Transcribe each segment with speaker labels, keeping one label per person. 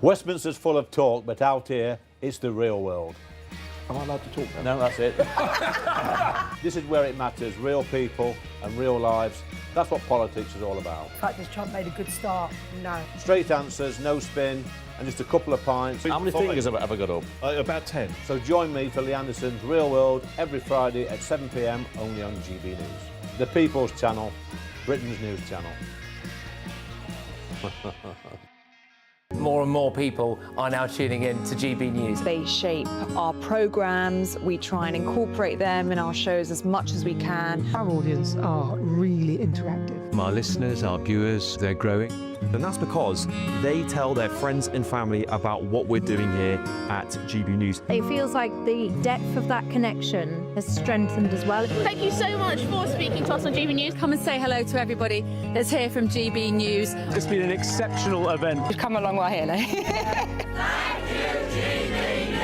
Speaker 1: Westminster's full of talk, but out here, it's the real world.
Speaker 2: Am I allowed to talk now?
Speaker 1: No, that's it. This is where it matters, real people and real lives. That's what politics is all about.
Speaker 3: In fact, has Trump made a good start? No.
Speaker 1: Straight answers, no spin, and just a couple of pints.
Speaker 2: How many fingers have I got up? About 10.
Speaker 1: So join me for Lee Anderson's Real World every Friday at 7 p.m. only on GB News. The People's Channel, Britain's news channel.
Speaker 4: More and more people are now tuning in to GB News.
Speaker 5: They shape our programmes, we try and incorporate them in our shows as much as we can.
Speaker 3: Our audience are really interactive.
Speaker 6: Our listeners, our viewers, they're growing.
Speaker 7: And that's because they tell their friends and family about what we're doing here at GB News.
Speaker 8: It feels like the depth of that connection has strengthened as well.
Speaker 9: Thank you so much for speaking to us on GB News.
Speaker 10: Come and say hello to everybody that's here from GB News.
Speaker 7: It's been an exceptional event.
Speaker 5: We've come a long way here now.
Speaker 9: Thank you, GB News!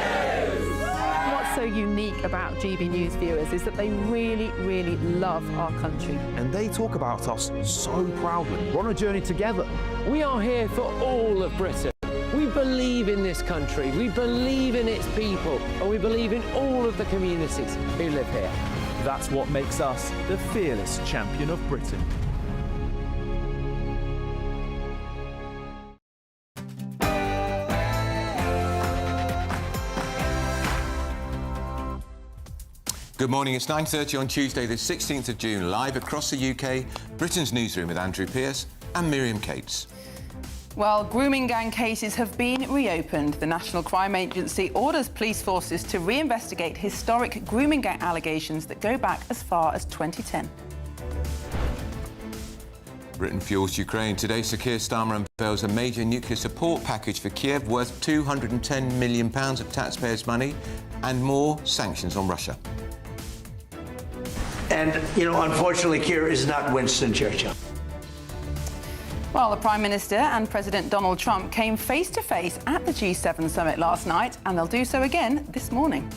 Speaker 10: What's so unique about GB News viewers is that they really, really love our country.
Speaker 7: And they talk about us so proudly. We're on a journey together.
Speaker 4: We are here for all of Britain. We believe in this country, we believe in its people, and we believe in all of the communities who live here.
Speaker 7: That's what makes us the fearless champion of Britain.
Speaker 11: Good morning, it's 9:30 on Tuesday the 16th of June, live across the UK, Britain's Newsroom with Andrew Pearce and Miriam Cates.
Speaker 12: Well, grooming gang cases have been reopened. The National Crime Agency orders police forces to reinvestigate historic grooming gang allegations that go back as far as 2010.
Speaker 11: Britain fuels Ukraine. Today, Sir Keir Starmer unveils a major nuclear support package for Kiev worth £210 million of taxpayers' money and more sanctions on Russia.
Speaker 13: And, you know, unfortunately, Keir is not Winston Churchill.
Speaker 12: Well, the Prime Minister and President Donald Trump came face-to-face at the G7 summit last night, and they'll do so again this morning.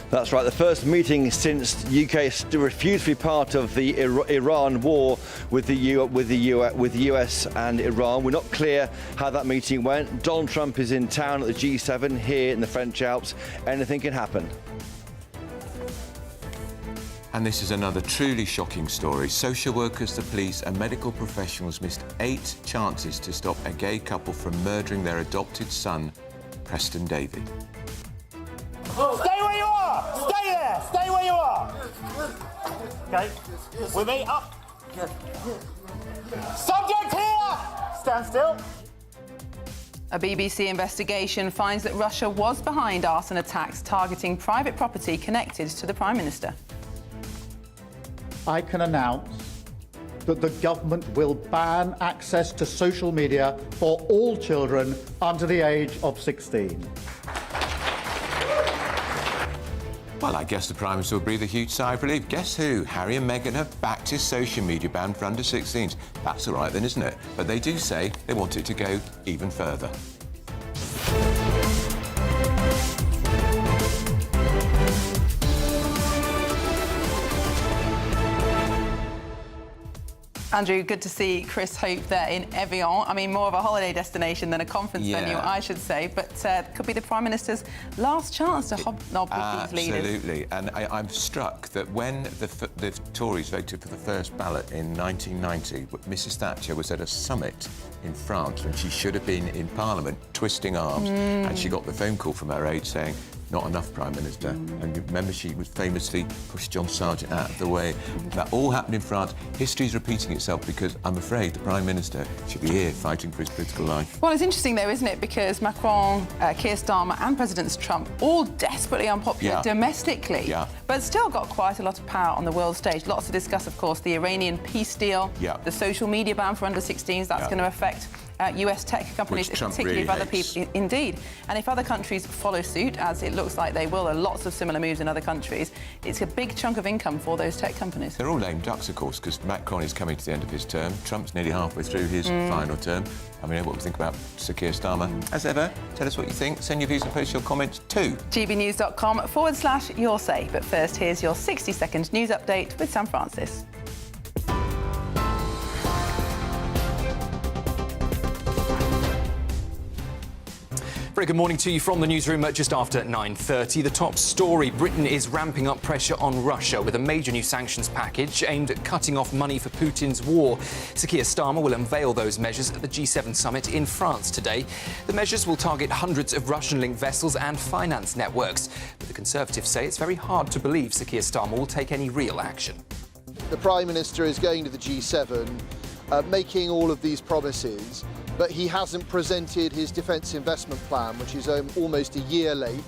Speaker 14: That's right, the first meeting since the UK refused to be part of the Iran war with the US and Iran. We're not clear how that meeting went. Donald Trump is in town at the G7 here in the French Alps. Anything can happen.
Speaker 11: And this is another truly shocking story. Social workers, the police and medical professionals missed 8 chances to stop a gay couple from murdering their adopted son, Preston Davey.
Speaker 15: Stay where you are! Stay there! Stay where you are! Okay, with me, up. Subject here! Stand still.
Speaker 12: A BBC investigation finds that Russia was behind arson attacks targeting private property connected to the Prime Minister.
Speaker 16: I can announce that the government will ban access to social media for all children under the age of 16.
Speaker 11: Well, I guess the Prime Minister will breathe a huge sigh of relief. Guess who? Harry and Meghan have backed his social media ban for under 16s. That's all right then, isn't it? But they do say they want it to go even further.
Speaker 12: Andrew, good to see Chris Hope there in Evian. I mean, more of a holiday destination than a conference venue, I should say. But could be the Prime Minister's last chance to hobnob with these leaders.
Speaker 11: Absolutely. And I'm struck that when the Tories voted for the first ballot in 1990, Mrs Thatcher was at a summit in France when she should have been in Parliament, twisting arms, and she got the phone call from her aide saying, "Not enough, Prime Minister." And you remember she would famously push John Sargent out of the way. That all happened in France. History's repeating itself because I'm afraid the Prime Minister should be here fighting for his political life.
Speaker 12: Well, it's interesting, though, isn't it? Because Macron, Keir Starmer and President Trump, all desperately unpopular domestically, but still got quite a lot of power on the world stage. Lots to discuss, of course, the Iranian peace deal, the social media ban for under 16s, that's going to affect US tech companies, particularly if other people... Indeed. And if other countries follow suit, as it looks like they will, there are lots of similar moves in other countries, it's a big chunk of income for those tech companies.
Speaker 11: They're all lame ducks, of course, because Macron is coming to the end of his term. Trump's nearly halfway through his final term. I mean, what we think about Sir Keir Starmer. As ever, tell us what you think. Send your views and post your comments to
Speaker 12: gbnews.com/your say. But first, here's your 60-second news update with Sam Francis.
Speaker 17: Very good morning to you from the newsroom at just after 9:30. The top story: Britain is ramping up pressure on Russia with a major new sanctions package aimed at cutting off money for Putin's war. Sir Keir Starmer will unveil those measures at the G7 summit in France today. The measures will target hundreds of Russian-linked vessels and finance networks. But the Conservatives say it's very hard to believe Sir Keir Starmer will take any real action.
Speaker 18: The Prime Minister is going to the G7, making all of these promises, but he hasn't presented his defence investment plan, which is almost a year late.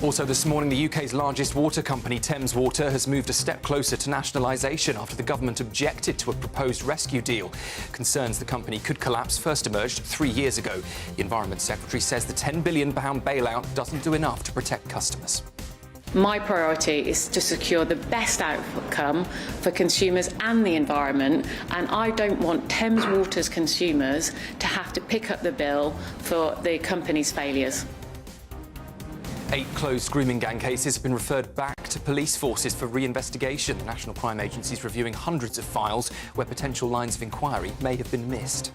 Speaker 17: Also this morning, the UK's largest water company, Thames Water, has moved a step closer to nationalisation after the government objected to a proposed rescue deal. Concerns the company could collapse first emerged 3 years ago. The Environment Secretary says the £10 billion bailout doesn't do enough to protect customers.
Speaker 19: My priority is to secure the best outcome for consumers and the environment, and I don't want Thames Water's consumers to have to pick up the bill for the company's failures.
Speaker 17: 8 closed grooming gang cases have been referred back to police forces for re-investigation. The National Crime Agency is reviewing hundreds of files where potential lines of inquiry may have been missed.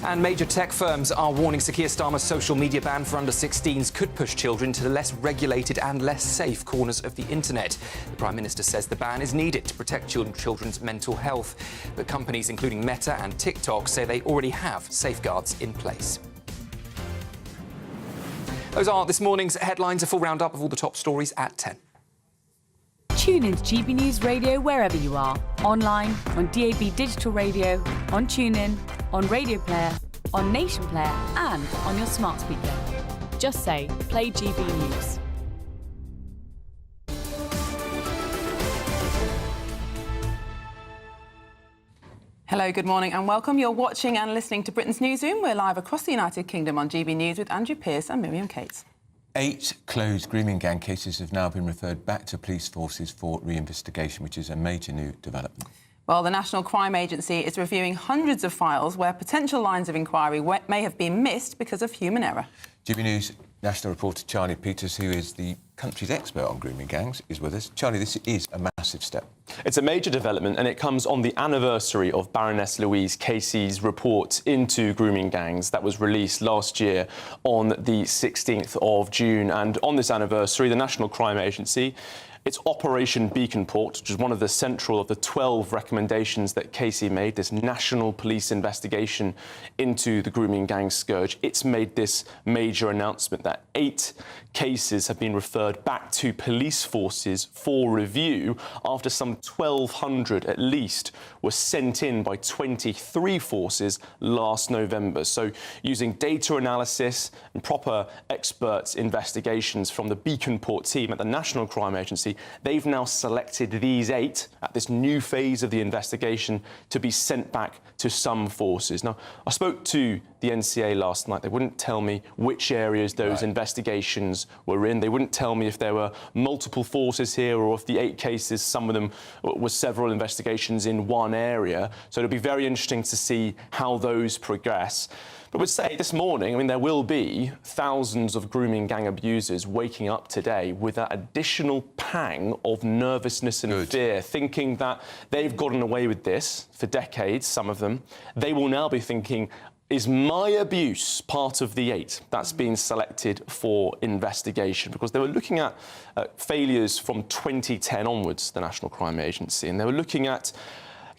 Speaker 17: And major tech firms are warning Sir Keir Starmer's social media ban for under-16s could push children to the less regulated and less safe corners of the internet. The Prime Minister says the ban is needed to protect children's mental health. But companies including Meta and TikTok say they already have safeguards in place. Those are this morning's headlines. A full roundup of all the top stories at 10.
Speaker 20: Tune in to GB News Radio wherever you are. Online, on DAB digital radio, on TuneIn, on Radio Player, on Nation Player and on your smart speaker. Just say, play GB News.
Speaker 12: Hello, good morning and welcome. You're watching and listening to Britain's Newsroom. We're live across the United Kingdom on GB News with Andrew Pearce and Miriam Cates.
Speaker 11: 8 closed grooming gang cases have now been referred back to police forces for re-investigation, which is a major new development.
Speaker 12: Well, the National Crime Agency is reviewing hundreds of files where potential lines of inquiry may have been missed because of human error.
Speaker 11: GB News national reporter Charlie Peters, who is the country's expert on grooming gangs, is with us. Charlie, this is a massive step.
Speaker 21: It's a major development, and it comes on the anniversary of Baroness Louise Casey's report into grooming gangs that was released last year on the 16th of June. And on this anniversary, the National Crime Agency, it's Operation Beacon Port, which is one of the central of the 12 recommendations that Casey made, this national police investigation into the grooming gang scourge. It's made this major announcement that 8 cases have been referred back to police forces for review after some 1,200 at least were sent in by 23 forces last November. So using data analysis and proper experts' investigations from the Beacon Port team at the National Crime Agency, they've now selected these 8 at this new phase of the investigation to be sent back to some forces. Now, I spoke to the NCA last night. They wouldn't tell me which areas those investigations were in. They wouldn't tell me if there were multiple forces here or if the 8 cases, some of them were several investigations in one area. So it'll be very interesting to see how those progress. But I would say this morning, I mean, there will be thousands of grooming gang abusers waking up today with that additional pang of nervousness and fear, thinking that they've gotten away with this for decades, some of them. They will now be thinking, is my abuse part of the 8 that's been selected for investigation? Because they were looking at failures from 2010 onwards, the National Crime Agency, and they were looking at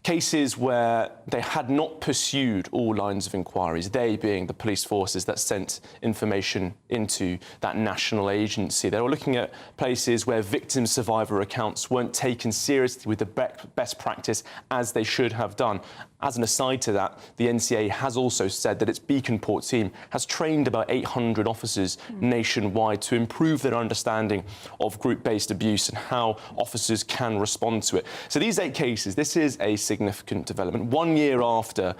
Speaker 21: cases where they had not pursued all lines of inquiries, they being the police forces that sent information into that national agency. They were looking at places where victim survivor accounts weren't taken seriously with the best practice as they should have done. As an aside to that, the NCA has also said that its Beacon Port team has trained about 800 officers nationwide to improve their understanding of group-based abuse and how officers can respond to it. So these 8 cases, this is a significant development. 1 year after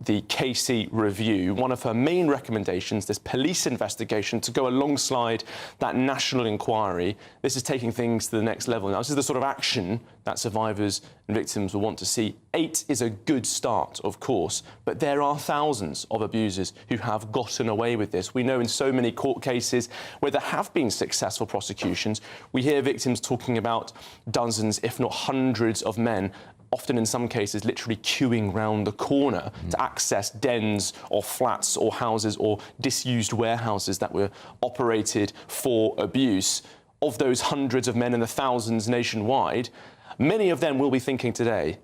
Speaker 21: the Casey review, one of her main recommendations, this police investigation to go alongside that national inquiry, this is taking things to the next level. Now, this is the sort of action that survivors and victims will want to see. 8 is a good start, of course, but there are thousands of abusers who have gotten away with this. We know in so many court cases where there have been successful prosecutions, we hear victims talking about dozens, if not hundreds, of men often in some cases literally queuing round the corner to access dens or flats or houses or disused warehouses that were operated for abuse. Of those hundreds of men and the thousands nationwide, many of them will be thinking today,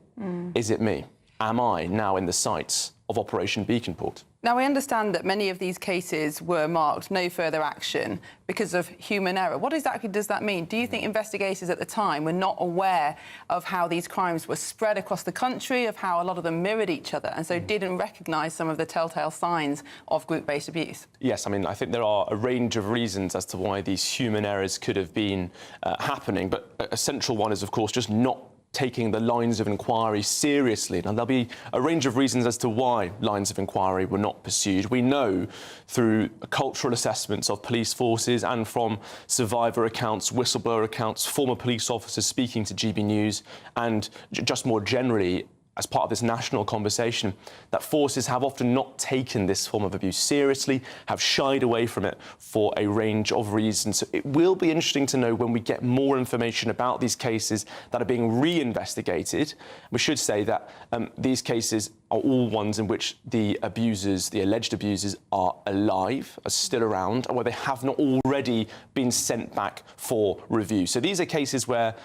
Speaker 21: is it me? Am I now in the sights of Operation Beaconport?
Speaker 12: Now, we understand that many of these cases were marked no further action because of human error. What exactly does that mean? Do you think investigators at the time were not aware of how these crimes were spread across the country, of how a lot of them mirrored each other, and so didn't recognise some of the telltale signs of group-based abuse?
Speaker 21: Yes, I mean, I think there are a range of reasons as to why these human errors could have been happening, but a central one is, of course, just not taking the lines of inquiry seriously. Now, there'll be a range of reasons as to why lines of inquiry were not pursued. We know through cultural assessments of police forces and from survivor accounts, whistleblower accounts, former police officers speaking to GB News, and just more generally, as part of this national conversation, that forces have often not taken this form of abuse seriously, have shied away from it for a range of reasons. So it will be interesting to know when we get more information about these cases that are being re-investigated. We should say that these cases are all ones in which the abusers, the alleged abusers, are alive, are still around, or where they have not already been sent back for review. So these are cases where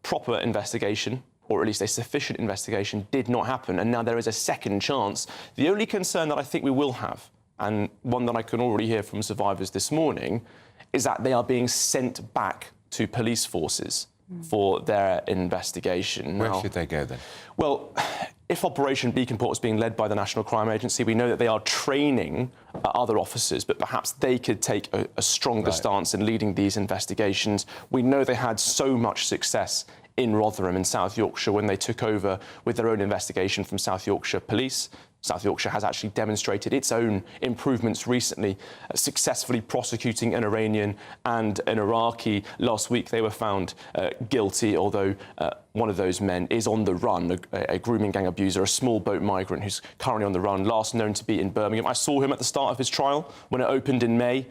Speaker 21: proper investigation, or at least a sufficient investigation, did not happen, and now there is a second chance. The only concern that I think we will have, and one that I can already hear from survivors this morning, is that they are being sent back to police forces for their investigation.
Speaker 11: Where should they go then?
Speaker 21: Well, if Operation Beaconport is being led by the National Crime Agency, we know that they are training other officers, but perhaps they could take a stronger stance in leading these investigations. We know they had so much success in Rotherham in South Yorkshire when they took over with their own investigation from South Yorkshire Police. South Yorkshire has actually demonstrated its own improvements recently, successfully prosecuting an Iranian and an Iraqi. Last week they were found guilty, although one of those men is on the run, a grooming gang abuser, a small boat migrant who's currently on the run, last known to be in Birmingham. I saw him at the start of his trial when it opened in May.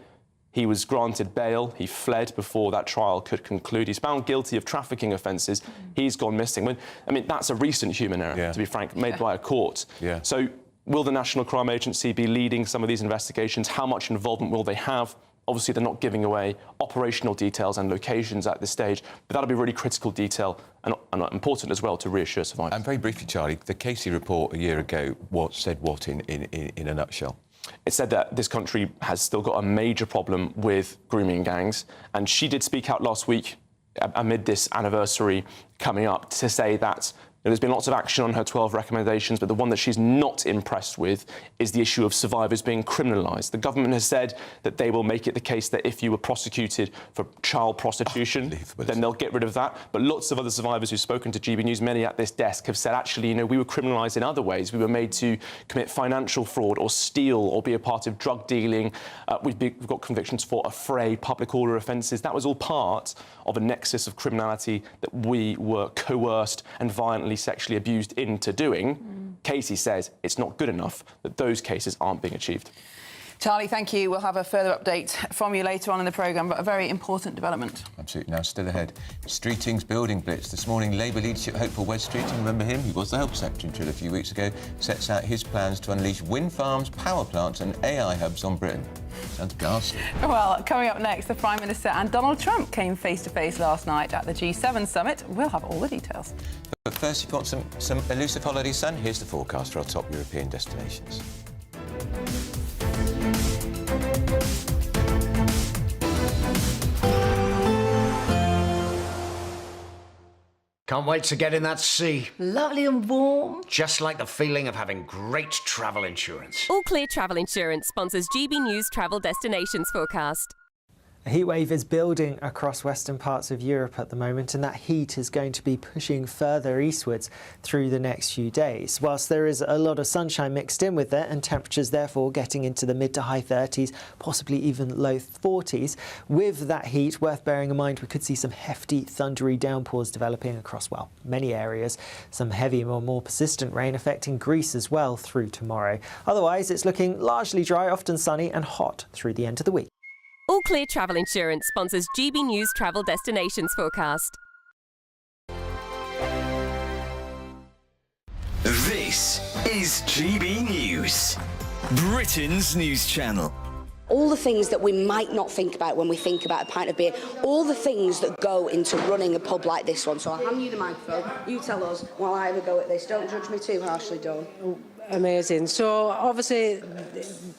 Speaker 21: He was granted bail. He fled before that trial could conclude. He's found guilty of trafficking offences. He's gone missing. I mean, that's a recent human error, to be frank, made by a court. So will the National Crime Agency be leading some of these investigations? How much involvement will they have? Obviously, they're not giving away operational details and locations at this stage, but that'll be really critical detail and important as well to reassure survivors.
Speaker 11: And very briefly, Charlie, the Casey report a year ago said what in a nutshell?
Speaker 21: It said that this country has still got a major problem with grooming gangs, and she did speak out last week amid this anniversary coming up to say that there's been lots of action on her 12 recommendations, but the one that she's not impressed with is the issue of survivors being criminalised. The government has said that they will make it the case that if you were prosecuted for child prostitution, then they'll get rid of that. But lots of other survivors who've spoken to GB News, many at this desk, have said, actually, you know, we were criminalised in other ways. We were made to commit financial fraud or steal or be a part of drug dealing. We've got convictions for affray, public order offences. That was all part of a nexus of criminality that we were coerced and violently sexually abused into doing. Casey says it's not good enough, that those cases aren't being achieved.
Speaker 12: Charlie, thank you. We'll have a further update from you later on in the programme, but a very important development.
Speaker 11: Absolutely. Now, still ahead, Streeting's building blitz. This morning, Labour leadership hopeful Wes Streeting, remember him? He was the Health Secretary until a few weeks ago, sets out his plans to unleash wind farms, power plants and AI hubs on Britain. Sounds ghastly. Well,
Speaker 12: coming up next, the Prime Minister and Donald Trump came face-to-face last night at the G7 summit. We'll have all the details.
Speaker 11: But first, you've got some elusive holiday sun. Here's the forecast for our top European destinations.
Speaker 2: Can't wait to get in that sea.
Speaker 22: Lovely and warm.
Speaker 2: Just like the feeling of having great travel insurance.
Speaker 23: All Clear Travel Insurance sponsors GB News Travel Destinations Forecast.
Speaker 24: A heatwave is building across western parts of Europe at the moment, and that heat is going to be pushing further eastwards through the next few days. Whilst there is a lot of sunshine mixed in with it, and temperatures therefore getting into the mid to high 30s, possibly even low 40s, with that heat, worth bearing in mind, we could see some hefty thundery downpours developing across, well, many areas. Some heavy or more persistent rain affecting Greece as well through tomorrow. Otherwise, it's looking largely dry, often sunny and hot through the end of the week.
Speaker 23: All Clear Travel Insurance sponsors GB News Travel Destinations Forecast.
Speaker 1: This is GB News, Britain's news channel.
Speaker 3: All the things that we might not think about when we think about a pint of beer, all the things that go into running a pub like this one. So I'll hand you the microphone, you tell us while I have a go at this. Don't judge me too harshly, Dawn.
Speaker 6: Amazing. So obviously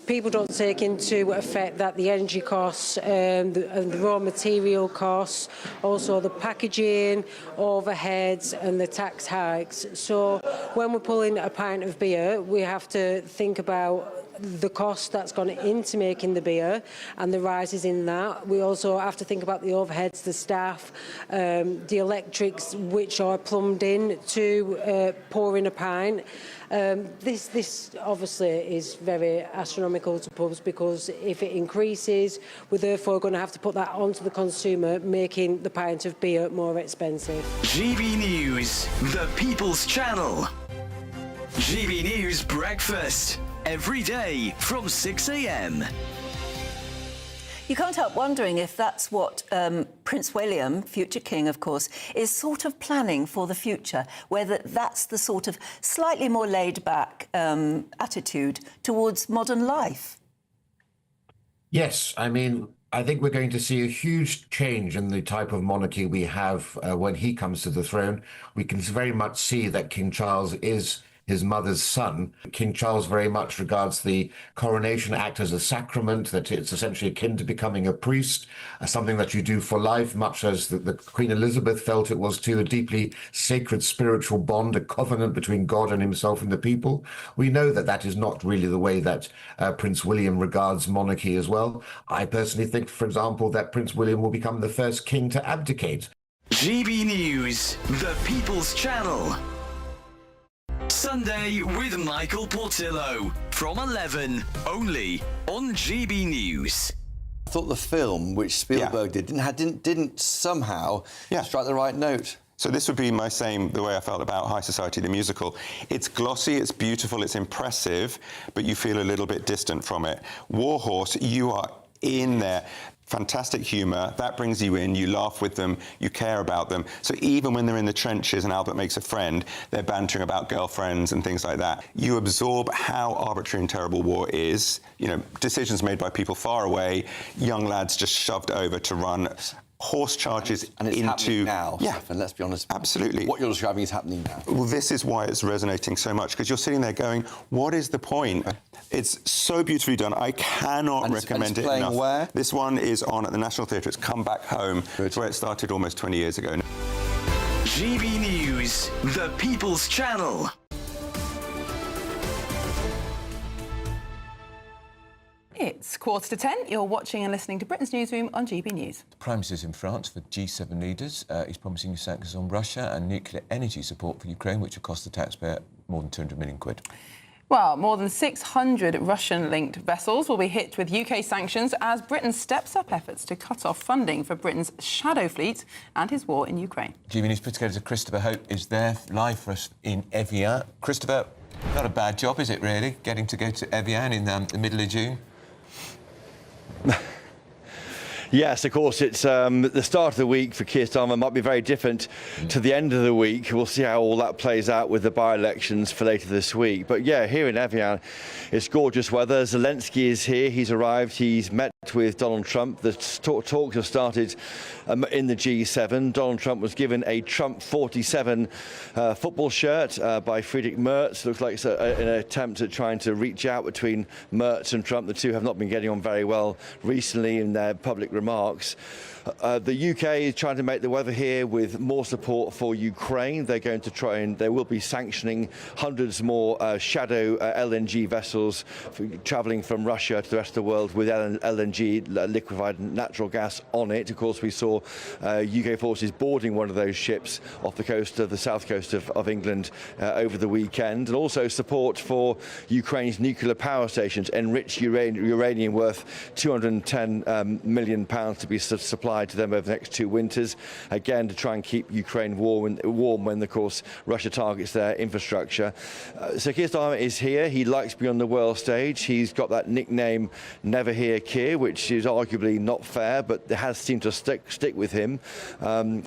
Speaker 6: people don't take into effect that the energy costs and the raw material costs, also the packaging, overheads and the tax hikes. So when we're pulling a pint of beer, we have to think about the cost that's gone into making the beer and the rises in that. We also have to think about the overheads, the staff, the electrics which are plumbed in to pouring a pint. This obviously is very astronomical to pubs because if it increases, we're therefore going to have to put that onto the consumer, making the pint of beer more expensive.
Speaker 1: GB News, the People's Channel. GB News Breakfast, every day from 6 a.m.
Speaker 22: You can't help wondering if that's what Prince William, future king, of course, is sort of planning for the future, whether that's the sort of slightly more laid-back attitude towards modern life.
Speaker 25: Yes, I mean, I think we're going to see a huge change in the type of monarchy we have when he comes to the throne. We can very much see that King Charles is his mother's son. King Charles very much regards the Coronation Act as a sacrament, that it's essentially akin to becoming a priest, something that you do for life, much as the Queen Elizabeth felt it was too, a deeply sacred spiritual bond, a covenant between God and himself and the people. We know that that is not really the way that Prince William regards monarchy as well. I personally think, for example, that Prince William will become the first king to abdicate.
Speaker 1: GB News, the People's Channel. Sunday with Michael Portillo from 11, only on GB News.
Speaker 14: I thought the film, which Spielberg did, didn't somehow strike the right note.
Speaker 26: So this would be the way I felt about High Society, the musical. It's glossy, it's beautiful, it's impressive, but you feel a little bit distant from it. Warhorse, you are in there. Fantastic humour, that brings you in, you laugh with them, you care about them. So even when they're in the trenches and Albert makes a friend, they're bantering about girlfriends and things like that. You absorb how arbitrary and terrible war is, you know, decisions made by people far away, young lads just shoved over to run horse charges
Speaker 14: and it's happening now, Stefan, let's be honest.
Speaker 26: Absolutely.
Speaker 14: What you're describing is happening now.
Speaker 26: Well, this is why it's resonating so much, because you're sitting there going, what is the point? It's so beautifully done. I cannot recommend it enough.
Speaker 14: Where?
Speaker 26: This one is on at the National Theatre. It's Come Back Home. It's where it started almost 20 years ago.
Speaker 1: GB News, the People's Channel.
Speaker 12: It's 10:15. You're watching and listening to Britain's Newsroom on GB News.
Speaker 11: The Prime Minister's in France for G7 leaders. He's promising sanctions on Russia and nuclear energy support for Ukraine, which will cost the taxpayer more than 200 million quid.
Speaker 12: Well, more than 600 Russian-linked vessels will be hit with UK sanctions as Britain steps up efforts to cut off funding for Britain's shadow fleet and his war in Ukraine.
Speaker 11: GB News put together Christopher Hope is there live for us in Evian. Christopher, not a bad job, is it really, getting to go to Evian in the middle of June?
Speaker 14: Yes, of course, it's the start of the week for Keir Starmer might be very different to the end of the week. We'll see how all that plays out with the by-elections for later this week. But yeah, here in Evian, it's gorgeous weather. Zelensky is here. He's arrived. He's met with Donald Trump. The talks have started in the G7. Donald Trump was given a Trump 47 football shirt by Friedrich Merz. Looks like it's an attempt at trying to reach out between Merz and Trump. The two have not been getting on very well recently in their public remarks. The UK is trying to make the weather here with more support for Ukraine. They're going to try and they will be sanctioning hundreds more shadow LNG vessels travelling from Russia to the rest of the world with LNG, liquefied natural gas, on it. Of course, we saw UK forces boarding one of those ships off the coast of the south coast of England over the weekend, and also support for Ukraine's nuclear power stations, enriched uranium worth £210 million. pounds to be supplied to them over the next 2 winters, again to try and keep Ukraine warm when, of course, Russia targets their infrastructure. So Keir Starmer is here. He likes to be on the world stage. He's got that nickname Never Hear Keir, which is arguably not fair, but it has seemed to stick with him.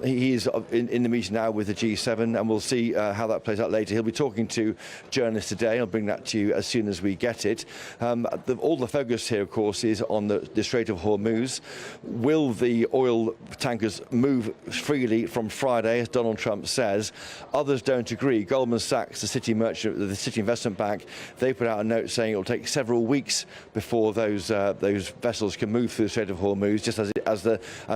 Speaker 14: He is in the meeting now with the G7, and we'll see how that plays out later. He'll be talking to journalists today. I'll bring that to you as soon as we get it. All the focus here, of course, is on the Strait of Hormuz. Will the oil tankers move freely from Friday, as Donald Trump says? Others don't agree. Goldman Sachs, the city investment bank, they put out a note saying it will take several weeks before those vessels can move through the Strait of Hormuz, just as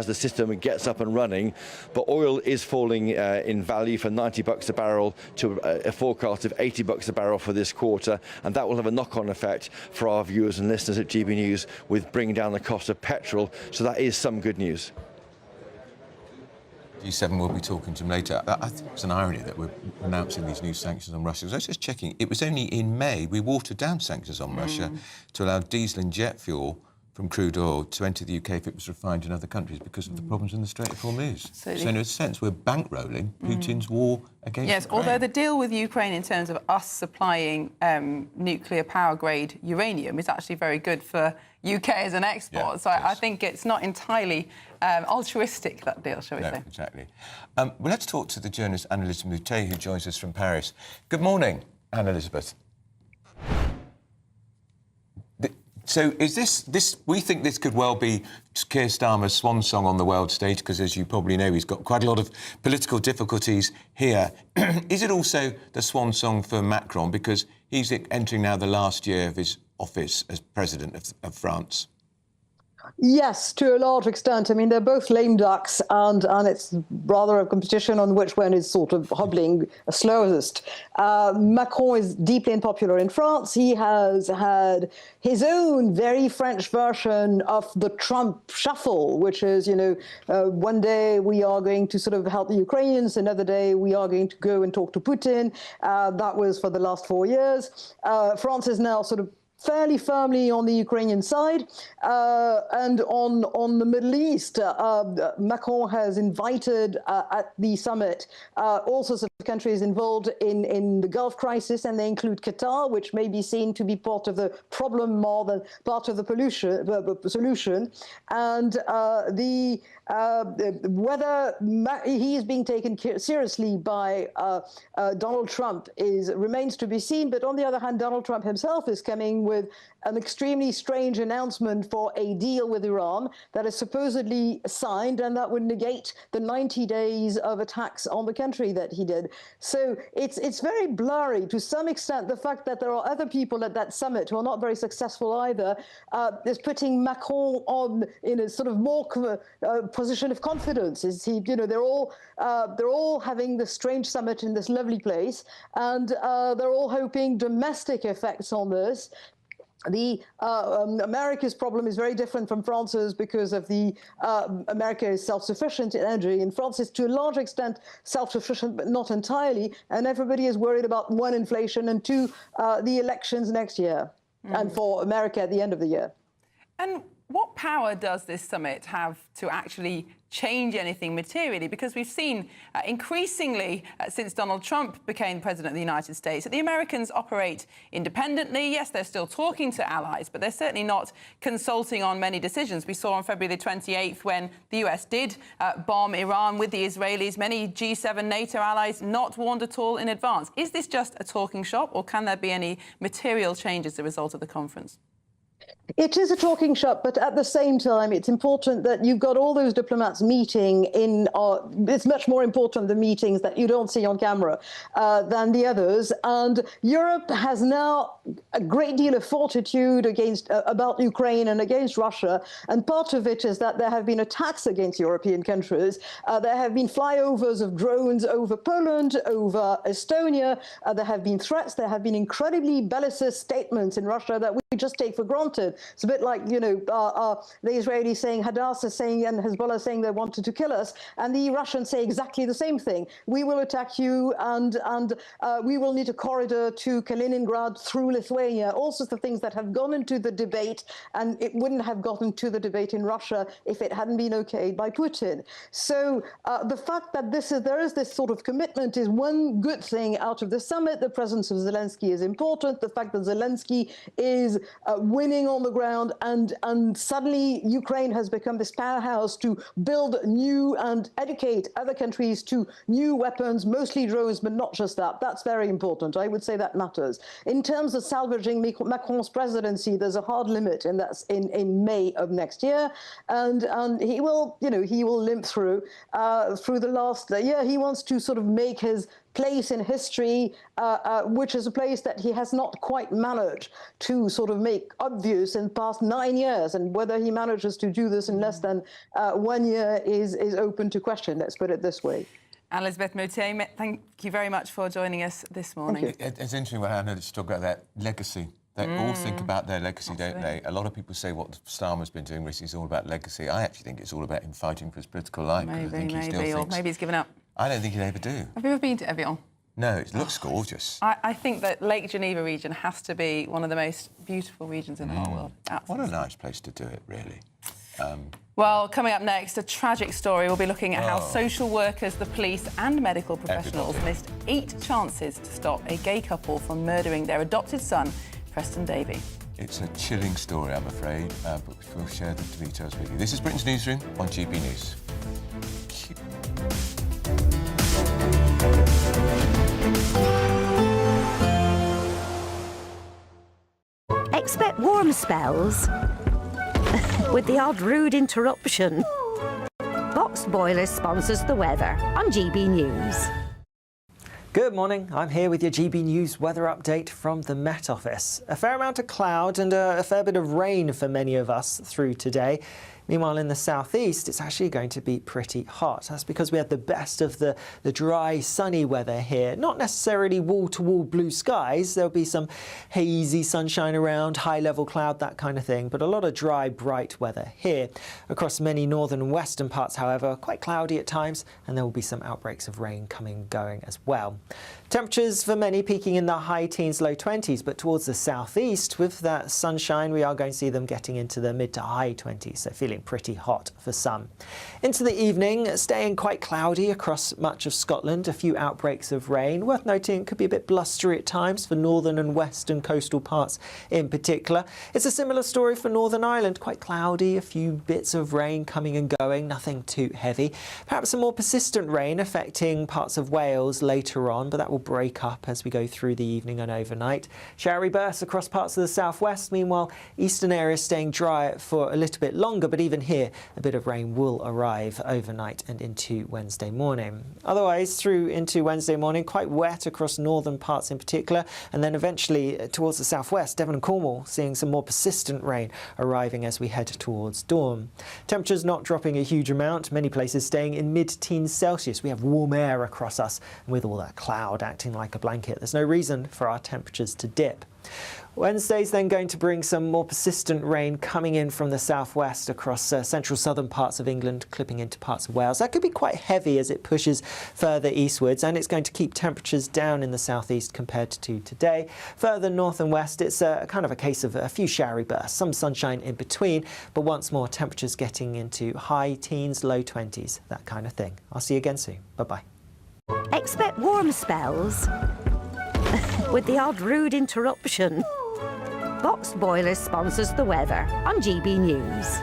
Speaker 14: the system gets up and running. But oil is falling in value from $90 a barrel to a forecast of $80 a barrel for this quarter, and that will have a knock-on effect for our viewers and listeners at GB News with bringing down the cost of petrol. So that is some good news.
Speaker 11: G7 will be talking to him later. I think it's an irony that we're announcing these new sanctions on Russia. I was just checking. It was only in May we watered down sanctions on Russia to allow diesel and jet fuel from crude oil to enter the UK if it was refined in other countries because of the problems in the Strait of Hormuz.
Speaker 12: Absolutely.
Speaker 11: So in a sense, we're bankrolling Putin's war against
Speaker 12: Yes,
Speaker 11: Ukraine.
Speaker 12: although the deal with Ukraine in terms of us supplying nuclear power-grade uranium is actually very good for UK as an export.
Speaker 11: Yeah,
Speaker 12: so I think it's not entirely altruistic, that deal, shall we say.
Speaker 11: Exactly. Well, let's talk to the journalist Anne-Elisabeth Moutet, who joins us from Paris. Good morning, Anne-Elisabeth. So is this? We think this could well be Keir Starmer's swan song on the world stage, because, as you probably know, he's got quite a lot of political difficulties here. Is it also the swan song for Macron, because he's entering now the last year of his office as president of France?
Speaker 4: Yes, to a large extent. I mean, they're both lame ducks, and it's rather a competition on which one is sort of hobbling slowest. Macron is deeply unpopular in France. He has had his own very French version of the Trump shuffle, which is, one day we are going to sort of help the Ukrainians, another day we are going to go and talk to Putin. That was for the last 4 years. France is now sort of fairly firmly on the Ukrainian side, and on the Middle East. Macron has invited at the summit all sorts of countries involved in the Gulf crisis, and they include Qatar, which may be seen to be part of the problem more than part of the solution. And whether he is being taken seriously by Donald Trump remains to be seen. But on the other hand, Donald Trump himself is coming with an extremely strange announcement for a deal with Iran that is supposedly signed, and that would negate the 90 days of attacks on the country that he did. So it's very blurry to some extent. The fact that there are other people at that summit who are not very successful either is putting Macron in a sort of more position of confidence. They're all having this strange summit in this lovely place, and they're all hoping domestic effects on this. America's problem is very different from France's because of America is self-sufficient in energy, and France is to a large extent self-sufficient, but not entirely. And everybody is worried about, one, inflation, and two, the elections next year, and for America at the end of the year.
Speaker 12: And what power does this summit have to actually change anything materially? Because we've seen increasingly since Donald Trump became president of the United States that the Americans operate independently. Yes, they're still talking to allies, but they're certainly not consulting on many decisions. We saw on February the 28th when the US did bomb Iran with the Israelis, many G7 NATO allies not warned at all in advance. Is this just a talking shop, or can there be any material change as a result of the conference?
Speaker 4: It is a talking shop, but at the same time, it's important that you've got all those diplomats meeting it's much more important, the meetings that you don't see on camera, than the others. And Europe has now a great deal of fortitude about Ukraine and against Russia. And part of it is that there have been attacks against European countries. There have been flyovers of drones over Poland, over Estonia. There have been threats. There have been incredibly bellicose statements in Russia that we just take for granted. granted. It's a bit like, you know, the Israelis saying, Hadassah saying, and Hezbollah saying they wanted to kill us, and the Russians say exactly the same thing. We will attack you, and we will need a corridor to Kaliningrad through Lithuania. All sorts of things that have gone into the debate, and it wouldn't have gotten to the debate in Russia if it hadn't been okayed by Putin. So the fact that there is this sort of commitment is one good thing out of the summit. The presence of Zelensky is important. The fact that Zelensky is winning on the ground, and suddenly Ukraine has become this powerhouse to build new and educate other countries to new weapons, mostly drones, but not just that. That's very important. I would say that matters. In terms of salvaging Macron's presidency, there's a hard limit, and that's in May of next year, and he will, you know, he will limp through the last year. He wants to sort of make his place in history, which is a place that he has not quite managed to sort of make obvious in the past 9 years. And whether he manages to do this in less than 1 year is open to question, let's put it this way.
Speaker 12: Elizabeth Moutier, thank you very much for joining us this morning.
Speaker 11: It's interesting when Anna talk about that legacy. They all think about their legacy, don't they? A lot of people say what Starmer's been doing recently is all about legacy. I actually think it's all about him fighting for his political life.
Speaker 12: Maybe, or maybe he's given up.
Speaker 11: I don't think he'll ever do.
Speaker 12: Have you ever been to Evian?
Speaker 11: No, it looks gorgeous.
Speaker 12: I think that Lake Geneva region has to be one of the most beautiful regions in the whole world.
Speaker 11: What a nice place to do it, really.
Speaker 12: Well, coming up next, a tragic story. We'll be looking at how social workers, the police and medical professionals missed 8 chances to stop a gay couple from murdering their adopted son, Preston Davey.
Speaker 11: It's a chilling story, I'm afraid, but we'll share the details with you. This is Britain's Newsroom on GB News.
Speaker 5: Expect warm spells with the odd rude interruption. Box Boiler sponsors the weather on GB News.
Speaker 24: Good morning, I'm here with your GB News weather update from the Met Office. A fair amount of cloud and a fair bit of rain for many of us through today. Meanwhile, in the southeast, it's actually going to be pretty hot. That's because we had the best of the dry, sunny weather here. Not necessarily wall-to-wall blue skies. There'll be some hazy sunshine around, high-level cloud, that kind of thing, but a lot of dry, bright weather here. Across many northern and western parts, however, quite cloudy at times, and there will be some outbreaks of rain coming and going as well. Temperatures for many peaking in the high teens, low 20s, but towards the southeast, with that sunshine, we are going to see them getting into the mid to high 20s, so feeling pretty hot for some. Into the evening, staying quite cloudy across much of Scotland, a few outbreaks of rain. Worth noting, it could be a bit blustery at times for northern and western coastal parts in particular. It's a similar story for Northern Ireland, quite cloudy, a few bits of rain coming and going, nothing too heavy. Perhaps some more persistent rain affecting parts of Wales later on, but that will break up as we go through the evening and overnight. Showery bursts across parts of the southwest. Meanwhile, eastern areas staying dry for a little bit longer, but even here, a bit of rain will arrive overnight and into Wednesday morning. Otherwise, through into Wednesday morning, quite wet across northern parts in particular, and then eventually towards the southwest, Devon and Cornwall, seeing some more persistent rain arriving as we head towards dawn. Temperatures not dropping a huge amount, many places staying in mid-teens Celsius. We have warm air across us, and with all that cloud acting like a blanket, there's no reason for our temperatures to dip. Wednesday's then going to bring some more persistent rain coming in from the southwest across central southern parts of England, clipping into parts of Wales. That could be quite heavy as it pushes further eastwards, and it's going to keep temperatures down in the southeast compared to today. Further north and west, it's kind of a case of a few showery bursts, some sunshine in between, but once more temperatures getting into high teens, low 20s, that kind of thing. I'll see you again soon. Bye-bye.
Speaker 5: Expect warm spells with the odd rude interruption. Box Boiler sponsors the weather on GB News.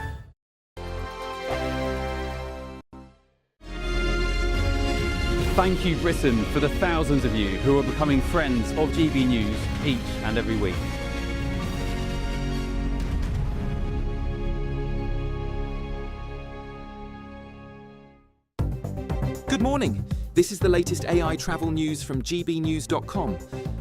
Speaker 7: Thank you, Britain, for the thousands of you who are becoming friends of GB News each and every week.
Speaker 8: Good morning. This is the latest AI travel news from gbnews.com.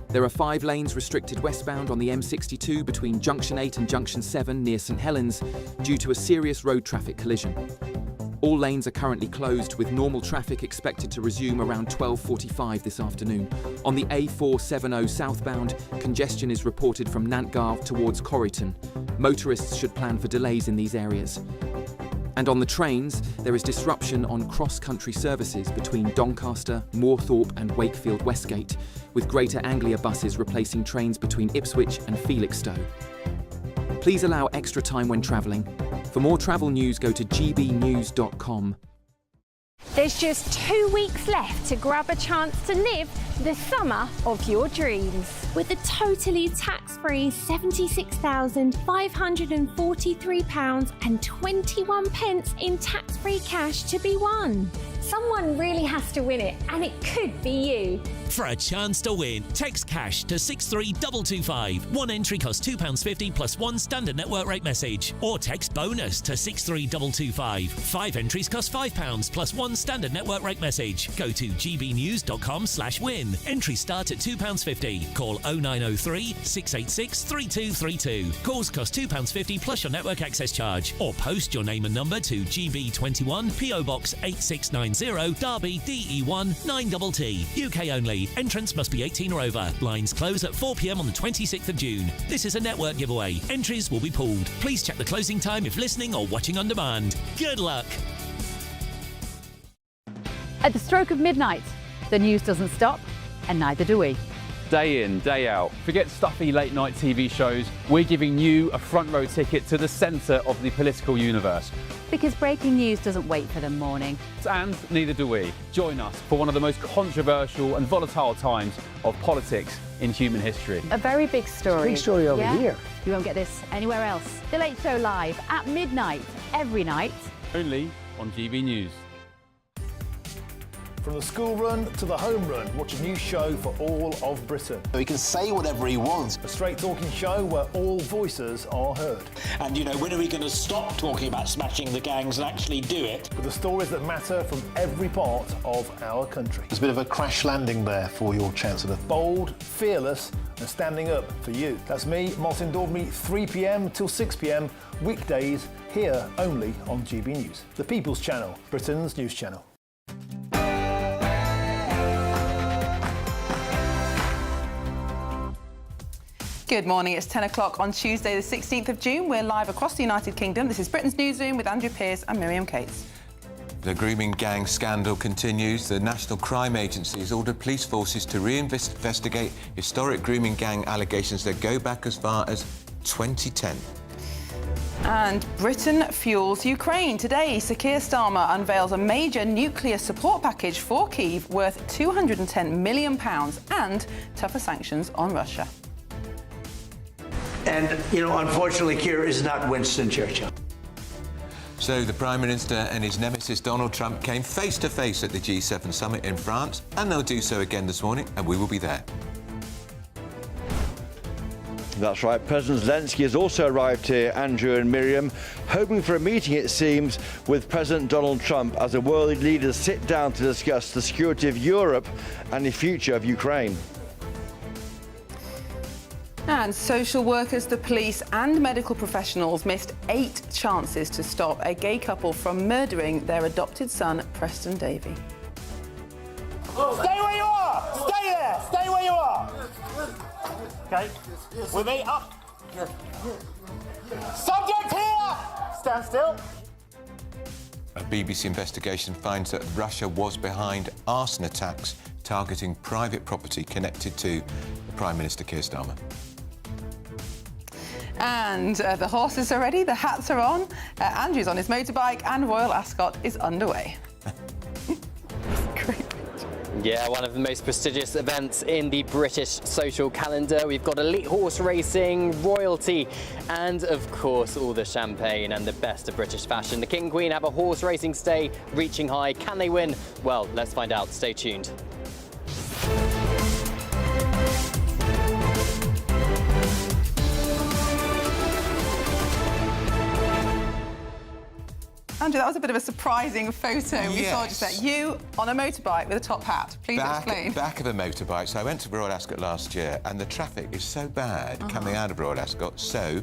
Speaker 8: There are 5 lanes restricted westbound on the M62 between Junction 8 and Junction 7 near St Helens due to a serious road traffic collision. All lanes are currently closed, with normal traffic expected to resume around 12:45 this afternoon. On the A470 southbound, congestion is reported from Nantgarw towards Corryton. Motorists should plan for delays in these areas. And on the trains, there is disruption on cross-country services between Doncaster, Moorthorpe and Wakefield Westgate, with Greater Anglia buses replacing trains between Ipswich and Felixstowe. Please allow extra time when travelling. For more travel news, go to gbnews.com.
Speaker 9: There's just 2 weeks left to grab a chance to live the summer of your dreams. With a totally tax-free £76,543.21 in tax-free cash to be won. Someone really has to win it, and it could be you.
Speaker 10: For a chance to win, text cash to 63225. One entry costs £2.50 plus one standard network rate message. Or text bonus to 63225. 5 entries cost £5 plus one standard network rate message. Go to gbnews.com/win. Entries start at £2.50. Call 0903 686 3232. Calls cost £2.50 plus your network access charge. Or post your name and number to GB21 PO Box 8690 Derby DE1 9TT. UK only. Entrance must be 18 or over. Lines close at 4 p.m. on the 26th of June. This is a network giveaway. Entries will be pooled. Please check the closing time if listening or watching on demand. Good luck.
Speaker 20: At the stroke of midnight, the news doesn't stop, and neither do we.
Speaker 7: Day in, day out. Forget stuffy late night TV shows. We're giving you a front row ticket to the centre of the political universe.
Speaker 20: Because breaking news doesn't wait for the morning.
Speaker 7: And neither do we. Join us for one of the most controversial and volatile times of politics in human history.
Speaker 20: A very big story.
Speaker 7: Big story over here.
Speaker 20: You won't get this anywhere else. The Late Show live at midnight, every night.
Speaker 7: Only on GB News.
Speaker 13: From the school run to the home run, watch a new show for all of Britain.
Speaker 15: He can say whatever he wants.
Speaker 13: A straight talking show where all voices are heard.
Speaker 15: And, when are we going to stop talking about smashing the gangs and actually do it?
Speaker 13: With the stories that matter from every part of our country.
Speaker 15: There's a bit of a crash landing there for your Chancellor.
Speaker 13: Bold, fearless and standing up for you. That's me, Martin Daubney, 3 p.m. till 6 p.m, weekdays, here only on GB News. The People's Channel, Britain's news channel.
Speaker 12: Good morning, it's 10 o'clock on Tuesday the 16th of June. We're live across the United Kingdom. This is Britain's Newsroom with Andrew Pearce and Miriam Cates.
Speaker 11: The grooming gang scandal continues. The National Crime Agency has ordered police forces to reinvestigate historic grooming gang allegations that go back as far as 2010.
Speaker 12: And Britain fuels Ukraine. Today, Sir Keir Starmer unveils a major nuclear support package for Kyiv worth £210 million and tougher sanctions on Russia.
Speaker 16: And, unfortunately, Keir is not Winston Churchill.
Speaker 11: So the Prime Minister and his nemesis Donald Trump came face to face at the G7 summit in France, and they'll do so again this morning, and we will be there.
Speaker 14: That's right. President Zelensky has also arrived here, Andrew and Miriam, hoping for a meeting, it seems, with President Donald Trump as the world leaders sit down to discuss the security of Europe and the future of Ukraine.
Speaker 12: And social workers, the police and medical professionals missed 8 chances to stop a gay couple from murdering their adopted son, Preston Davey.
Speaker 18: Stay where you are! Stay there! Stay where you are! Okay, with me, up. Subject here! Stand still.
Speaker 11: A BBC investigation finds that Russia was behind arson attacks targeting private property connected to the Prime Minister Keir Starmer.
Speaker 12: And the horses are ready, the hats are on, Andrew's on his motorbike and Royal Ascot is underway.
Speaker 27: Yeah, one of the most prestigious events in the British social calendar. We've got elite horse racing, royalty, and of course all the champagne and the best of British fashion. The King and Queen have a horse racing stay reaching high. Can they win? Well, let's find out. Stay tuned.
Speaker 12: Andrew, that was a bit of a surprising photo. We saw just that. You on a motorbike with a top hat. Please explain.
Speaker 11: Back of a motorbike. So I went to Broad Ascot last year, and the traffic is so bad coming out of Broad Ascot. So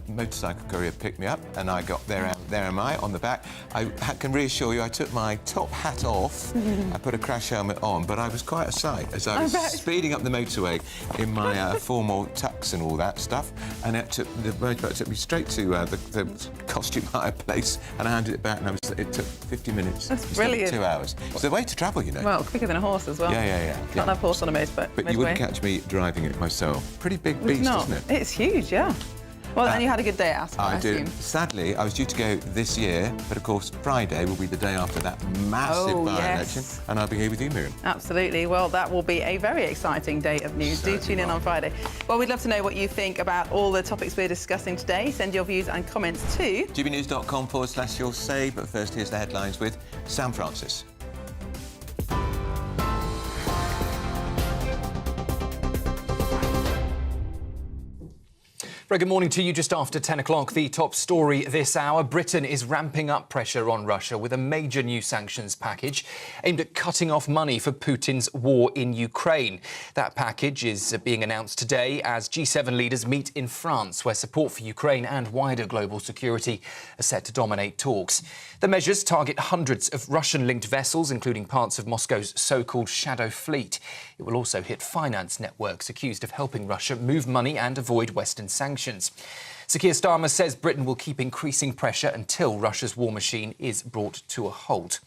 Speaker 11: motorcycle courier picked me up, and I got there. There am I on the back. I can reassure you, I took my top hat off. I put a crash helmet on, but I was quite a sight as I was speeding up the motorway in my formal tux and all that stuff. And the motorbike took me straight to the costume hire place, and I handed it back, and it took 50 minutes.
Speaker 12: That's brilliant.
Speaker 11: 2 hours. It's the way to travel, you know.
Speaker 12: Well, quicker than a horse as well.
Speaker 11: Yeah.
Speaker 12: Can't have horse on a motorbike.
Speaker 11: But you wouldn't catch me driving it myself. Pretty big beast, isn't it?
Speaker 12: It's huge, yeah. Well, and you had a good day at Ascot, I
Speaker 11: did.
Speaker 12: assume.
Speaker 11: Sadly, I was due to go this year, but of course Friday will be the day after that massive by-election, and I'll be here with you, Miriam.
Speaker 12: Absolutely. Well, that will be a very exciting day of news. Do tune in on Friday. Well, we'd love to know what you think about all the topics we're discussing today. Send your views and comments to
Speaker 11: gbnews.com/you'll say. But first, here's the headlines with Sam Francis.
Speaker 2: Very good morning to you. Just after 10 o'clock, the top story this hour. Britain is ramping up pressure on Russia with a major new sanctions package aimed at cutting off money for Putin's war in Ukraine. That package is being announced today as G7 leaders meet in France, where support for Ukraine and wider global security are set to dominate talks. The measures target hundreds of Russian-linked vessels, including parts of Moscow's so-called shadow fleet. It will also hit finance networks accused of helping Russia move money and avoid Western sanctions. Sir Keir Starmer says Britain will keep increasing pressure until Russia's war machine is brought to a halt.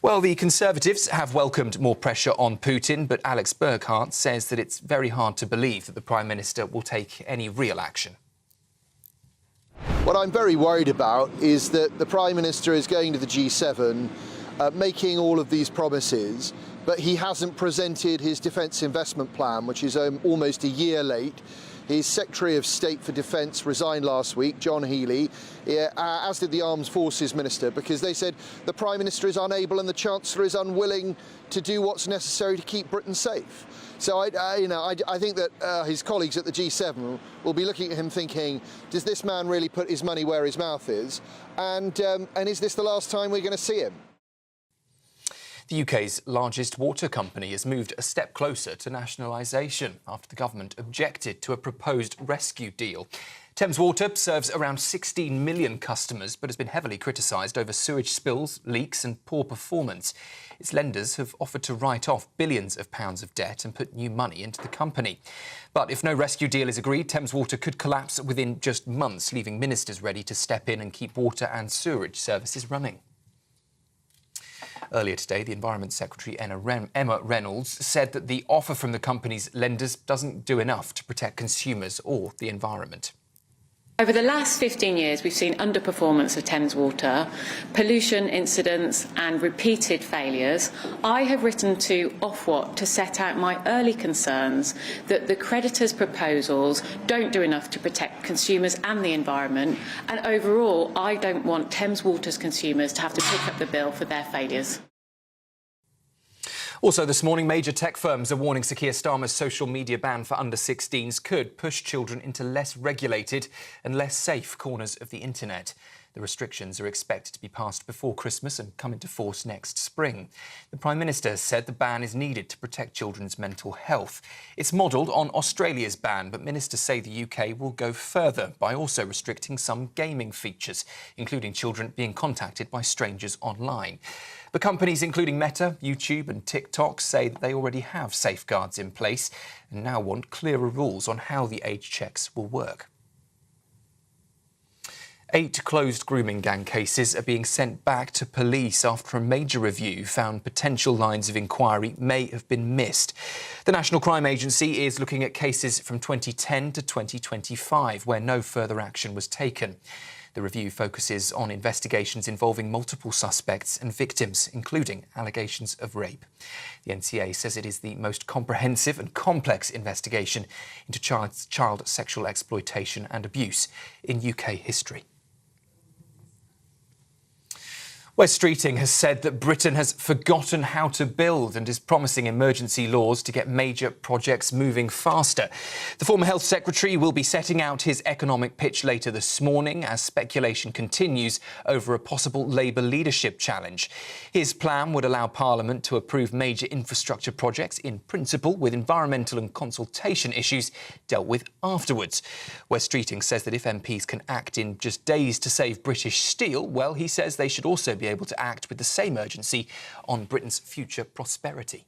Speaker 2: Well, the Conservatives have welcomed more pressure on Putin, but Alex Burkhardt says that it's very hard to believe that the Prime Minister will take any real action.
Speaker 3: What I'm very worried about is that the Prime Minister is going to the G7, making all of these promises, but he hasn't presented his defence investment plan, which is almost a year late. His Secretary of State for Defence resigned last week, John Healey, as did the Armed Forces Minister, because they said the Prime Minister is unable and the Chancellor is unwilling to do what's necessary to keep Britain safe. So I think that his colleagues at the G7 will be looking at him thinking, does this man really put his money where his mouth is? And is this the last time we're going to see him?
Speaker 2: The UK's largest water company has moved a step closer to nationalisation after the government objected to a proposed rescue deal. Thames Water serves around 16 million customers but has been heavily criticised over sewage spills, leaks and poor performance. Its lenders have offered to write off billions of pounds of debt and put new money into the company. But if no rescue deal is agreed, Thames Water could collapse within just months, leaving ministers ready to step in and keep water and sewerage services running. Earlier today, the Environment Secretary Emma Reynolds said that the offer from the company's lenders doesn't do enough to protect consumers or the environment.
Speaker 6: Over the last 15 years, we've seen underperformance of Thames Water, pollution incidents and repeated failures. I have written to Ofwat to set out my early concerns that the creditors' proposals don't do enough to protect consumers and the environment, and overall, I don't want Thames Water's consumers to have to pick up the bill for their failures.
Speaker 2: Also this morning, major tech firms are warning Sir Keir Starmer's social media ban for under-16s could push children into less regulated and less safe corners of the internet. The restrictions are expected to be passed before Christmas and come into force next spring. The Prime Minister said the ban is needed to protect children's mental health. It's modelled on Australia's ban, but ministers say the UK will go further by also restricting some gaming features, including children being contacted by strangers online. But companies including Meta, YouTube and TikTok say that they already have safeguards in place and now want clearer rules on how the age checks will work. 8 closed grooming gang cases are being sent back to police after a major review found potential lines of inquiry may have been missed. The National Crime Agency is looking at cases from 2010 to 2025 where no further action was taken. The review focuses on investigations involving multiple suspects and victims, including allegations of rape. The NCA says it is the most comprehensive and complex investigation into child sexual exploitation and abuse in UK history. Wes Streeting has said that Britain has forgotten how to build and is promising emergency laws to get major projects moving faster. The former Health Secretary will be setting out his economic pitch later this morning as speculation continues over a possible Labour leadership challenge. His plan would allow Parliament to approve major infrastructure projects in principle, with environmental and consultation issues dealt with afterwards. Wes Streeting says that if MPs can act in just days to save British steel, well, he says they should also be able to act with the same urgency on Britain's future prosperity.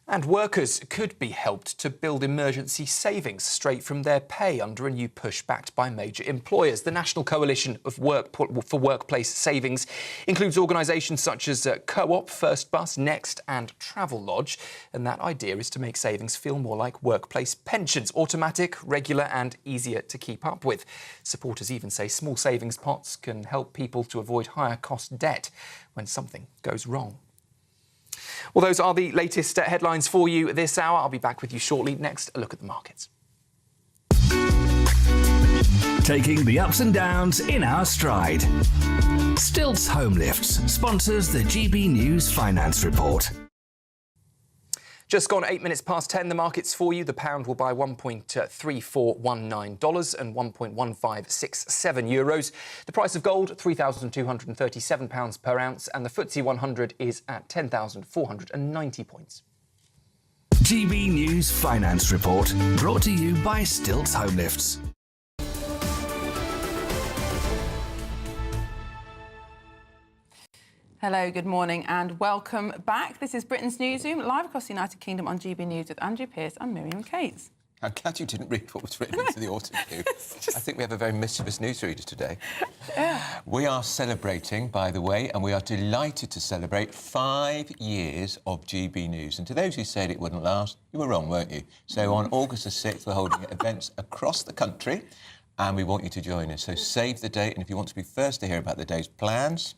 Speaker 2: And workers could be helped to build emergency savings straight from their pay under a new push backed by major employers. The National Coalition for Workplace Savings includes organisations such as Co-op, First Bus, Next and Travelodge. And that idea is to make savings feel more like workplace pensions, automatic, regular and easier to keep up with. Supporters even say small savings pots can help people to avoid higher cost debt when something goes wrong. Well, those are the latest headlines for you this hour. I'll be back with you shortly. Next, a look at the markets.
Speaker 17: Taking the ups and downs in our stride. Stilts Home Lifts sponsors the GB News Finance Report.
Speaker 2: Just gone 8 minutes past 10, the markets for you. The pound will buy $1.3419 and €1.1567. The price of gold, £3,237 per ounce, and the FTSE 100 is at 10,490 points.
Speaker 17: GB News Finance Report, brought to you by Stilts Home Lifts.
Speaker 12: Hello, good morning and welcome back. This is Britain's Newsroom, live across the United Kingdom on GB News with Andrew Pearce and Miriam Cates.
Speaker 11: I'm glad you didn't read what was written into the autocue. I think we have a very mischievous newsreader today.
Speaker 12: Yeah.
Speaker 11: We are celebrating, by the way, and we are delighted to celebrate 5 years of GB News. And to those who said it wouldn't last, you were wrong, weren't you? So on August the 6th, we're holding events across the country, and we want you to join us. So save the date, and if you want to be first to hear about the day's plans,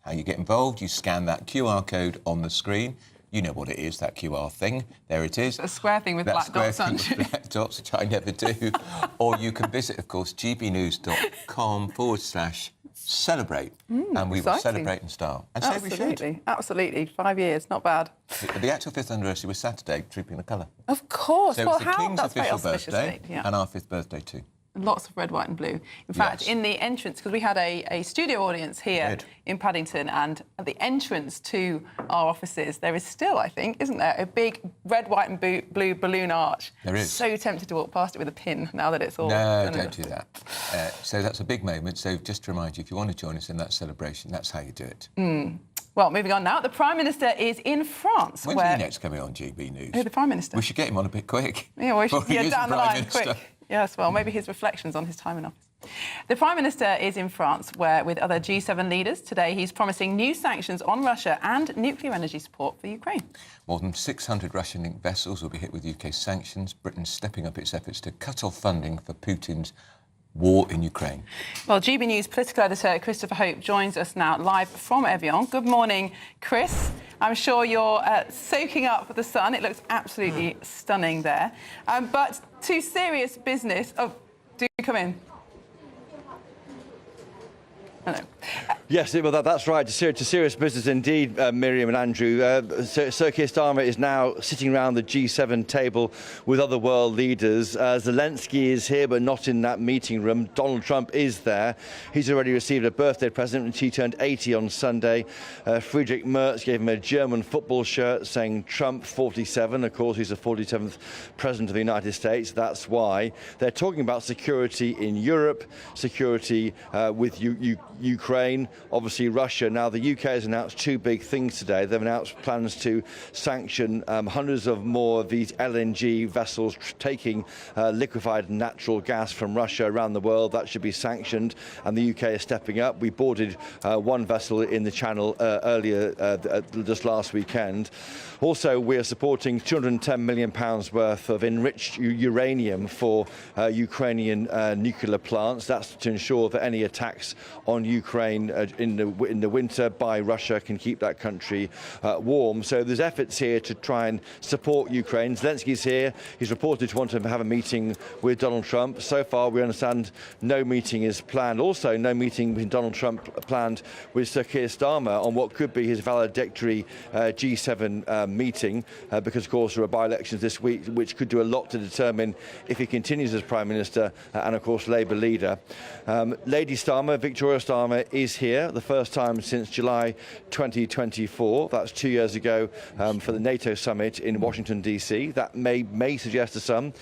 Speaker 11: how you get involved, you scan that QR code on the screen. You know what it is, that QR thing. There it is.
Speaker 12: A square thing with black dots on it.
Speaker 11: Black dots, which I never do. Or you can visit, of course, gbnews.com/celebrate. And we will celebrate in style. And so we should.
Speaker 12: Absolutely. 5 years, not bad.
Speaker 11: The actual 5th anniversary was Saturday, Trooping the Colour.
Speaker 12: Of course.
Speaker 11: So
Speaker 12: well,
Speaker 11: it's the King's
Speaker 12: That's
Speaker 11: official birthday and our 5th birthday too.
Speaker 12: Lots of red, white and blue. In fact, in the entrance, because we had a studio audience here in Paddington, and at the entrance to our offices, there is still, I think, isn't there, a big red, white and blue balloon arch.
Speaker 11: There is.
Speaker 12: So tempted to walk past it with a pin now that it's all...
Speaker 11: No, don't do that. So that's a big moment. So just to remind you, if you want to join us in that celebration, that's how you do it.
Speaker 12: Well, moving on now, the Prime Minister is in France.
Speaker 11: When's he next coming on GB News?
Speaker 12: Who, the Prime Minister?
Speaker 11: We should get him on a bit quick.
Speaker 12: Yeah, we should get down the line
Speaker 11: Minister.
Speaker 12: quick. Yes, well, maybe his reflections on his time in office. The Prime Minister is in France, where, with other G7 leaders, today he's promising new sanctions on Russia and nuclear energy support for Ukraine.
Speaker 11: More than 600 Russian-linked vessels will be hit with UK sanctions. Britain's stepping up its efforts to cut off funding for Putin's war in Ukraine.
Speaker 12: Well, GB News political editor Christopher Hope joins us now live from Evian. Good morning, Chris. I'm sure you're soaking up the sun. It looks absolutely stunning there. But to serious business. Oh, do come in. Hello.
Speaker 14: Yes, well, that's right. To serious business indeed, Miriam and Andrew. Sir Keir Starmer is now sitting around the G7 table with other world leaders. Zelensky is here, but not in that meeting room. Donald Trump is there. He's already received a birthday present, and he turned 80 on Sunday. Friedrich Merz gave him a German football shirt saying Trump 47. Of course, he's the 47th president of the United States. That's why. They're talking about security in Europe, security with Ukraine, obviously Russia. Now, the UK has announced two big things today. They've announced plans to sanction hundreds of more of these LNG vessels taking liquefied natural gas from Russia around the world. That should be sanctioned, and the UK is stepping up. We boarded one vessel in the Channel earlier, just last weekend. Also, we are supporting £210 million worth of enriched uranium for Ukrainian nuclear plants. That's to ensure that any attacks on Ukraine the winter by Russia can keep that country warm. So there's efforts here to try and support Ukraine. Zelensky's here. He's reported to want to have a meeting with Donald Trump. So far, we understand no meeting is planned. Also, no meeting with Donald Trump planned with Sir Keir Starmer on what could be his valedictory G7 meeting, because, of course, there are by-elections this week, which could do a lot to determine if he continues as Prime Minister and, of course, Labour leader. Lady Starmer, Victoria Starmer, is here, the first time since July 2024. That's 2 years ago for the NATO summit in Washington, D.C. That may suggest to some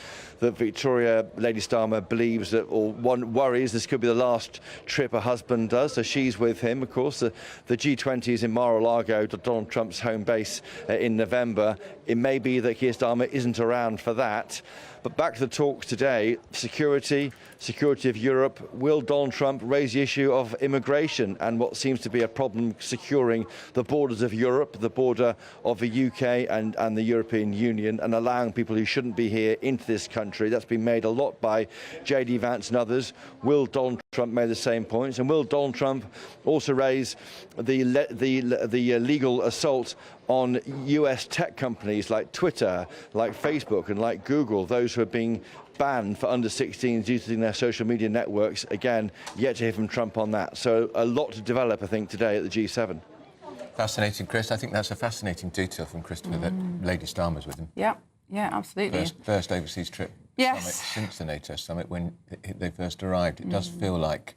Speaker 14: that Victoria, Lady Starmer, believes that, or one worries, this could be the last trip her husband does. So she's with him, of course. The G20 is in Mar-a-Lago, Donald Trump's home base, in November. It may be that Keir Starmer isn't around for that. But back to the talks today, security of Europe. Will Donald Trump raise the issue of immigration and what seems to be a problem securing the borders of Europe, the border of the UK and the European Union, and allowing people who shouldn't be here into this country? That's been made a lot by J.D. Vance and others. Will Donald Trump make the same points? And will Donald Trump also raise the legal assault on US tech companies like Twitter, like Facebook and like Google, those who are being banned for under 16s using their social media networks? Again, yet to hear from Trump on that. So a lot to develop, I think, today at the G7.
Speaker 11: Fascinating, Chris. I think that's a fascinating detail from Christopher that Lady Starmer's with him.
Speaker 12: Yeah, absolutely.
Speaker 11: First overseas trip summit since the NATO summit when they first arrived. It does feel like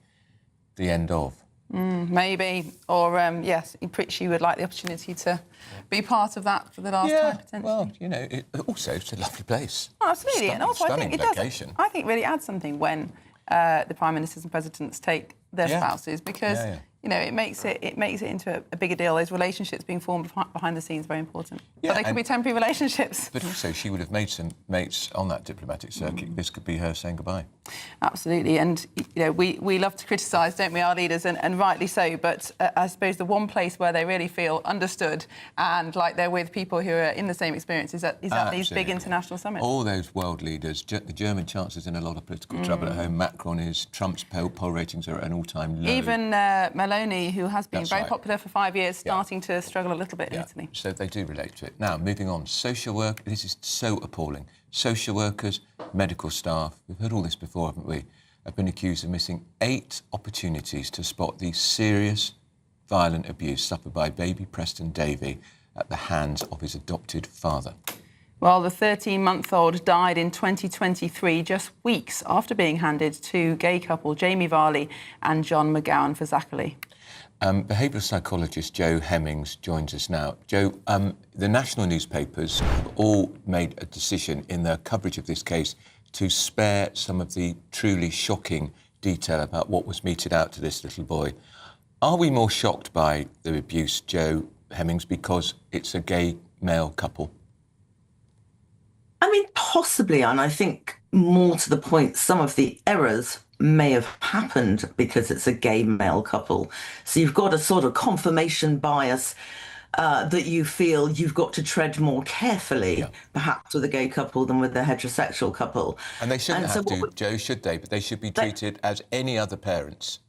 Speaker 11: the end of.
Speaker 12: Maybe, or yes, she would like the opportunity to be part of that for the last time, potentially.
Speaker 11: Well, you know, also it's a lovely place.
Speaker 12: Oh, absolutely, and also I think it
Speaker 11: vacation.
Speaker 12: does. I think really adds something when the prime ministers and presidents take their spouses, because you know it makes it into a bigger deal. Those relationships being formed behind the scenes very important. But they could be temporary relationships.
Speaker 11: But also, she would have made some mates on that diplomatic circuit. This could be her saying goodbye.
Speaker 12: Absolutely, and you know we love to criticise, don't we, our leaders, and rightly so. But I suppose the one place where they really feel understood and like they're with people who are in the same experience is at these big international summits.
Speaker 11: All those world leaders, the German chancellor's in a lot of political trouble at home. Macron is. Trump's poll ratings are at an all-time low.
Speaker 12: Even Meloni, who has been very popular for 5 years, starting to struggle a little bit in Italy.
Speaker 11: So they do relate to it. Now, moving on. Social work. This is so appalling. Social workers, medical staff, we've heard all this before, haven't we, have been accused of missing 8 opportunities to spot the serious, violent abuse suffered by baby Preston Davey at the hands of his adopted father.
Speaker 12: Well, the 13-month-old died in 2023, just weeks after being handed to gay couple Jamie Varley and John McGowan for Zachary.
Speaker 11: Behavioural psychologist Joe Hemmings joins us now. Joe, the national newspapers have all made a decision in their coverage of this case to spare some of the truly shocking detail about what was meted out to this little boy. Are we more shocked by the abuse, Joe Hemmings, because it's a gay male couple?
Speaker 1: I mean, possibly, and I think more to the point, some of the errors may have happened because it's a gay male couple. So you've got a sort of confirmation bias that you feel you've got to tread more carefully, perhaps with a gay couple than with a heterosexual couple.
Speaker 11: And they shouldn't have to, Joe, should they? But they should be treated as any other parents.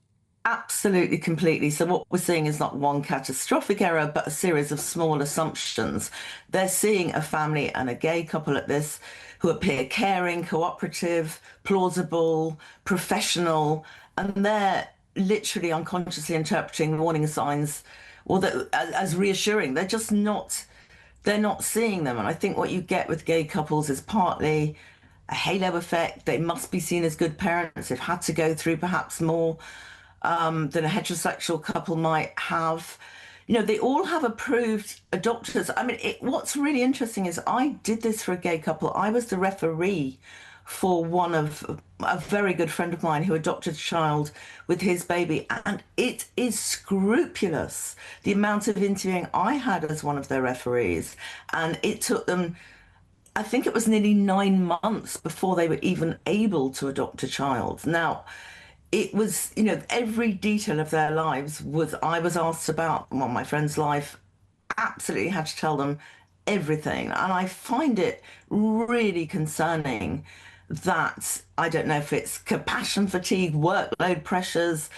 Speaker 1: Absolutely, completely. So what we're seeing is not one catastrophic error, but a series of small assumptions. They're seeing a family and a gay couple at this who appear caring, cooperative, plausible, professional, and they're literally unconsciously interpreting warning signs as reassuring. They're just not, they're not seeing them. And I think what you get with gay couples is partly a halo effect. They must be seen as good parents. They've had to go through perhaps more than a heterosexual couple might have. You know, they all have approved adopters. I mean, what's really interesting is I did this for a gay couple. I was the referee for a very good friend of mine who adopted a child with his baby, and it is scrupulous, the amount of interviewing I had as one of their referees. And it took them, I think it was nearly 9 months before they were even able to adopt a child. Now, it was, you know, every detail of their lives I was asked about. Well, my friend's life, absolutely had to tell them everything. And I find it really concerning that, I don't know if it's compassion fatigue, workload pressures,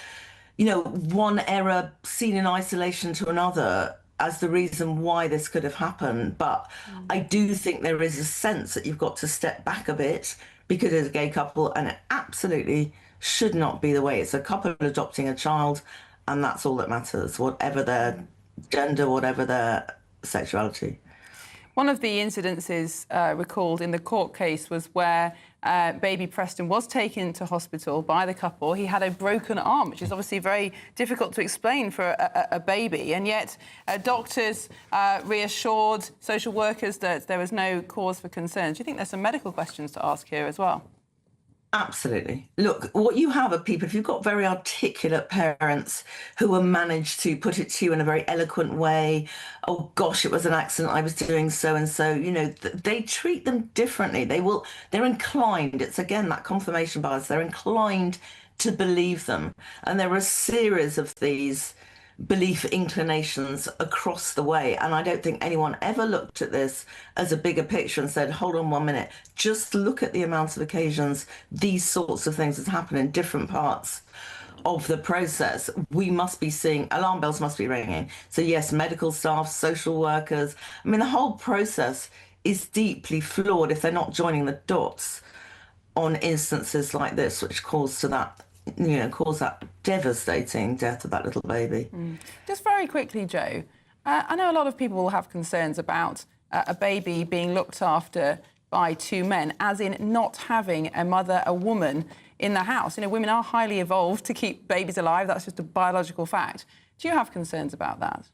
Speaker 1: one error seen in isolation to another as the reason why this could have happened. But I do think there is a sense that you've got to step back a bit because it's a gay couple, and it absolutely should not be the way. It's a couple adopting a child, and that's all that matters, whatever their gender, whatever their sexuality.
Speaker 12: One of the incidences recalled in the court case was where baby Preston was taken to hospital by the couple. He had a broken arm, which is obviously very difficult to explain for a baby, and yet doctors reassured social workers that there was no cause for concern. Do you think there's some medical questions to ask here as well?
Speaker 1: Absolutely. Look, what you have are people, if you've got very articulate parents who will manage to put it to you in a very eloquent way, oh gosh, it was an accident, I was doing so and so, they treat them differently. They're inclined, it's again that confirmation bias, they're inclined to believe them. And there are a series of these belief inclinations across the way, and I don't think anyone ever looked at this as a bigger picture and said, hold on 1 minute, just look at the amount of occasions these sorts of things have happened in different parts of the process. We must be seeing, alarm bells must be ringing. So yes, medical staff, social workers, the whole process is deeply flawed if they're not joining the dots on instances like this, which cause that devastating death of that little baby.
Speaker 12: Just very quickly, Jo, I know a lot of people will have concerns about a baby being looked after by two men, as in not having a mother, a woman, in the house. Women are highly evolved to keep babies alive. That's just a biological fact. Do you have concerns about that?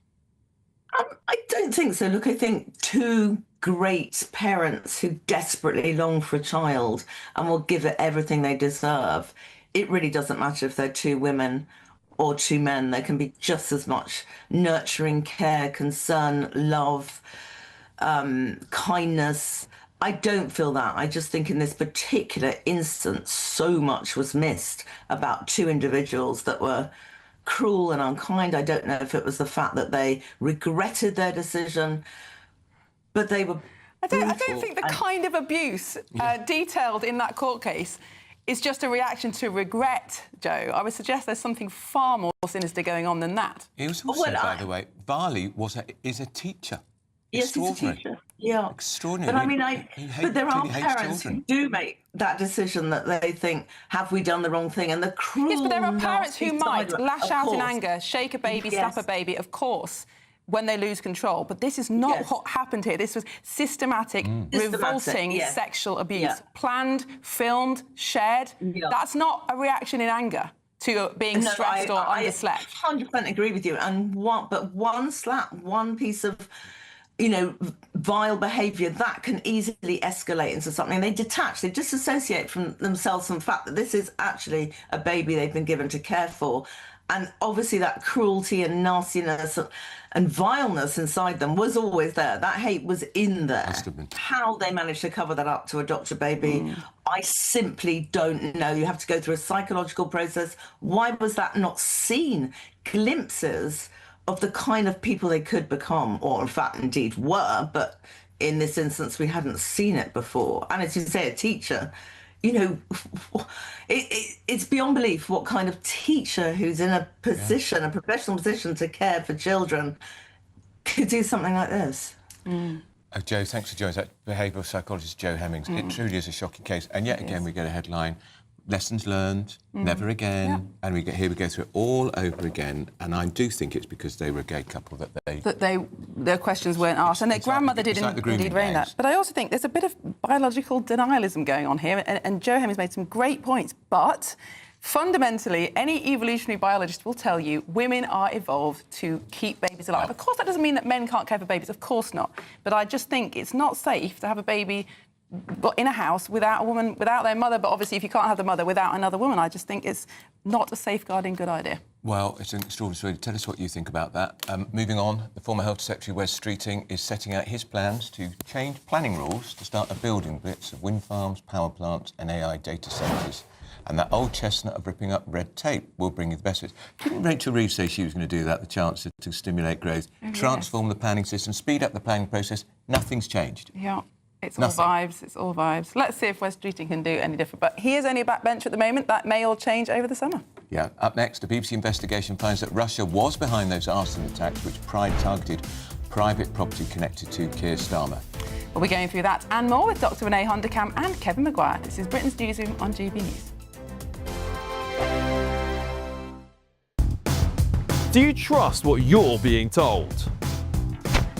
Speaker 1: I don't think so. Look, I think two great parents who desperately long for a child and will give it everything they deserve. It really doesn't matter if they're two women or two men. There can be just as much nurturing, care, concern, love, kindness. I don't feel that. I just think in this particular instance, so much was missed about two individuals that were cruel and unkind. I don't know if it was the fact that they regretted their decision, but they were
Speaker 12: I don't think the kind of abuse detailed in that court case is just a reaction to regret, Jo. I would suggest there's something far more sinister going on than that.
Speaker 11: He was also, by the way, Barley is a teacher.
Speaker 1: Yes, he's a teacher. Yeah.
Speaker 11: Extraordinary.
Speaker 1: But there are parents who do make that decision that they think, have we done the wrong thing? And the cruel...
Speaker 12: Yes, but there are parents who might lash out in anger, shake a baby, slap a baby, of course, when they lose control. But this is not what happened here. This was systematic, revolting sexual abuse. Planned, filmed, shared. That's not a reaction in anger to being stressed or underslept.
Speaker 1: I 100% agree with you. But one slap, one piece of, vile behaviour, that can easily escalate into something. They disassociate from themselves from the fact that this is actually a baby they've been given to care for. And obviously that cruelty and nastiness and vileness inside them was always there. That hate was in there. How they managed to cover that up to adopt a baby, I simply don't know. You have to go through a psychological process. Why was that not seen? Glimpses of the kind of people they could become, or in fact indeed were, but in this instance we hadn't seen it before. And as you say, a teacher, it's beyond belief what kind of teacher who's in a position, a professional position to care for children could do something like this.
Speaker 11: Jo, thanks for joining us. That behavioural psychologist Jo Hemmings. It truly is a shocking case. And yet again, we get a headline, lessons learned, never again. And we go through it all over again. And I do think it's because they were a gay couple
Speaker 12: their questions weren't asked, and their grandmother did indeed rain that. But I also think there's a bit of biological denialism going on here, and Jo Hemmings made some great points. But fundamentally, any evolutionary biologist will tell you women are evolved to keep babies alive. Of course, that doesn't mean that men can't care for babies. Of course not. But I just think it's not safe to have a baby in a house without a woman, without their mother. But obviously, if you can't have the mother without another woman, I just think it's not a safeguarding good idea.
Speaker 11: Well, it's an extraordinary story. Tell us what you think about that. Moving on, the former Health Secretary, Wes Streeting, is setting out his plans to change planning rules to start a building blitz of wind farms, power plants and AI data centres. And that old chestnut of ripping up red tape will bring you the benefits. Didn't Rachel Reeves say she was going to do that, the chance to stimulate growth, transform the planning system, speed up the planning process? Nothing's changed.
Speaker 12: Yeah. It's all vibes, it's all vibes. Let's see if Wes Streeting can do any different. But he is only a backbencher at the moment. That may all change over the summer.
Speaker 11: Yeah, up next, a BBC investigation finds that Russia was behind those arson attacks which targeted private property connected to Keir Starmer.
Speaker 12: We'll be going through that and more with Dr. Renee Honderkamp and Kevin Maguire. This is Britain's Newsroom on GB News.
Speaker 4: Do you trust what you're being told?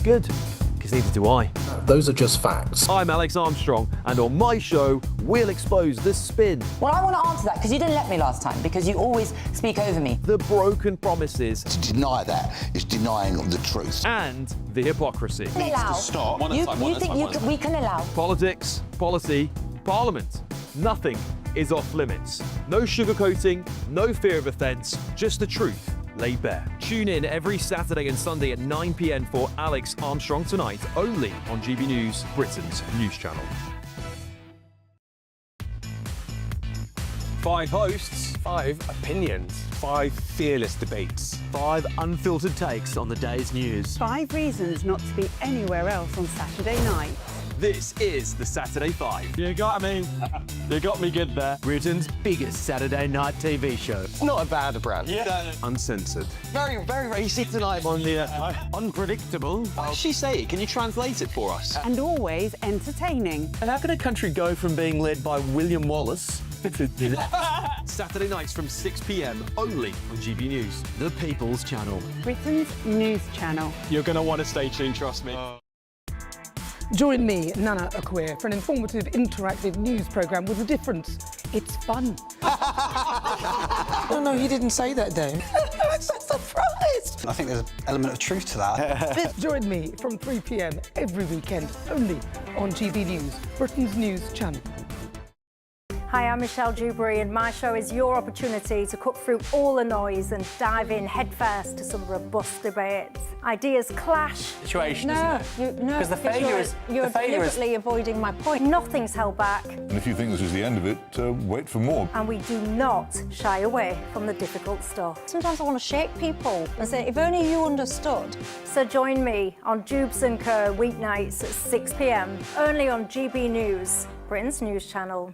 Speaker 4: Good, because neither do I.
Speaker 19: Those are just facts.
Speaker 4: I'm Alex Armstrong, and on my show, we'll expose the spin.
Speaker 21: Well, I want to answer that, because you didn't let me last time, because you always speak over me.
Speaker 4: The broken promises.
Speaker 22: To deny that is denying the truth.
Speaker 4: And the hypocrisy.
Speaker 21: Needs to stop. You think we can allow?
Speaker 4: Politics, policy, parliament. Nothing is off limits. No sugarcoating, no fear of offence, just the truth laid bare. Tune in every Saturday and Sunday at 9 p.m. for Alex Armstrong Tonight, only on GB News, Britain's news channel.
Speaker 23: 5 hosts, 5 opinions, 5 fearless debates,
Speaker 4: 5 unfiltered takes on the day's news.
Speaker 25: 5 reasons not to be anywhere else on Saturday night.
Speaker 4: This is the Saturday 5.
Speaker 23: You got me. You got me good there.
Speaker 4: Britain's biggest Saturday night TV show.
Speaker 23: It's not a bad brand. Yeah.
Speaker 4: Uncensored.
Speaker 23: Very, very racy tonight on the unpredictable.
Speaker 4: What did she say? Can you translate it for us?
Speaker 25: And always entertaining.
Speaker 23: And how can a country go from being led by William Wallace
Speaker 4: Saturday nights from 6 p.m. only on GB News, the People's Channel.
Speaker 25: Britain's news channel.
Speaker 23: You're going to want to stay tuned, trust me.
Speaker 26: Join me, Nana Akwe, for an informative, interactive news programme with a difference. It's fun.
Speaker 28: No, he didn't say that, Dave.
Speaker 26: I'm so surprised.
Speaker 28: I think there's an element of truth to that.
Speaker 26: Join me from 3 p.m. every weekend, only on GB News, Britain's news channel.
Speaker 29: Hi, I'm Michelle Dewberry, and my show is your opportunity to cut through all the noise and dive in headfirst to some robust debates. Ideas clash.
Speaker 23: Situation, isn't it?
Speaker 29: No,
Speaker 23: because the failure is
Speaker 29: you're deliberately avoiding my point. Nothing's held back.
Speaker 30: And if you think this is the end of it, wait for more.
Speaker 29: And we do not shy away from the difficult stuff. Sometimes I want to shake people and say, if only you understood. So join me on Jubes & Co. weeknights at 6 p.m. only on GB News, Britain's news channel.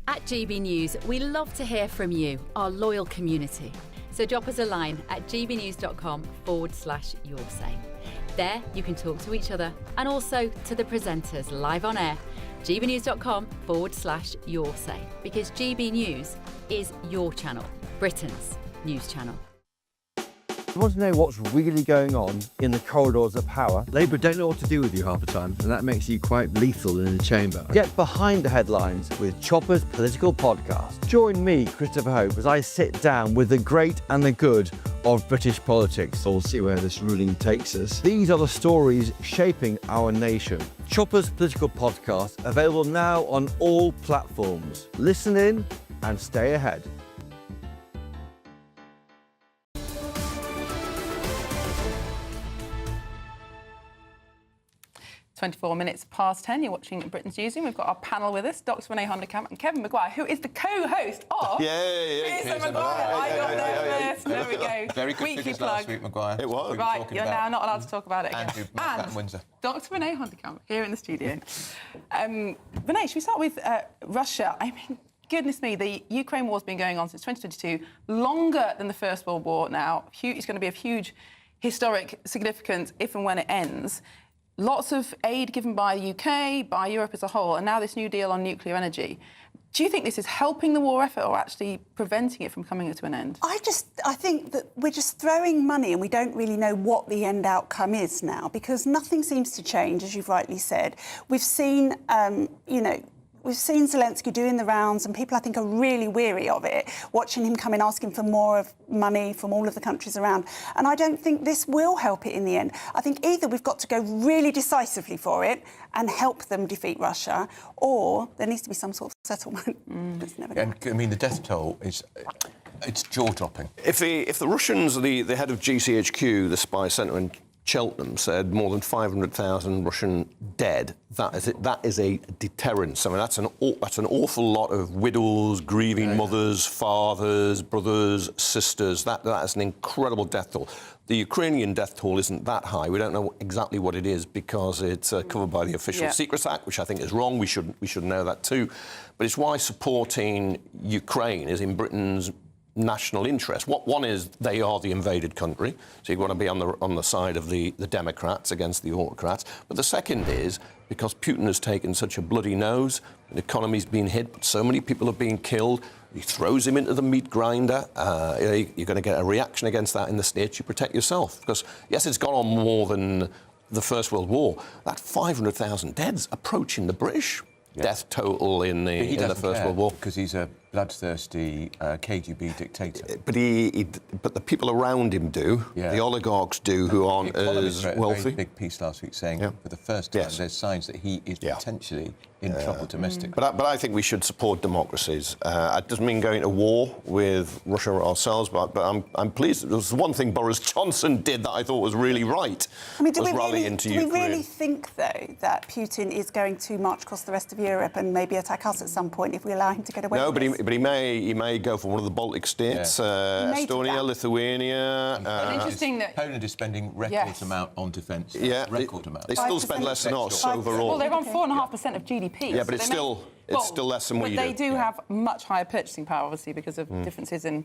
Speaker 20: At GB News, we love to hear from you, our loyal community. So drop us a line at gbnews.com/yoursay. There you can talk to each other and also to the presenters live on air. gbnews.com/yoursay, because GB News is your channel, Britain's news channel.
Speaker 14: You want to know what's really going on in the corridors of power? Labour don't know what to do with you half the time, and that makes you quite lethal in the chamber. Get behind the headlines with Chopper's political podcast. Join me, Christopher Hope, as I sit down with the great and the good of British politics. We'll see where this ruling takes us. These are the stories shaping our nation. Chopper's political podcast, available now on all platforms. Listen in and stay ahead.
Speaker 12: 24 minutes past 10. You're watching Britain's Newsroom. We've got our panel with us, Dr. Renee Honderkamp and Kevin Maguire, who is the co-host of Pearson Maguire. I got there first. There we go.
Speaker 11: Very good
Speaker 12: Weekly
Speaker 11: figures
Speaker 12: plug.
Speaker 11: last week, Maguire. It was.
Speaker 12: Right, you're now not allowed to talk about it again.
Speaker 11: And Windsor.
Speaker 12: Dr. Renee Honderkamp here in the studio. Renee, should we start with Russia? I mean, goodness me, the Ukraine war's been going on since 2022, longer than the First World War now. It's going to be of huge historic significance if and when it ends. Lots of aid given by the UK, by Europe as a whole, and now this new deal on nuclear energy. Do you think this is helping the war effort or actually preventing it from coming to an end?
Speaker 31: I think that we're just throwing money and we don't really know what the end outcome is now, because nothing seems to change, as you've rightly said. We've seen, we've seen Zelensky doing the rounds, and people, I think, are really weary of it, watching him come in asking for more of money from all of the countries around. And I don't think this will help it in the end. I think either we've got to go really decisively for it and help them defeat Russia, or there needs to be some sort of settlement. It's never
Speaker 11: And I mean, the death toll is... It's jaw-dropping.
Speaker 32: If the Russians, the head of GCHQ, the spy centre in Cheltenham, said more than 500,000 Russian dead, that is a deterrence. I mean, that's an awful lot of widows, grieving mothers, fathers, brothers, sisters. That is an incredible death toll. The Ukrainian death toll isn't that high. We don't know exactly what it is because it's covered by the Official Secrets Act, which I think is wrong. We should know that too. But it's why supporting Ukraine is in Britain's national interest. One is they are the invaded country, so you want to be on the side of the Democrats against the autocrats. But the second is because Putin has taken such a bloody nose, the economy's been hit, so many people have been killed. He throws him into the meat grinder. You're going to get a reaction against that in the States. You protect yourself because yes, it's gone on more than the First World War. That 500,000 dead's approaching the British death total in the First World War
Speaker 11: because he's a bloodthirsty KGB dictator.
Speaker 32: But the people around him do. Yeah. The oligarchs do, who aren't as wealthy.
Speaker 11: A very big piece last week saying for the first time there's signs that he is potentially in trouble domestically.
Speaker 32: But I think we should support democracies. It doesn't mean going to war with Russia ourselves, but I'm pleased. There was one thing Boris Johnson did that I thought was really right.
Speaker 31: I mean, do we really think, though, that Putin is going to march across the rest of Europe and maybe attack us at some point if we allow him to get away with this?
Speaker 32: But he may go for one of the Baltic states, Estonia, Lithuania.
Speaker 12: Interesting that
Speaker 11: Poland is spending record amount on defence. Record amount.
Speaker 32: They still spend less than us overall.
Speaker 12: Well, they're on 4.5% of GDP.
Speaker 32: Yeah, but it's still less than we do.
Speaker 12: But they do have much higher purchasing power, obviously, because of differences in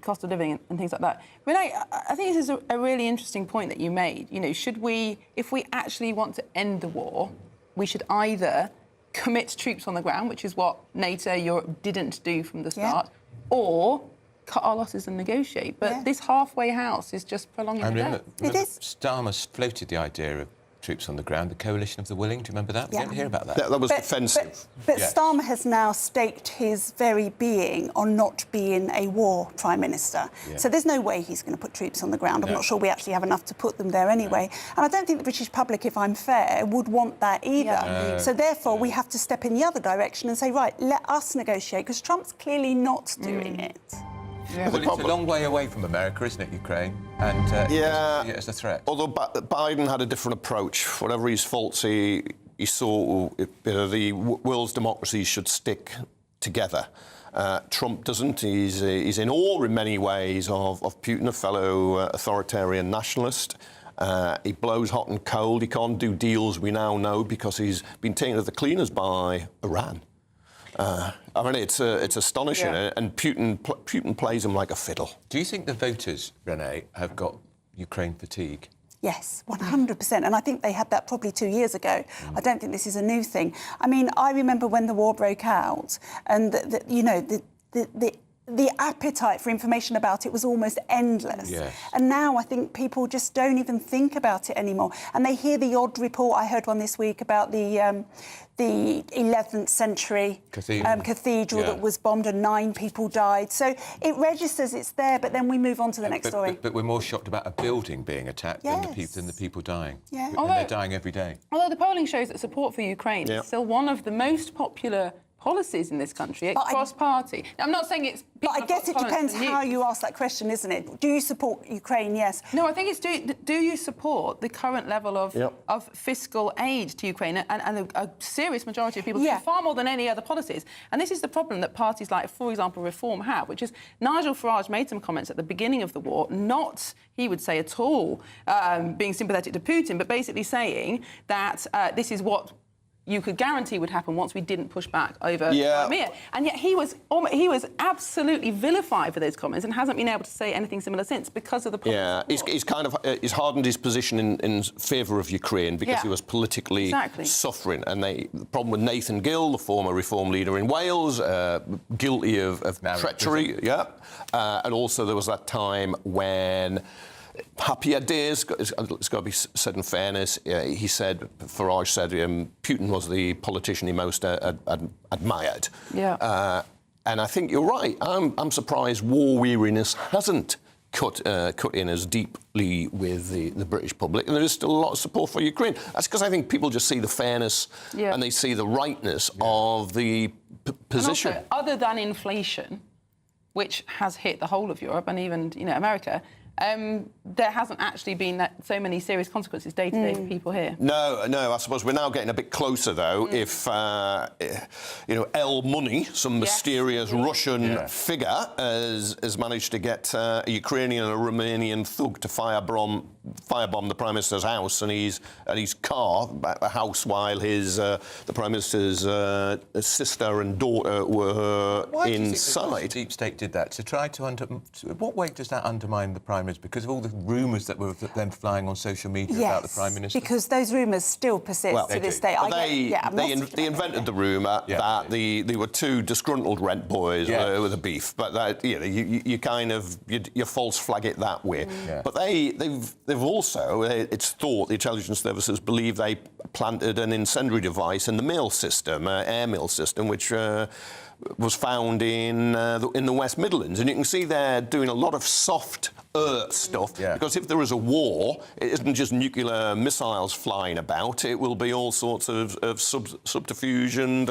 Speaker 12: cost of living and things like that. I mean, I think this is a really interesting point that you made. You know, if we actually want to end the war, we should either commit troops on the ground, which is what NATO, Europe didn't do from the start, or cut our losses and negotiate. But this halfway house is just prolonging the death.
Speaker 11: It is. Starmer floated the idea of troops on the ground, the coalition of the willing. Do you remember that? We didn't hear about that.
Speaker 32: That was defensive.
Speaker 31: But Starmer has now staked his very being on not being a war prime minister. Yeah. So there's no way he's going to put troops on the ground. I'm not sure we actually have enough to put them there anyway. And I don't think the British public, if I'm fair, would want that either. So therefore, we have to step in the other direction and say, right, let us negotiate, because Trump's clearly not doing it.
Speaker 11: Yeah. Well, it's a long way away from America, isn't it, Ukraine? And see it as a threat.
Speaker 32: Although Biden had a different approach. Whatever his faults, he saw the world's democracies should stick together. Trump doesn't. He's in awe in many ways of Putin, a fellow authoritarian nationalist. He blows hot and cold. He can't do deals, we now know, because he's been taken to the cleaners by Iran. I mean, it's astonishing, and Putin plays him like a fiddle.
Speaker 11: Do you think the voters, Renee, have got Ukraine fatigue?
Speaker 31: Yes, 100%. And I think they had that probably 2 years ago. I don't think this is a new thing. I mean, I remember when the war broke out and, the appetite for information about it was almost endless. Yes. And now I think people just don't even think about it anymore. And they hear the odd report. I heard one this week about the 11th century cathedral that was bombed and 9 people died. So it registers, it's there, but then we move on to the next story.
Speaker 11: But we're more shocked about a building being attacked than the people dying. Yeah. And they're dying every day.
Speaker 12: Although the polling shows that support for Ukraine is still one of the most popular policies in this country, cross-party. Now, I'm not saying it's...
Speaker 31: But I guess it depends how you ask that question, isn't it? Do you support Ukraine? Yes.
Speaker 12: No, I think it's do you support the current level of fiscal aid to Ukraine? And a serious majority of people do, far more than any other policies. And this is the problem that parties like, for example, Reform have, which is Nigel Farage made some comments at the beginning of the war, not, he would say, at all being sympathetic to Putin, but basically saying that this is what you could guarantee would happen once we didn't push back over Crimea. And yet he was absolutely vilified for those comments and hasn't been able to say anything similar since because of the politics.
Speaker 32: He's kind of he's hardened his position in favour of Ukraine because he was politically suffering. And the problem with Nathan Gill, the former Reform leader in Wales, guilty of treachery. And also there was that time when happier days, it's got to be said in fairness, Farage said Putin was the politician he most admired. And I think you're right. I'm surprised war weariness hasn't cut in as deeply with the British public, and there is still a lot of support for Ukraine. That's because I think people just see the fairness and they see the rightness of the position.
Speaker 12: And also, other than inflation, which has hit the whole of Europe and even America, there hasn't actually been so many serious consequences day to day for people here.
Speaker 32: No, I suppose we're now getting a bit closer, though. If, El Money, some mysterious Russian figure, has managed to get a Ukrainian and a Romanian thug to firebomb the Prime Minister's house and his car, a house, while the Prime Minister's sister and daughter were
Speaker 11: Why
Speaker 32: inside.
Speaker 11: Do you think the deep state did that to try to what way does that undermine the Prime Minister? Because of all the rumours that were then flying on social media about the Prime Minister?
Speaker 31: Because those rumours still persist to this day.
Speaker 32: They invented the rumour that there were two disgruntled rent boys with a beef, but that, you kind of you false flag it that way. But they've also, it's thought, the intelligence services believe they planted an incendiary device in the mail system, air mail system, which was found in the West Midlands. And you can see they're doing a lot of soft earth stuff, because if there is a war, it isn't just nuclear missiles flying about, it will be all sorts of subterfuge and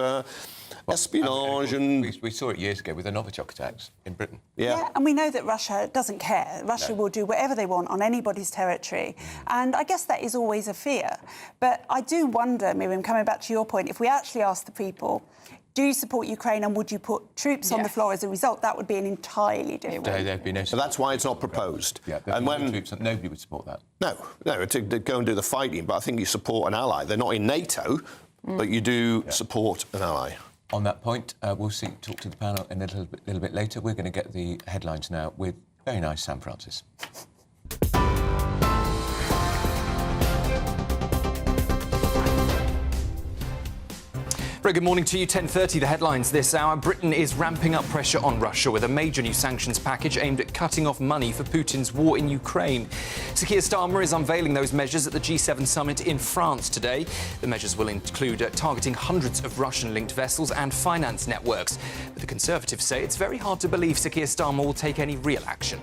Speaker 32: espionage.
Speaker 11: We saw it years ago with the Novichok attacks in Britain.
Speaker 31: Yeah, and we know that Russia doesn't care. Russia will do whatever they want on anybody's territory. And I guess that is always a fear. But I do wonder, Miriam, coming back to your point, if we actually ask the people, do you support Ukraine and would you put troops on the floor as a result? That would be an entirely different...
Speaker 11: There'd be no...
Speaker 32: So that's why it's not proposed.
Speaker 11: And when troops, nobody would support that.
Speaker 32: No, to go and do the fighting, but I think you support an ally. They're not in NATO, but you do support an ally.
Speaker 11: On that point, we'll talk to the panel in a little bit later. We're going to get the headlines now with very nice Sam Francis.
Speaker 2: Very good morning to you. 10:30, the headlines this hour. Britain is ramping up pressure on Russia with a major new sanctions package aimed at cutting off money for Putin's war in Ukraine. Sir Keir Starmer is unveiling those measures at the G7 summit in France today. The measures will include targeting hundreds of Russian-linked vessels and finance networks. But the Conservatives say it's very hard to believe Sir Keir Starmer will take any real action.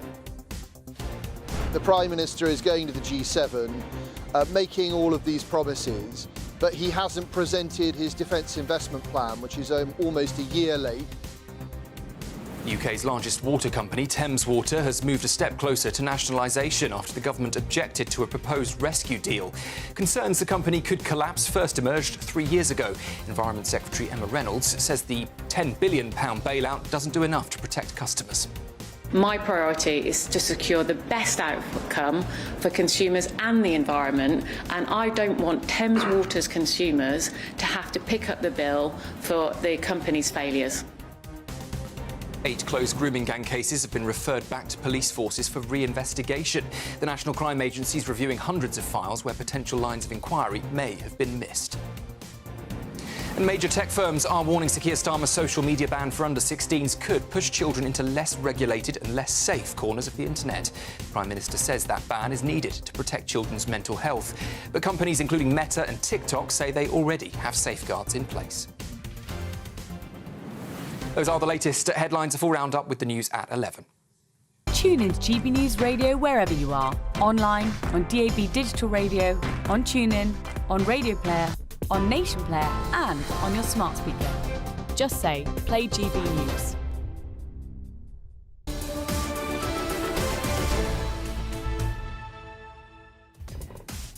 Speaker 3: The Prime Minister is going to the G7, making all of these promises, but he hasn't presented his defence investment plan, which is almost a year late.
Speaker 2: UK's largest water company, Thames Water, has moved a step closer to nationalisation after the government objected to a proposed rescue deal. Concerns the company could collapse first emerged 3 years ago. Environment Secretary Emma Reynolds says the £10 billion bailout doesn't do enough to protect customers.
Speaker 6: My priority is to secure the best outcome for consumers and the environment, and I don't want Thames Water's consumers to have to pick up the bill for the company's failures.
Speaker 2: 8 closed grooming gang cases have been referred back to police forces for re-investigation. The National Crime Agency is reviewing hundreds of files where potential lines of inquiry may have been missed. And major tech firms are warning Sir Keir Starmer's social media ban for under-16s could push children into less regulated and less safe corners of the internet. The Prime Minister says that ban is needed to protect children's mental health. But companies including Meta and TikTok say they already have safeguards in place. Those are the latest headlines. A full roundup with the news at 11.
Speaker 20: Tune in to GB News Radio wherever you are. Online, on DAB Digital Radio, on TuneIn, on Radio Player, on Nation Player and on your smart speaker. Just say, play GB News.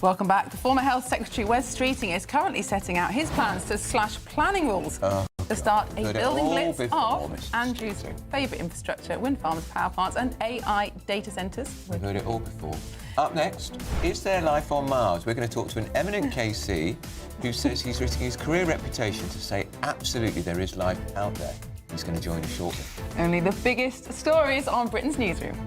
Speaker 12: Welcome back. The former Health Secretary Wes Streeting is currently setting out his plans to slash planning rules to start a building blitz of Andrew's favourite infrastructure, wind farms, power plants and AI data centres.
Speaker 11: We've heard it all before. Up next, is there life on Mars? We're going to talk to an eminent KC who says he's risking his career reputation to say absolutely there is life out there. He's going to join us shortly.
Speaker 12: Only the biggest stories on Britain's Newsroom.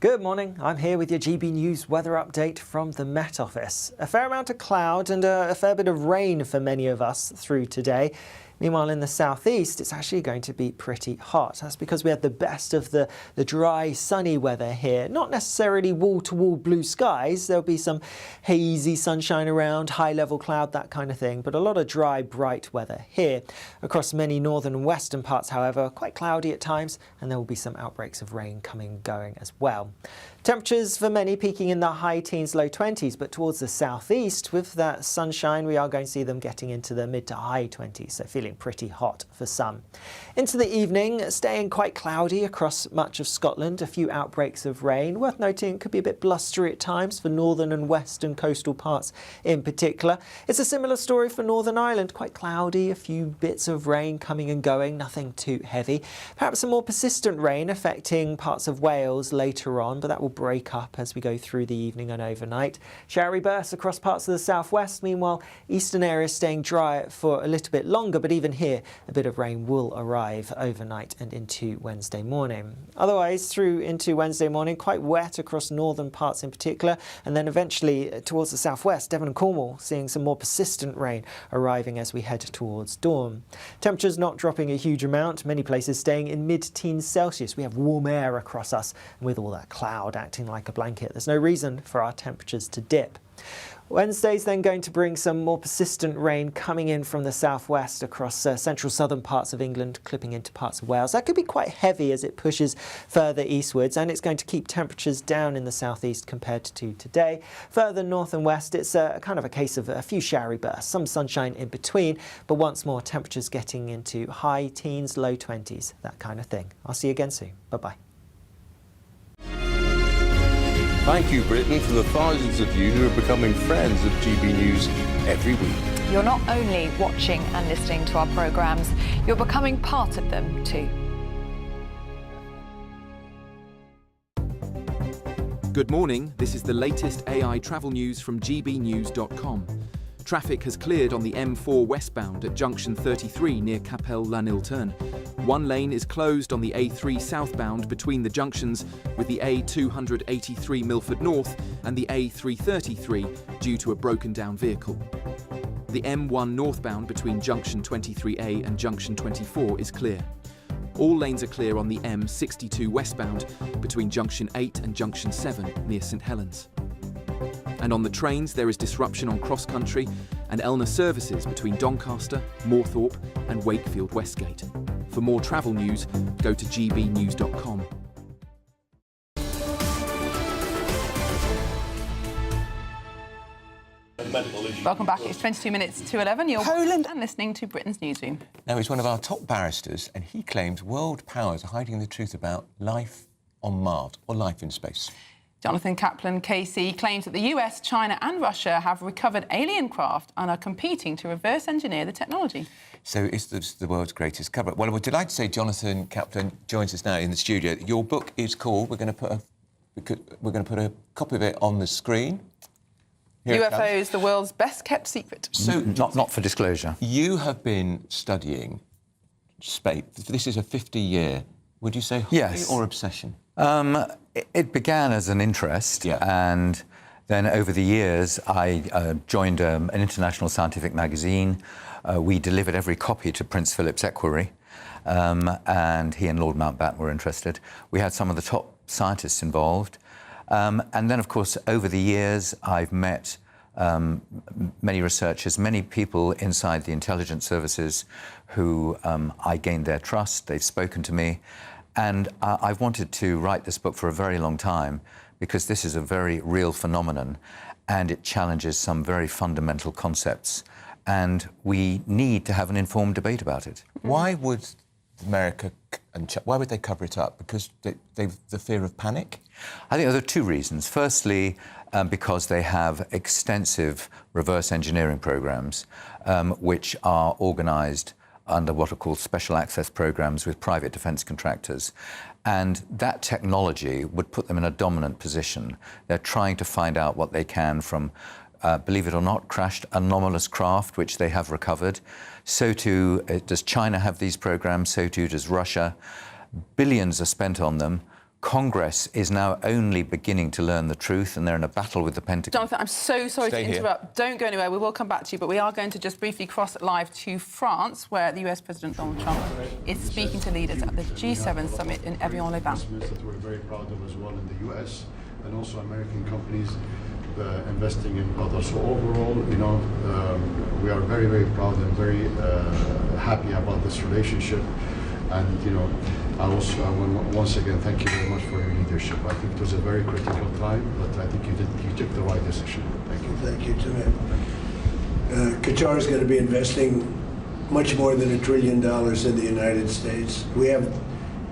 Speaker 5: Good morning, I'm here with your GB News weather update from the Met Office. A fair amount of cloud and a fair bit of rain for many of us through today. Meanwhile, in the southeast, it's actually going to be pretty hot. That's because we have the best of the dry, sunny weather here. Not necessarily wall-to-wall blue skies. There'll be some hazy sunshine around, high-level cloud, that kind of thing. But a lot of dry, bright weather here. Across many northern and western parts, however, quite cloudy at times, and there will be some outbreaks of rain coming and going as well. Temperatures for many peaking in the high teens, low 20s, but towards the southeast, with that sunshine, we are going to see them getting into the mid to high 20s, so feeling pretty hot for some. Into the evening, staying quite cloudy across much of Scotland, a few outbreaks of rain. Worth noting, it could be a bit blustery at times for northern and western coastal parts in particular. It's a similar story for Northern Ireland, quite cloudy, a few bits of rain coming and going, nothing too heavy. Perhaps some more persistent rain affecting parts of Wales later on, but that will break up as we go through the evening and overnight. Showery bursts across parts of the southwest. Meanwhile, eastern areas staying dry for a little bit longer, but even here, a bit of rain will arrive overnight and into Wednesday morning. Otherwise, through into Wednesday morning, quite wet across northern parts in particular, and then eventually towards the southwest, Devon and Cornwall, seeing some more persistent rain arriving as we head towards dawn. Temperatures not dropping a huge amount, many places staying in mid-teens Celsius. We have warm air across us, and with all that cloud acting like a blanket, there's no reason for our temperatures to dip. Wednesday's then going to bring some more persistent rain coming in from the southwest across central southern parts of England, clipping into parts of Wales. That could be quite heavy as it pushes further eastwards, and it's going to keep temperatures down in the southeast compared to today. Further north and west, it's kind of a case of a few showery bursts, some sunshine in between, but once more temperatures getting into high teens, low 20s, that kind of thing. I'll see you again soon. Bye-bye.
Speaker 7: Thank you, Britain, for the thousands of you who are becoming friends of GB News every week.
Speaker 8: You're not only watching and listening to our programmes, you're becoming part of them too.
Speaker 9: Good morning, this is the latest AI travel news from gbnews.com. Traffic has cleared on the M4 westbound at junction 33 near Capel-Lanilturn. One lane is closed on the A3 southbound between the junctions with the A283 Milford North and the A333 due to a broken down vehicle. The M1 northbound between junction 23A and junction 24 is clear. All lanes are clear on the M62 westbound between junction 8 and junction 7 near St Helens. And on the trains, there is disruption on Cross Country and Elna services between Doncaster, Moorthorpe and Wakefield Westgate. For more travel news, go to gbnews.com.
Speaker 12: Welcome back. It's 22 minutes to 11. You're Poland and listening to Britain's Newsroom.
Speaker 11: Now, he's one of our top barristers, and he claims world powers are hiding the truth about life on Mars or life in space.
Speaker 12: Jonathan Kaplan, KC, claims that the US, China and Russia have recovered alien craft and are competing to reverse engineer the technology.
Speaker 11: So it's the world's greatest cover-up. Well, we're delighted to say Jonathan Kaplan joins us now in the studio. Your book is called, we're going to put a copy of it on the screen. Here
Speaker 12: UFOs, the world's best-kept secret.
Speaker 11: So,
Speaker 10: not for disclosure.
Speaker 11: You have been studying space. This is a 50-year, would you say, hobby or obsession?
Speaker 10: It began as an interest, and then over the years I joined an international scientific magazine. We delivered every copy to Prince Philip's Equerry, and he and Lord Mountbatten were interested. We had some of the top scientists involved. And then, of course, over the years, I've met many researchers, many people inside the intelligence services who I gained their trust. They've spoken to me. And I've wanted to write this book for a very long time because this is a very real phenomenon and it challenges some very fundamental concepts. And we need to have an informed debate about it.
Speaker 11: Why would America and why would they cover it up? Because they've the fear of panic?
Speaker 10: I think there are two reasons. Firstly, because they have extensive reverse engineering programs which are organised under what are called special access programs with private defence contractors. And that technology would put them in a dominant position. They're trying to find out what they can from, believe it or not, crashed anomalous craft, which they have recovered. So too does China have these programs, so too does Russia. Billions are spent on them. Congress is now only beginning to learn the truth, and they're in a battle with the Pentagon.
Speaker 12: Jonathan, I'm so sorry to interrupt. Don't go anywhere. We will come back to you, but we are going to just briefly cross live to France, where the US President Donald Trump is speaking to leaders at the G7 summit in Evian-les-Bains.
Speaker 13: That we're very proud of as well in the US, and also American companies investing in Qatar. So overall, we are very, very proud and very happy about this relationship. And, I want to once again thank you very much for your leadership. I think it was a very critical time, but I think you took the right decision. Thank you.
Speaker 1: Thank you, Tim. Qatar is going to be investing much more than $1 trillion in the United States. We have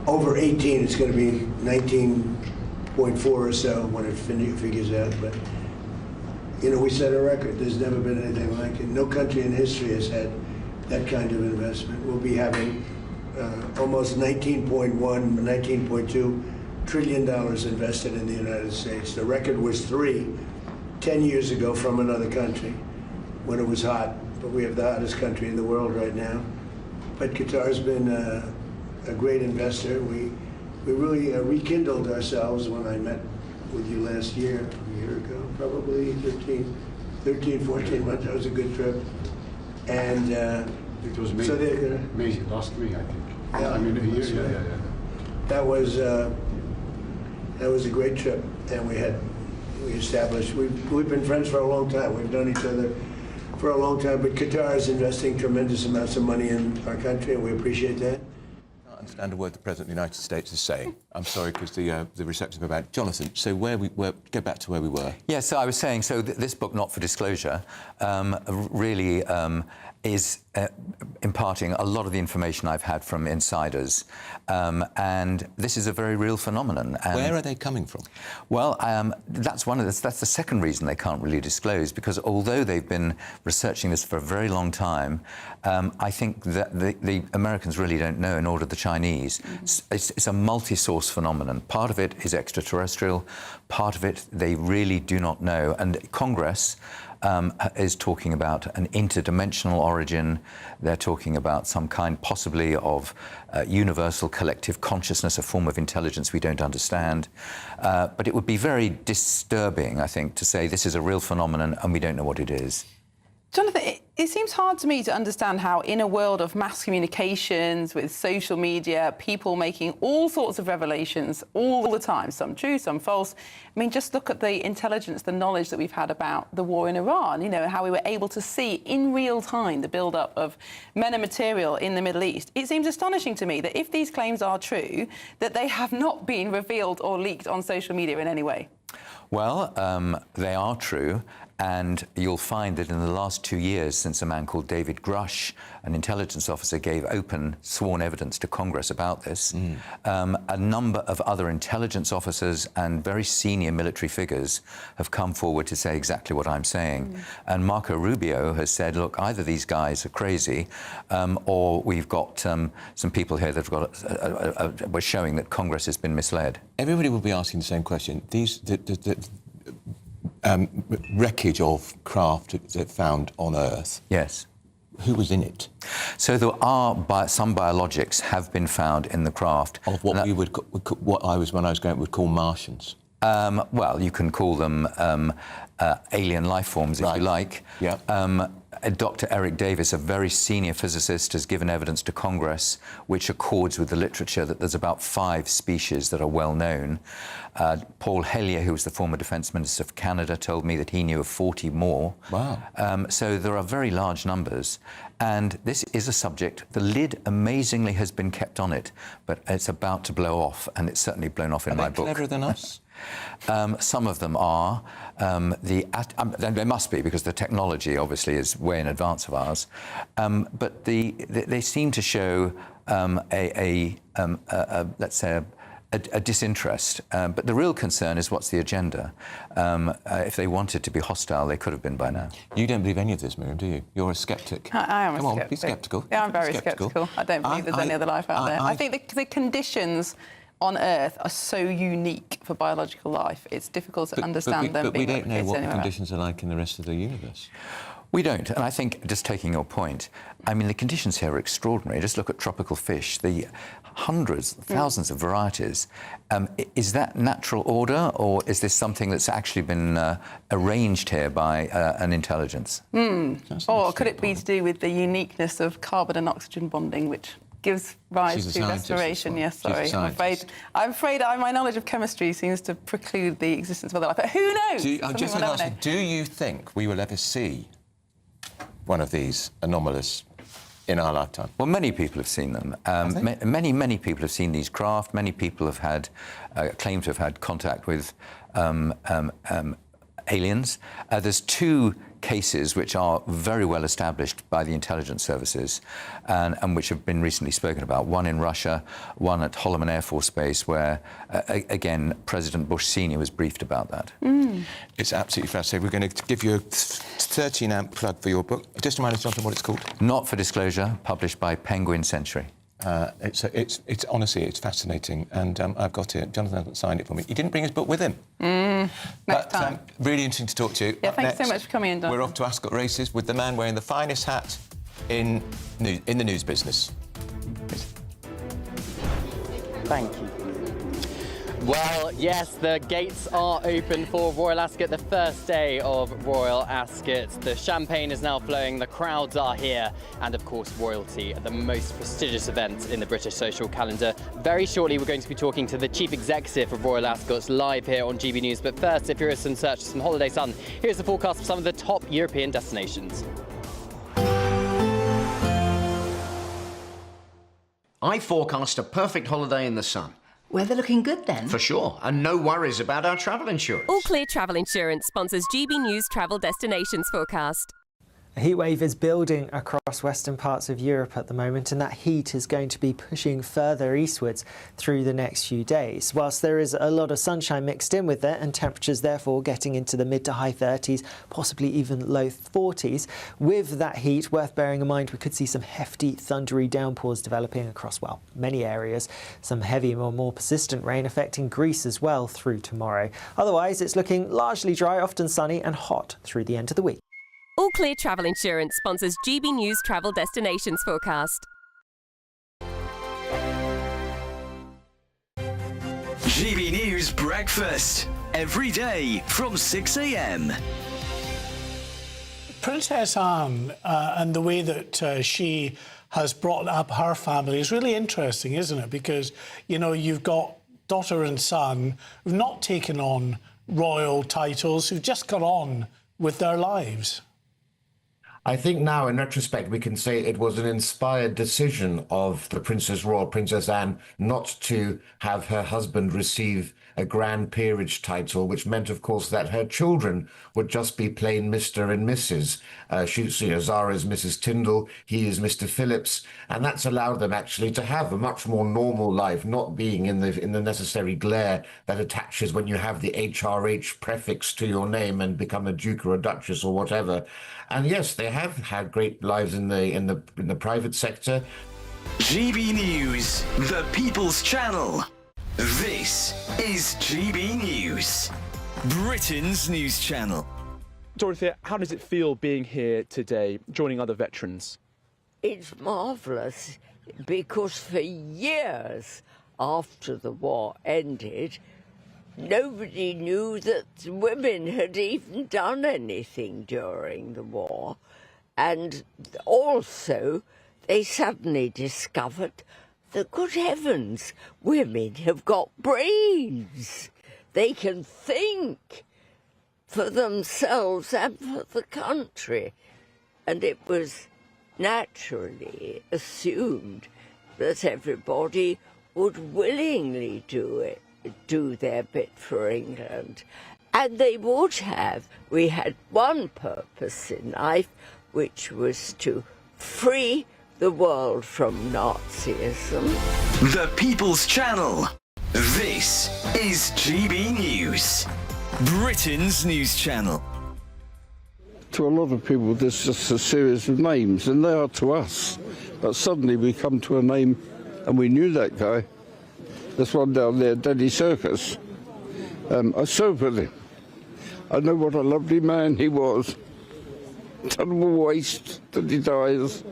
Speaker 1: over 18. It's going to be 19.4 or so when it figures out. But you know, we set a record. There's never been anything like it. No country in history has had that kind of investment. We'll be having almost $19.2 trillion invested in the United States. The record was 10 years ago from another country when it was hot. But we have the hottest country in the world right now. But Qatar's been a great investor. We really rekindled ourselves when I met with you last year, a year ago, probably 13, 14 months. That was a good trip. And
Speaker 13: it was May,
Speaker 1: so
Speaker 13: last May, I think.
Speaker 1: Yeah,
Speaker 13: I mean, a year. Yeah.
Speaker 1: That was a great trip, and we established. We've been friends for a long time. We've known each other for a long time. But Qatar is investing tremendous amounts of money in our country, and we appreciate that.
Speaker 11: I don't understand a word the President of the United States is saying. I'm sorry, because the reception about Jonathan. So go back to where we were.
Speaker 10: Yeah, so I was saying, this book, Not for Disclosure, really is imparting a lot of the information I've had from insiders, and this is a very real phenomenon.
Speaker 11: Where are they coming from?
Speaker 10: Well, that's the second reason they can't really disclose, because although they've been researching this for a very long time, I think that the Americans really don't know, nor do the Chinese. It's a multi-source phenomenon. Part of it is extraterrestrial, part of it they really do not know, and Congress is talking about an interdimensional origin. They're talking about some kind possibly of universal collective consciousness, a form of intelligence we don't understand. But it would be very disturbing, I think, to say this is a real phenomenon and we don't know what it is.
Speaker 12: Jonathan, it seems hard to me to understand how, in a world of mass communications, with social media, people making all sorts of revelations all the time, some true, some false. I mean, just look at the intelligence, the knowledge that we've had about the war in Iran, you know, how we were able to see in real time the build-up of men and material in the Middle East. It seems astonishing to me that if these claims are true, that they have not been revealed or leaked on social media in any way.
Speaker 10: Well, they are true. And you'll find that in the last 2 years, since a man called David Grush, an intelligence officer, gave open sworn evidence to Congress about this, a number of other intelligence officers and very senior military figures have come forward to say exactly what I'm saying. And Marco Rubio has said, look, either these guys are crazy, or we've got some people here that have got we're showing that Congress has been misled.
Speaker 11: Everybody will be asking the same question. Wreckage of craft that found on Earth.
Speaker 10: Yes.
Speaker 11: Who was in it?
Speaker 10: So there are some biologics have been found in the craft
Speaker 11: of what we would, when I was going, would call Martians.
Speaker 10: Well, you can call them alien life forms, if you like.
Speaker 11: Yeah.
Speaker 10: Dr. Eric Davis, a very senior physicist, has given evidence to Congress which accords with the literature that there's about 5 species that are well known. Paul Hellyer, who was the former Defence Minister of Canada, told me that he knew of 40 more.
Speaker 11: Wow.
Speaker 10: So there are very large numbers. And this is a subject, the lid amazingly has been kept on it, but it's about to blow off, and it's certainly blown off in my book.
Speaker 11: Are they cleverer than us?
Speaker 10: Some of them are. They must be, because the technology obviously is way in advance of ours. But they seem to show let's say a disinterest. But the real concern is what's the agenda. If they wanted to be hostile, they could have been by now.
Speaker 11: You don't believe any of this, Miriam, do you? You're a sceptic.
Speaker 12: I am a
Speaker 11: Come
Speaker 12: sceptic.
Speaker 11: On, be sceptical.
Speaker 12: Yeah, I'm very sceptical. I don't believe there's any other life out there. I think the conditions on Earth are so unique for biological life. It's difficult to understand them.
Speaker 11: But we don't know what the
Speaker 12: anywhere.
Speaker 11: conditions are like in the rest of the universe.
Speaker 10: We don't, and I think, just taking your point, I mean, the conditions here are extraordinary. Just look at tropical fish, the hundreds, thousands of varieties. Is that natural order, or is this something that's actually been arranged here by an intelligence?
Speaker 12: Or could it be to do with the uniqueness of carbon and oxygen bonding, which gives rise to respiration? Yes, sorry. I'm afraid my knowledge of chemistry seems to preclude the existence of other life. But who knows?
Speaker 11: Do you think we will ever see one of these anomalous in our lifetime.
Speaker 10: Well, many people have seen them. Many people have seen these craft. Many people have had claim to have had contact with aliens. There's 2 cases which are very well established by the intelligence services and which have been recently spoken about. One in Russia, one at Holloman Air Force Base, where, again, President Bush Sr. was briefed about that.
Speaker 11: It's absolutely fascinating. We're going to give you a 13-amp plug for your book. Just remind us, Jonathan, what it's called.
Speaker 10: Not for Disclosure, published by Penguin Century.
Speaker 11: It's honestly, it's fascinating, and I've got it. Jonathan hasn't signed it for me. He didn't bring his book with him.
Speaker 12: Next time.
Speaker 11: Really interesting to talk to you.
Speaker 12: Yeah, thanks so much for coming in, Don.
Speaker 11: We're off to Ascot Races with the man wearing the finest hat in the news business.
Speaker 4: Thank you. Well, yes, the gates are open for Royal Ascot, the first day of Royal Ascot. The champagne is now flowing, the crowds are here, and of course royalty, the most prestigious event in the British social calendar. Very shortly we're going to be talking to the Chief Executive of Royal Ascot live here on GB News. But first, if you're in search of some holiday sun, here's the forecast for some of the top European destinations.
Speaker 15: I forecast a perfect holiday in the sun.
Speaker 16: Weather looking good then?
Speaker 15: For sure, and no worries about our travel insurance.
Speaker 17: All Clear Travel Insurance sponsors GB News Travel Destinations Forecast.
Speaker 5: A heatwave is building across western parts of Europe at the moment, and that heat is going to be pushing further eastwards through the next few days. Whilst there is a lot of sunshine mixed in with it, and temperatures therefore getting into the mid to high 30s, possibly even low 40s, with that heat, worth bearing in mind, we could see some hefty thundery downpours developing across, well, many areas. Some heavy or more persistent rain affecting Greece as well through tomorrow. Otherwise, it's looking largely dry, often sunny and hot through the end of the week.
Speaker 17: All Clear Travel Insurance sponsors GB News Travel Destinations Forecast.
Speaker 18: GB News Breakfast, every day from 6 a.m.
Speaker 19: Princess Anne and the way that she has brought up her family is really interesting, isn't it? Because, you know, you've got daughter and son who've not taken on royal titles, who've just got on with their lives.
Speaker 21: I think now, in retrospect, we can say it was an inspired decision of the Princess Royal, Princess Anne, not to have her husband receive a Grand Peerage title, which meant, of course, that her children would just be plain Mr. and Mrs. Zara is Mrs. Tyndall, he is Mr. Phillips, and that's allowed them actually to have a much more normal life, not being in the necessary glare that attaches when you have the HRH prefix to your name and become a duke or a duchess or whatever. And yes, they have had great lives in the private sector.
Speaker 18: GB News, the People's Channel. This is GB News, Britain's news channel.
Speaker 23: Dorothea, how does it feel being here today, joining other veterans?
Speaker 22: It's marvellous, because for years after the war ended, nobody knew that women had even done anything during the war. And also, they suddenly discovered that, good heavens, women have got brains. They can think for themselves and for the country. And it was naturally assumed that everybody would willingly do their bit for England. And they would have. We had one purpose in life, which was to free the world from Nazism.
Speaker 18: The People's Channel. This is GB News, Britain's news channel.
Speaker 24: To a lot of people, there's just a series of names, and they are to us. But suddenly we come to a name, and we knew that guy. This one down there, Daddy Circus. I served with him. I know what a lovely man he was. Terrible waste that he dies.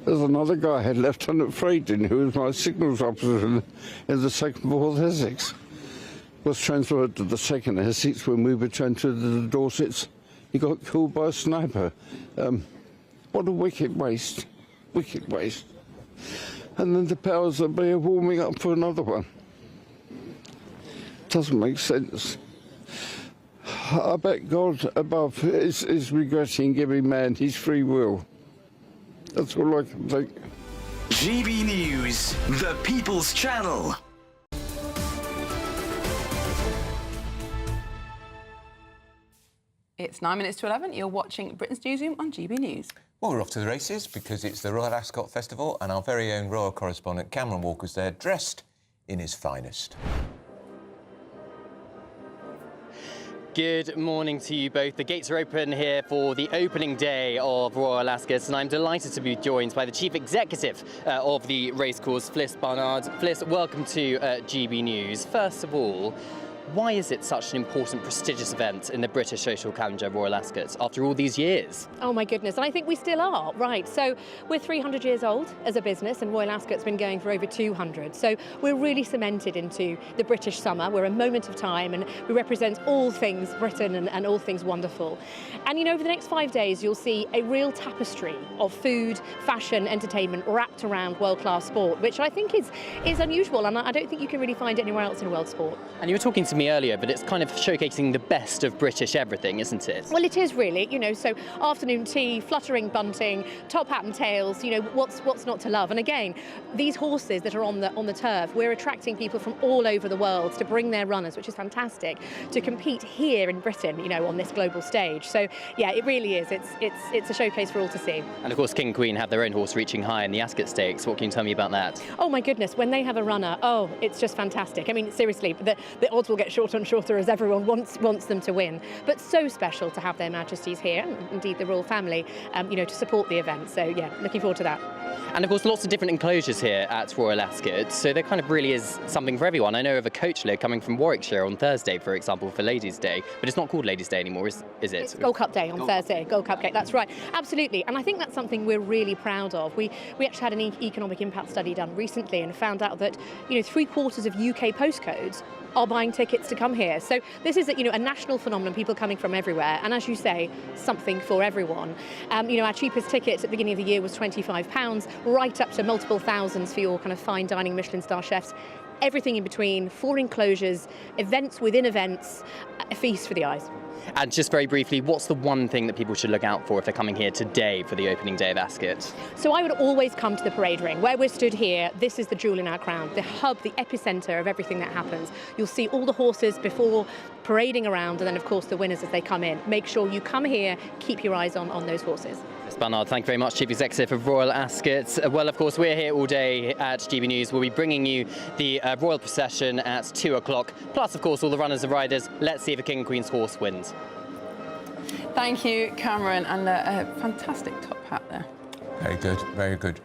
Speaker 24: There's another guy, Lieutenant Fraden, who was my signals officer in the 2nd 4th Essex. Was transferred to the 2nd Essex when we were transferred to the Dorsets. He got killed by a sniper. What a wicked waste. Wicked waste. And then the powers that be are warming up for another one. Doesn't make sense. I bet God above is regretting giving man his free will. That's all I can think.
Speaker 18: GB News, the People's Channel.
Speaker 12: It's 9 minutes to 11. You're watching Britain's Newsroom on GB News.
Speaker 11: Well, we're off to the races because it's the Royal Ascot Festival and our very own royal correspondent Cameron Walker's there, dressed in his finest.
Speaker 4: Good morning to you both. The gates are open here for the opening day of Royal Ascot, and I'm delighted to be joined by the Chief Executive of the racecourse, Fliss Barnard. Fliss, welcome to GB News. First of all, why is it such an important, prestigious event in the British social calendar, Royal Ascot, after all these years?
Speaker 3: Oh my goodness, and I think we still are, right. So we're 300 years old as a business, and Royal Ascot's been going for over 200. So we're really cemented into the British summer. We're a moment of time, and we represent all things Britain and all things wonderful. And you know, over the next 5 days, you'll see a real tapestry of food, fashion, entertainment wrapped around world-class sport, which I think is unusual, and I don't think you can really find it anywhere else in world sport.
Speaker 4: And you were talking to me earlier, but it's kind of showcasing the best of British everything, isn't it?
Speaker 3: Well, it is really, you know, so afternoon tea, fluttering bunting, top hat and tails, you know, what's not to love? And again, these horses that are on the turf, we're attracting people from all over the world to bring their runners, which is fantastic, to compete here in Britain, you know, on this global stage. So yeah, it really is. It's a showcase for all to see.
Speaker 4: And of course, King and Queen have their own horse reaching high in the Ascot Stakes. What can you tell me about that?
Speaker 3: Oh my goodness, when they have a runner, oh, it's just fantastic. I mean, seriously, the odds will get shorter and shorter as everyone wants them to win. But so special to have their Majesties here, and indeed the royal family, you know, to support the event. So yeah, looking forward to that.
Speaker 4: And of course, lots of different enclosures here at Royal Ascot, so there kind of really is something for everyone. I know of a coach coming from Warwickshire on Thursday, for example, for Ladies' Day, but it's not called Ladies' Day anymore, is it?
Speaker 3: It's Gold Cup Day on Thursday, Gold Cup Day, that's right, absolutely. And I think that's something we're really proud of. We actually had an economic impact study done recently and found out that, you know, 3/4 of UK postcodes are buying tickets to come here. So this is a national phenomenon, people coming from everywhere, and as you say, something for everyone. You know, our cheapest ticket at the beginning of the year was £25, right up to multiple thousands for your kind of fine dining Michelin star chefs. Everything in between, 4 enclosures, events within events, a feast for the eyes.
Speaker 4: And just very briefly, what's the one thing that people should look out for if they're coming here today for the opening day of Ascot?
Speaker 3: So I would always come to the parade ring. Where we're stood here, this is the jewel in our crown, the hub, the epicentre of everything that happens. You'll see all the horses before parading around, and then of course the winners as they come in. Make sure you come here, keep your eyes on those horses.
Speaker 4: Barnard, thank you very much, Chief Executive of Royal Ascot. Well, of course, we're here all day at GB News. We'll be bringing you the royal procession at 2 o'clock, plus, of course, all the runners and riders. Let's see if the King and Queen's horse wins.
Speaker 12: Thank you, Cameron, and a fantastic top hat there.
Speaker 11: Very good, very good.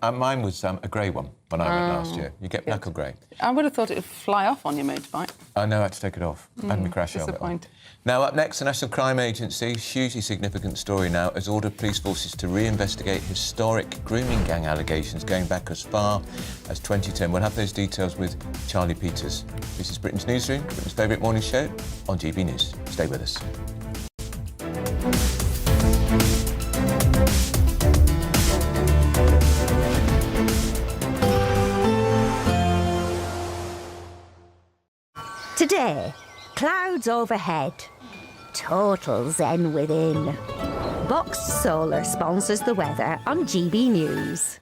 Speaker 11: Mine was a grey one when I went last year. You get black or grey.
Speaker 12: I would have thought it would fly off on your motorbike.
Speaker 11: I know, I had to take it off. I had my crash helmet on. Now, up next, the National Crime Agency, hugely significant story now, has ordered police forces to reinvestigate historic grooming gang allegations going back as far as 2010. We'll have those details with Charlie Peters. This is Britain's Newsroom, Britain's favourite morning show on GB News. Stay with us.
Speaker 6: Today, clouds overhead, total zen within. Boxed Solar sponsors the weather on GB News.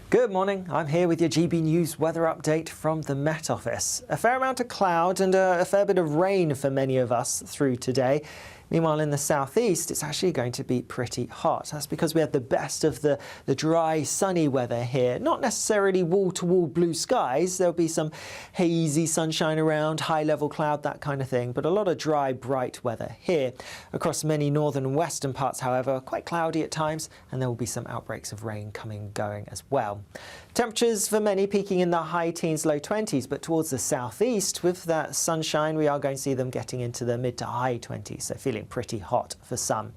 Speaker 5: Good morning, I'm here with your GB News weather update from the Met Office. A fair amount of cloud and a fair bit of rain for many of us through today. Meanwhile, in the southeast, it's actually going to be pretty hot. That's because we had the best of the dry, sunny weather here. Not necessarily wall-to-wall blue skies. There'll be some hazy sunshine around, high-level cloud, that kind of thing. But a lot of dry, bright weather here. Across many northern and western parts, however, quite cloudy at times, and there will be some outbreaks of rain coming and going as well. Temperatures for many peaking in the high teens, low 20s, but towards the southeast, with that sunshine, we are going to see them getting into the mid to high 20s, so feeling pretty hot for some.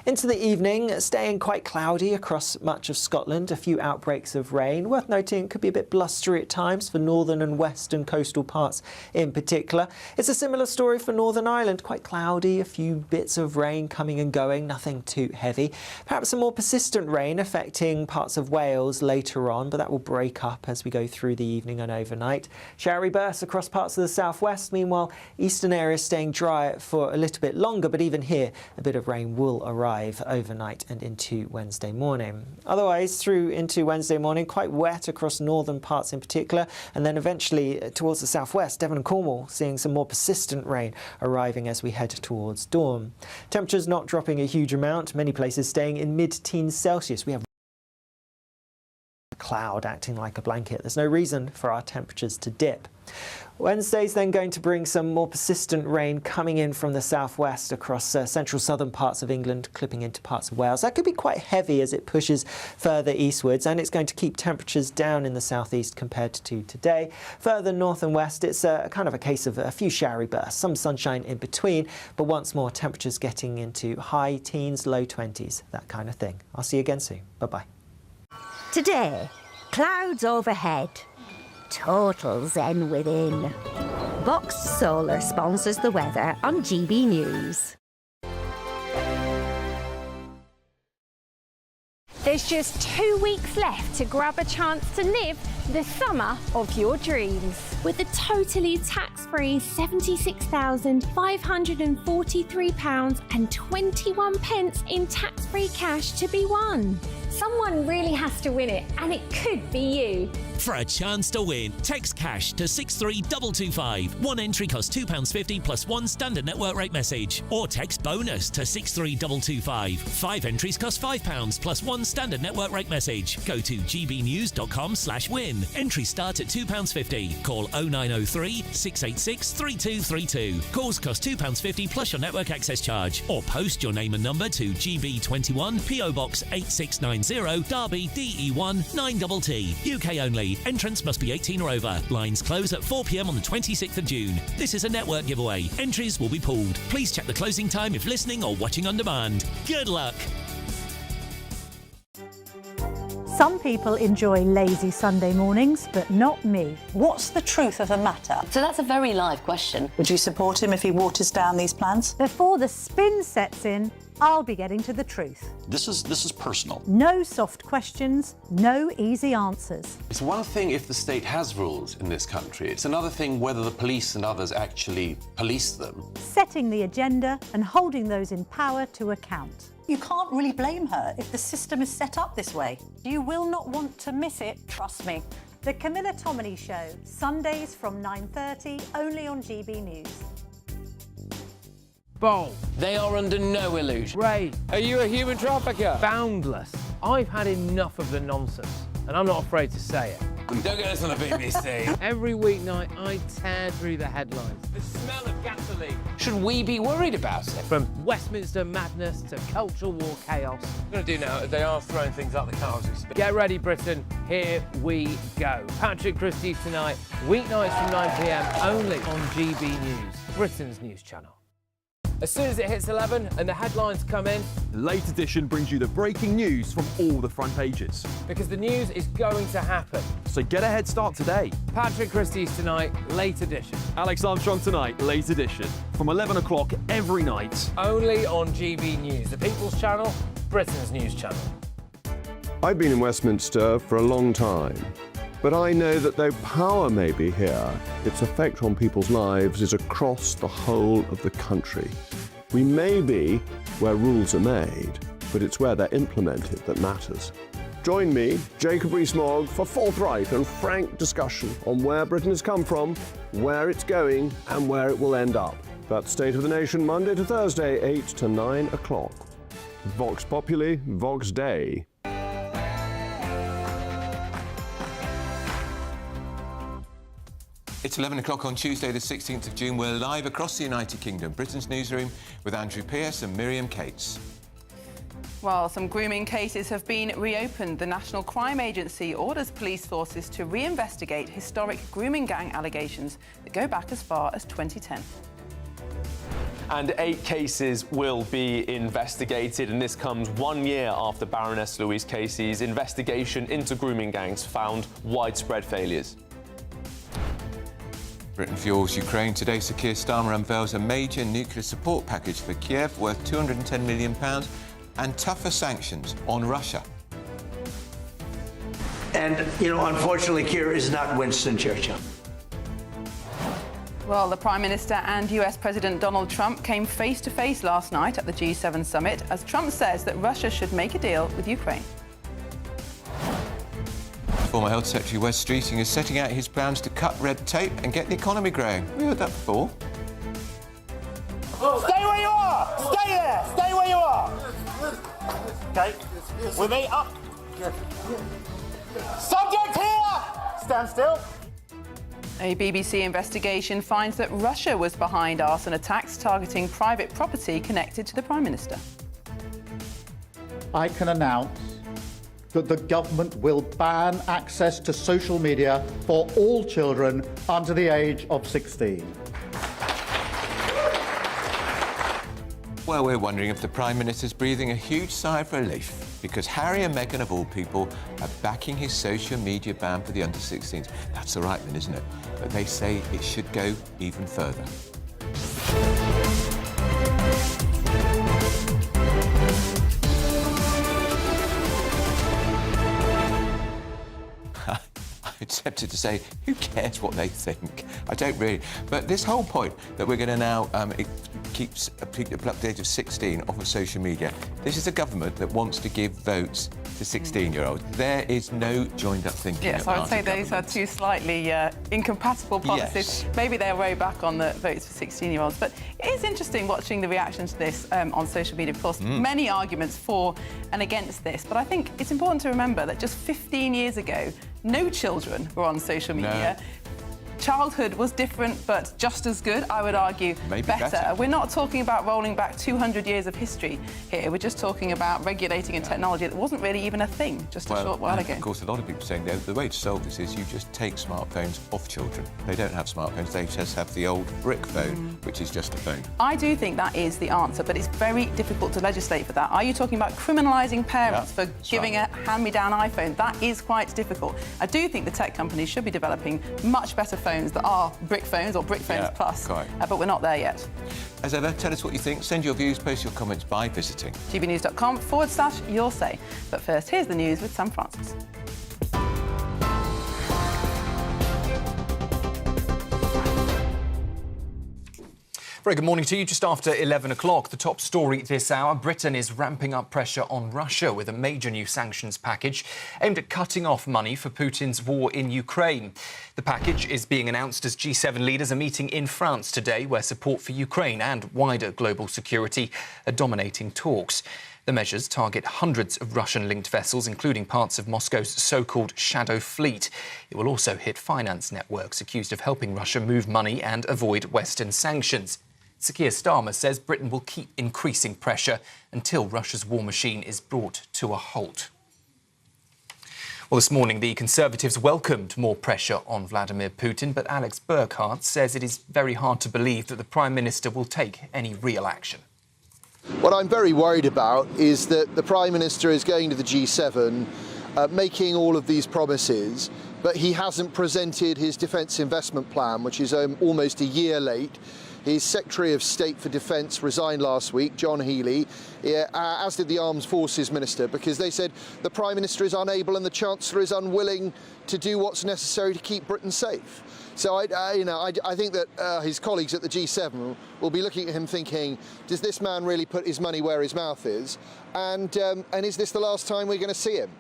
Speaker 5: Into the evening, staying quite cloudy across much of Scotland, a few outbreaks of rain. Worth noting, it could be a bit blustery at times for northern and western coastal parts in particular. It's a similar story for Northern Ireland, quite cloudy, a few bits of rain coming and going, nothing too heavy. Perhaps some more persistent rain affecting parts of Wales later on, but that will break up as we go through the evening and overnight. Showery bursts across parts of the southwest. Meanwhile, eastern areas staying dry for a little bit longer, but even here, a bit of rain will arrive overnight and into Wednesday morning. Otherwise, through into Wednesday morning, quite wet across northern parts in particular, and then eventually towards the southwest, Devon and Cornwall, seeing some more persistent rain arriving as we head towards dawn. Temperatures not dropping a huge amount, many places staying in mid-teens Celsius. We have cloud acting like a blanket. There's no reason for our temperatures to dip. Wednesday's then going to bring some more persistent rain coming in from the southwest across central southern parts of England, clipping into parts of Wales. That could be quite heavy as it pushes further eastwards, and it's going to keep temperatures down in the southeast compared to today. Further north and west, it's kind of a case of a few showery bursts, some sunshine in between, but once more temperatures getting into high teens, low 20s, that kind of thing. I'll see you again soon. Bye-bye.
Speaker 6: Today, clouds overhead. Total zen within. Box Solar sponsors the weather on GB News.
Speaker 2: There's just 2 weeks left to grab a chance to live the summer of your dreams.
Speaker 14: With a totally tax-free £76,543.21 in tax-free cash to be won.
Speaker 2: Someone really has to win it, and it could be you.
Speaker 16: For a chance to win, text cash to 63225. One entry costs £2.50 plus one standard network rate message. Or text bonus to 63225. 5 entries cost £5 plus one standard network rate message. Go to gbnews.com/win. Entries start at £2.50. Call 0903 686 3232. Calls cost £2.50 plus your network access charge. Or post your name and number to GB21 PO Box 8690 Derby DE1 9TT. UK only. Entrance must be 18 or over. Lines close at 4 p.m. on the 26th of June. This is a network giveaway. Entries will be pooled. Please check the closing time if listening or watching on demand. Good luck.
Speaker 20: Some people enjoy lazy Sunday mornings, but not me.
Speaker 25: What's the truth of the matter?
Speaker 26: So that's a very live question.
Speaker 25: Would you support him if he waters down these plans?
Speaker 20: Before the spin sets in, I'll be getting to the truth.
Speaker 27: This is personal.
Speaker 20: No soft questions, no easy answers.
Speaker 23: It's one thing if the state has rules in this country. It's another thing whether the police and others actually police them.
Speaker 20: Setting the agenda and holding those in power to account.
Speaker 25: You can't really blame her if the system is set up this way.
Speaker 20: You will not want to miss it, trust me. The Camilla Tominey Show, Sundays from 9:30, only on GB News.
Speaker 28: Bold. They are under no illusion. Ray, are you a human trafficker? Boundless. I've had enough of the nonsense, and I'm not afraid to say it.
Speaker 23: Don't get us on a BBC.
Speaker 28: Every weeknight, I tear through the headlines.
Speaker 23: The smell of gasoline.
Speaker 28: Should we be worried about it? From Westminster madness to cultural war chaos.
Speaker 23: What we're going to do now is they are throwing things out the car as we speak.
Speaker 28: Get ready, Britain. Here we go. Patrick Christie's tonight, weeknights from 9 p.m, only on GB News, Britain's news channel. As soon as it hits 11 and the headlines come in,
Speaker 9: The Late Edition brings you the breaking news from all the front pages.
Speaker 28: because the news is going to happen.
Speaker 9: So get a head start today.
Speaker 28: Patrick Christie's tonight, late edition.
Speaker 9: Alex Armstrong tonight, Late Edition. From 11 o'clock every night.
Speaker 28: Only on GB News, the People's Channel, Britain's news channel.
Speaker 29: I've been in Westminster for a long time, but I know that though power may be here, its effect on people's lives is across the whole of the country. We may be where rules are made, but it's where they're implemented that matters. Join me, Jacob Rees-Mogg, for forthright and frank discussion on where Britain has come from, where it's going, and where it will end up. That's State of the Nation, Monday to Thursday, 8 to 9 o'clock. Vox Populi, Vox Dei.
Speaker 11: It's 11 o'clock on Tuesday, the 16th of June. We're live across the United Kingdom, Britain's newsroom, with Andrew Pearce and Miriam Cates.
Speaker 12: Well, some grooming cases have been reopened. The National Crime Agency orders police forces to reinvestigate historic grooming gang allegations that go back as far as 2010.
Speaker 30: And 8 cases will be investigated, and this comes 1 year after Baroness Louise Casey's investigation into grooming gangs found widespread failures.
Speaker 11: Britain fuels Ukraine today. Sir Keir Starmer unveils a major nuclear support package for Kiev worth £210 million and tougher sanctions on Russia.
Speaker 1: And, unfortunately, Keir is not Winston Churchill.
Speaker 12: Well, the Prime Minister and US President Donald Trump came face-to-face last night at the G7 summit as Trump says that Russia should make a deal with Ukraine.
Speaker 11: Former Health Secretary Wes Streeting is setting out his plans to cut red tape and get the economy growing. We heard that before.
Speaker 7: Stay where you are! Stay there! Stay where you are! Okay, with me, up. Subject here! Stand still.
Speaker 12: A BBC investigation finds that Russia was behind arson attacks targeting private property connected to the Prime Minister.
Speaker 8: I can announce that the government will ban access to social media for all children under the age of 16.
Speaker 11: Well, we're wondering if the Prime Minister's breathing a huge sigh of relief because Harry and Meghan, of all people, are backing his social media ban for the under-16s. That's the right one, isn't it? But they say it should go even further. I'm tempted to say, who cares what they think? I don't really. But this whole point that we're going to now keep people up to the age of 16 off of social media, this is a government that wants to give votes to 16-year-olds. There is no joined-up thinking.
Speaker 12: Yes, I would say those are two slightly incompatible policies.
Speaker 11: Yes.
Speaker 12: Maybe they're way back on the votes for 16-year-olds. But it is interesting watching the reaction to this on social media. Of course, many arguments for and against this. But I think it's important to remember that just 15 years ago, no children were on social media. No. Childhood was different, but just as good, I would argue.
Speaker 11: Maybe
Speaker 12: better. We're not talking about rolling back 200 years of history here. We're just talking about regulating a technology that wasn't really even a thing just a short while ago.
Speaker 11: Of course, a lot of people are saying the way to solve this is you just take smartphones off children. They don't have smartphones, they just have the old brick phone, which is just a phone.
Speaker 12: I do think that is the answer, but it's very difficult to legislate for that. Are you talking about criminalising parents for giving a hand-me-down iPhone? That is quite difficult. I do think the tech companies should be developing much better phones that are brick phones or brick phones plus, but we're not there yet.
Speaker 11: As ever, tell us what you think. Send your views, post your comments by visiting
Speaker 12: gbnews.com/your say. But first, here's the news with Sam Francis.
Speaker 10: Very good morning to you. Just after 11 o'clock, the top story this hour, Britain is ramping up pressure on Russia with a major new sanctions package aimed at cutting off money for Putin's war in Ukraine. The package is being announced as G7 leaders are meeting in France today, where support for Ukraine and wider global security are dominating talks. The measures target hundreds of Russian-linked vessels, including parts of Moscow's so-called shadow fleet. It will also hit finance networks accused of helping Russia move money and avoid Western sanctions. Sir Keir Starmer says Britain will keep increasing pressure until Russia's war machine is brought to a halt. Well, this morning, the Conservatives welcomed more pressure on Vladimir Putin, but Alex Burkhardt says it is very hard to believe that the Prime Minister will take any real action.
Speaker 13: What I'm very worried about is that the Prime Minister is going to the G7, making all of these promises, but he hasn't presented his defence investment plan, which is almost a year late. His Secretary of State for Defence resigned last week, John Healey, as did the Armed Forces Minister, because they said the Prime Minister is unable and the Chancellor is unwilling to do what's necessary to keep Britain safe. So I think that his colleagues at the G7 will be looking at him thinking, does this man really put his money where his mouth is? And is this the last time we're going to see him?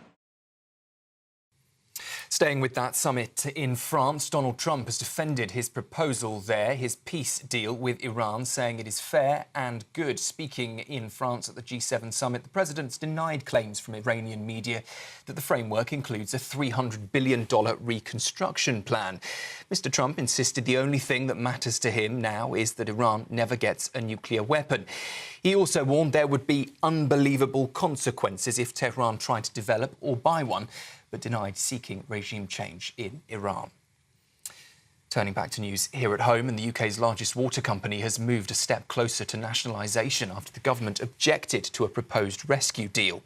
Speaker 10: Staying with that summit in France, Donald Trump has defended his proposal there, his peace deal with Iran, saying it is fair and good. Speaking in France at the G7 summit, the president's denied claims from Iranian media that the framework includes a $300 billion reconstruction plan. Mr. Trump insisted the only thing that matters to him now is that Iran never gets a nuclear weapon. He also warned there would be unbelievable consequences if Tehran tried to develop or buy one, but denied seeking regime change in Iran. Turning back to news here at home, and the UK's largest water company has moved a step closer to nationalisation after the government objected to a proposed rescue deal.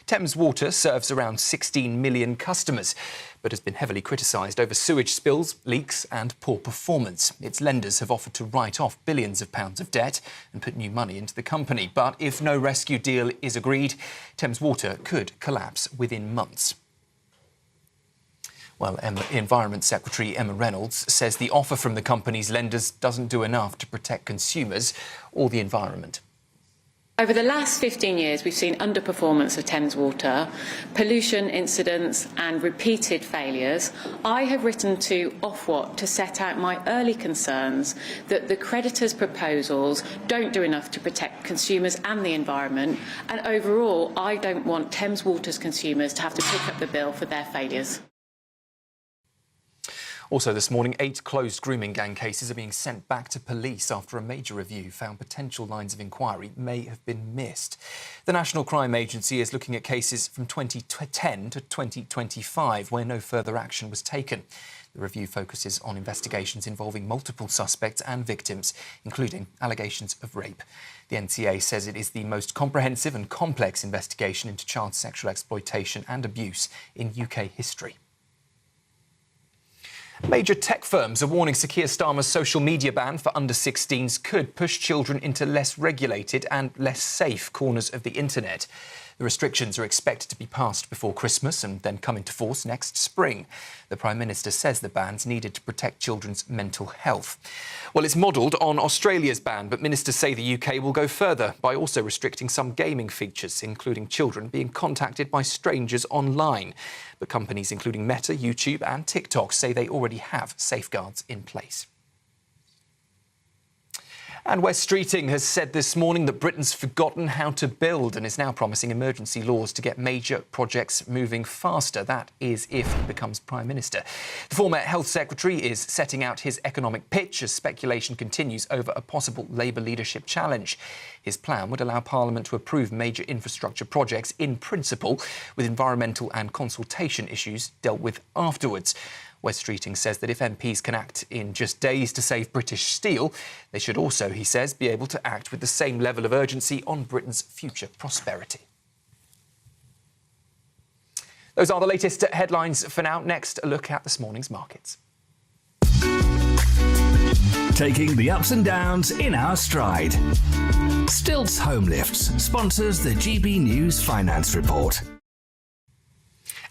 Speaker 10: Thames Water serves around 16 million customers, but has been heavily criticised over sewage spills, leaks and poor performance. Its lenders have offered to write off billions of pounds of debt and put new money into the company. But if no rescue deal is agreed, Thames Water could collapse within months. Well, Environment Secretary Emma Reynolds says the offer from the company's lenders doesn't do enough to protect consumers or the environment.
Speaker 3: Over the last 15 years, we've seen underperformance of Thames Water, pollution incidents and repeated failures. I have written to Ofwat to set out my early concerns that the creditors' proposals don't do enough to protect consumers and the environment, and overall, I don't want Thames Water's consumers to have to pick up the bill for their failures.
Speaker 10: Also this morning, 8 closed grooming gang cases are being sent back to police after a major review found potential lines of inquiry may have been missed. The National Crime Agency is looking at cases from 2010 to 2025 where no further action was taken. The review focuses on investigations involving multiple suspects and victims, including allegations of rape. The NCA says it is the most comprehensive and complex investigation into child sexual exploitation and abuse in UK history. Major tech firms are warning Sir Keir Starmer's social media ban for under-16s could push children into less regulated and less safe corners of the internet. The restrictions are expected to be passed before Christmas and then come into force next spring. The Prime Minister says the ban's needed to protect children's mental health. Well, it's modelled on Australia's ban, but ministers say the UK will go further by also restricting some gaming features, including children being contacted by strangers online. But companies including Meta, YouTube and TikTok say they already have safeguards in place. And West Streeting has said this morning that Britain's forgotten how to build and is now promising emergency laws to get major projects moving faster. That is if he becomes Prime Minister. The former Health Secretary is setting out his economic pitch as speculation continues over a possible Labour leadership challenge. His plan would allow Parliament to approve major infrastructure projects in principle, with environmental and consultation issues dealt with afterwards. West Streeting says that if MPs can act in just days to save British steel, they should also, he says, be able to act with the same level of urgency on Britain's future prosperity. Those are the latest headlines for now. Next, a look at this morning's markets.
Speaker 4: Taking the ups and downs in our stride. Stilts Home Lifts sponsors the GB News Finance Report.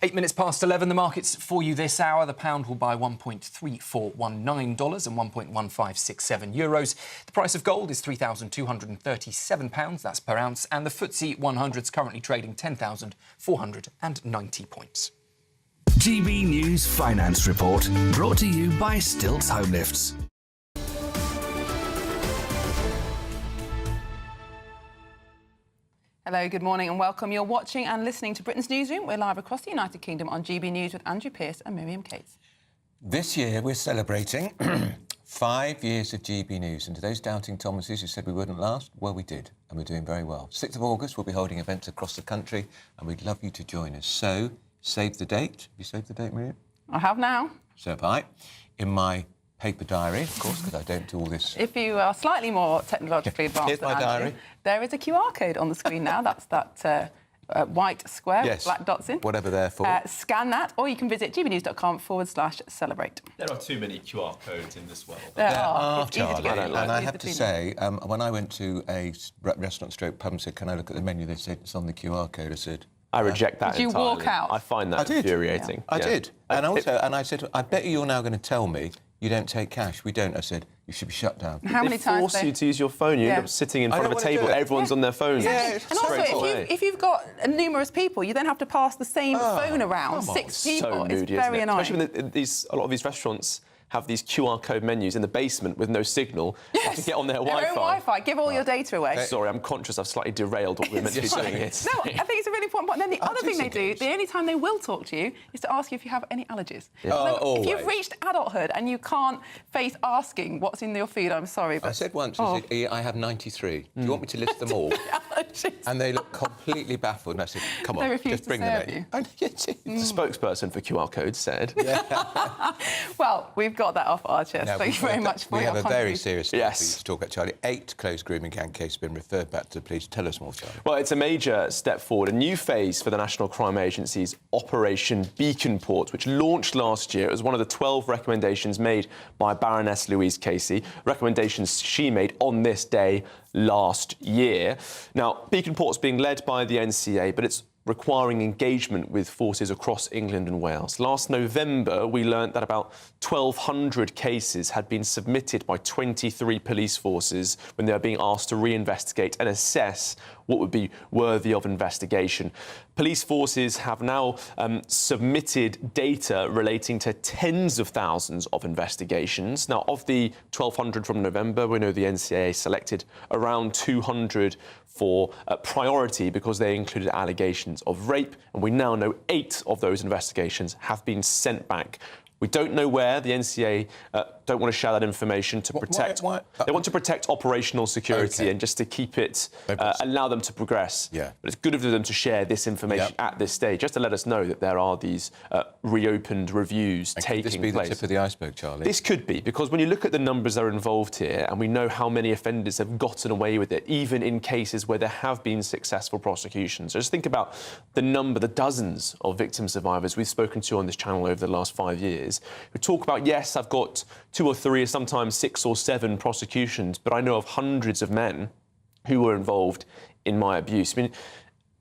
Speaker 10: 8 minutes past 11, the markets for you this hour. The pound will buy $1.3419 and €1.1567 euros. The price of gold is £3,237, that's per ounce, and the FTSE 100 is currently trading 10,490 points.
Speaker 4: GB News Finance Report, brought to you by Stilts Home Lifts.
Speaker 12: Hello, good morning and welcome. You're watching and listening to Britain's Newsroom. We're live across the United Kingdom on GB News with Andrew Pearce and Miriam Cates.
Speaker 11: This year we're celebrating 5 years of GB News, and to those doubting Thomases who said we wouldn't last, well, we did, and we're doing very well. 6th of August, we'll be holding events across the country, and we'd love you to join us. So, save the date. Have you saved the date, Miriam?
Speaker 12: I have now.
Speaker 11: So have I. In my paper diary, of course, because I don't do all this.
Speaker 12: If you are slightly more technologically advanced
Speaker 11: Here's my
Speaker 12: than Andrew,
Speaker 11: diary.
Speaker 12: there is a QR code on the screen now. That's that white square
Speaker 11: Yes,
Speaker 12: with black dots in.
Speaker 11: whatever they're for.
Speaker 12: Scan that, or you can visit gbnews.com/celebrate.
Speaker 15: There are too many QR codes in this world.
Speaker 12: There are.
Speaker 11: It's easy to get and I have to say, when I went to a restaurant/pub and said, "Can I look at the menu?" They said, "It's on the QR code." I said,
Speaker 30: I reject that
Speaker 12: Did you
Speaker 30: entirely.
Speaker 12: walk out?
Speaker 30: I find that infuriating.
Speaker 11: I did. And also, and I said, "I bet you're now going to tell me you don't take cash." "We don't." I said, "You should be shut down."
Speaker 12: How many times
Speaker 30: force you to use your phone. You end up sitting in front of a table. Everyone's on their phones.
Speaker 12: And also, if you've got numerous people, you then have to pass the same phone around. 6 people.
Speaker 30: So
Speaker 12: It's
Speaker 30: moody,
Speaker 12: very
Speaker 30: isn't it?
Speaker 12: annoying.
Speaker 30: Especially when a lot of these restaurants have these QR code menus in the basement with no signal. You have to get on their
Speaker 12: Their
Speaker 30: Wi-Fi.
Speaker 12: own Wi-Fi. Give all your data away.
Speaker 30: Sorry, I'm conscious I've slightly derailed what we're meant to be doing here.
Speaker 12: No, I think it's a really important point. And then the other thing they do, the only time they will talk to you is to ask you if you have any allergies.
Speaker 11: Yeah.
Speaker 12: If you've reached adulthood and you can't face asking what's in your food, I'm sorry, but...
Speaker 11: I said once, I said, I have 93. Do you want me to list them all? And they looked completely baffled. And I said, come on, just bring them in.
Speaker 30: The spokesperson for QR codes said.
Speaker 12: Well, we've got that off our chest. Thank you very much for your
Speaker 11: contribution. We have a very serious
Speaker 30: Yes.
Speaker 11: topic to talk about, Charlie. 8 closed grooming gang cases have been referred back to the police. Tell us more, Charlie.
Speaker 30: Well, it's a major step forward, a new phase for the National Crime Agency's Operation Beacon Port, which launched last year. It was one of the 12 recommendations made by Baroness Louise Casey, recommendations she made on this day last year. Now, Beacon Port's being led by the NCA, but it's requiring engagement with forces across England and Wales. Last November, we learnt that about 1,200 cases had been submitted by 23 police forces when they were being asked to reinvestigate and assess what would be worthy of investigation. Police forces have now submitted data relating to tens of thousands of investigations. Now, of the 1,200 from November, we know the NCAA selected around 200 for priority because they included allegations of rape, and we now know 8 of those investigations have been sent back. We don't know where. The NCA don't want to share that information to protect. They want to protect operational security and just to keep it, allow them to progress.
Speaker 11: Yeah.
Speaker 30: But it's good of them to share this information at this stage, just to let us know that there are these reopened reviews taking place.
Speaker 11: Could this be the tip of the iceberg, Charlie?
Speaker 30: This could be, because when you look at the numbers that are involved here, and we know how many offenders have gotten away with it, even in cases where there have been successful prosecutions. So just think about the number, the dozens of victim survivors we've spoken to on this channel over the last 5 years, who talk about, yes, I've got 2 or 3, sometimes 6 or 7 prosecutions, but I know of hundreds of men who were involved in my abuse. I mean,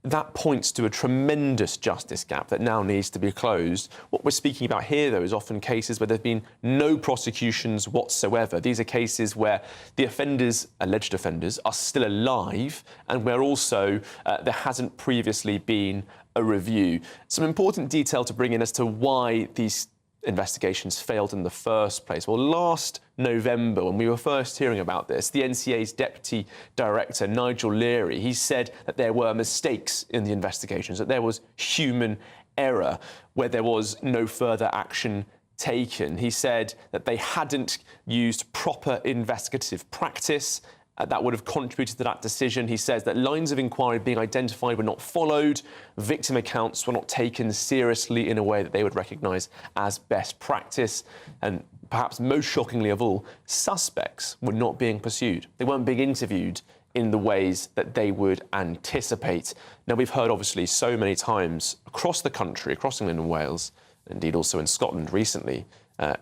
Speaker 30: that points to a tremendous justice gap that now needs to be closed. What we're speaking about here, though, is often cases where there have been no prosecutions whatsoever. These are cases where the offenders, alleged offenders, are still alive, and where also there hasn't previously been a review. Some important detail to bring in as to why these investigations failed in the first place. Well, last November, when we were first hearing about this, the NCA's Deputy Director, Nigel Leary, he said that there were mistakes in the investigations, that there was human error, where there was no further action taken. He said that they hadn't used proper investigative practice, that would have contributed to that decision. He says that lines of inquiry being identified were not followed, victim accounts were not taken seriously in a way that they would recognise as best practice, and perhaps most shockingly of all, suspects were not being pursued. They weren't being interviewed in the ways that they would anticipate. Now, we've heard, obviously, so many times across the country, across England and Wales, indeed also in Scotland recently,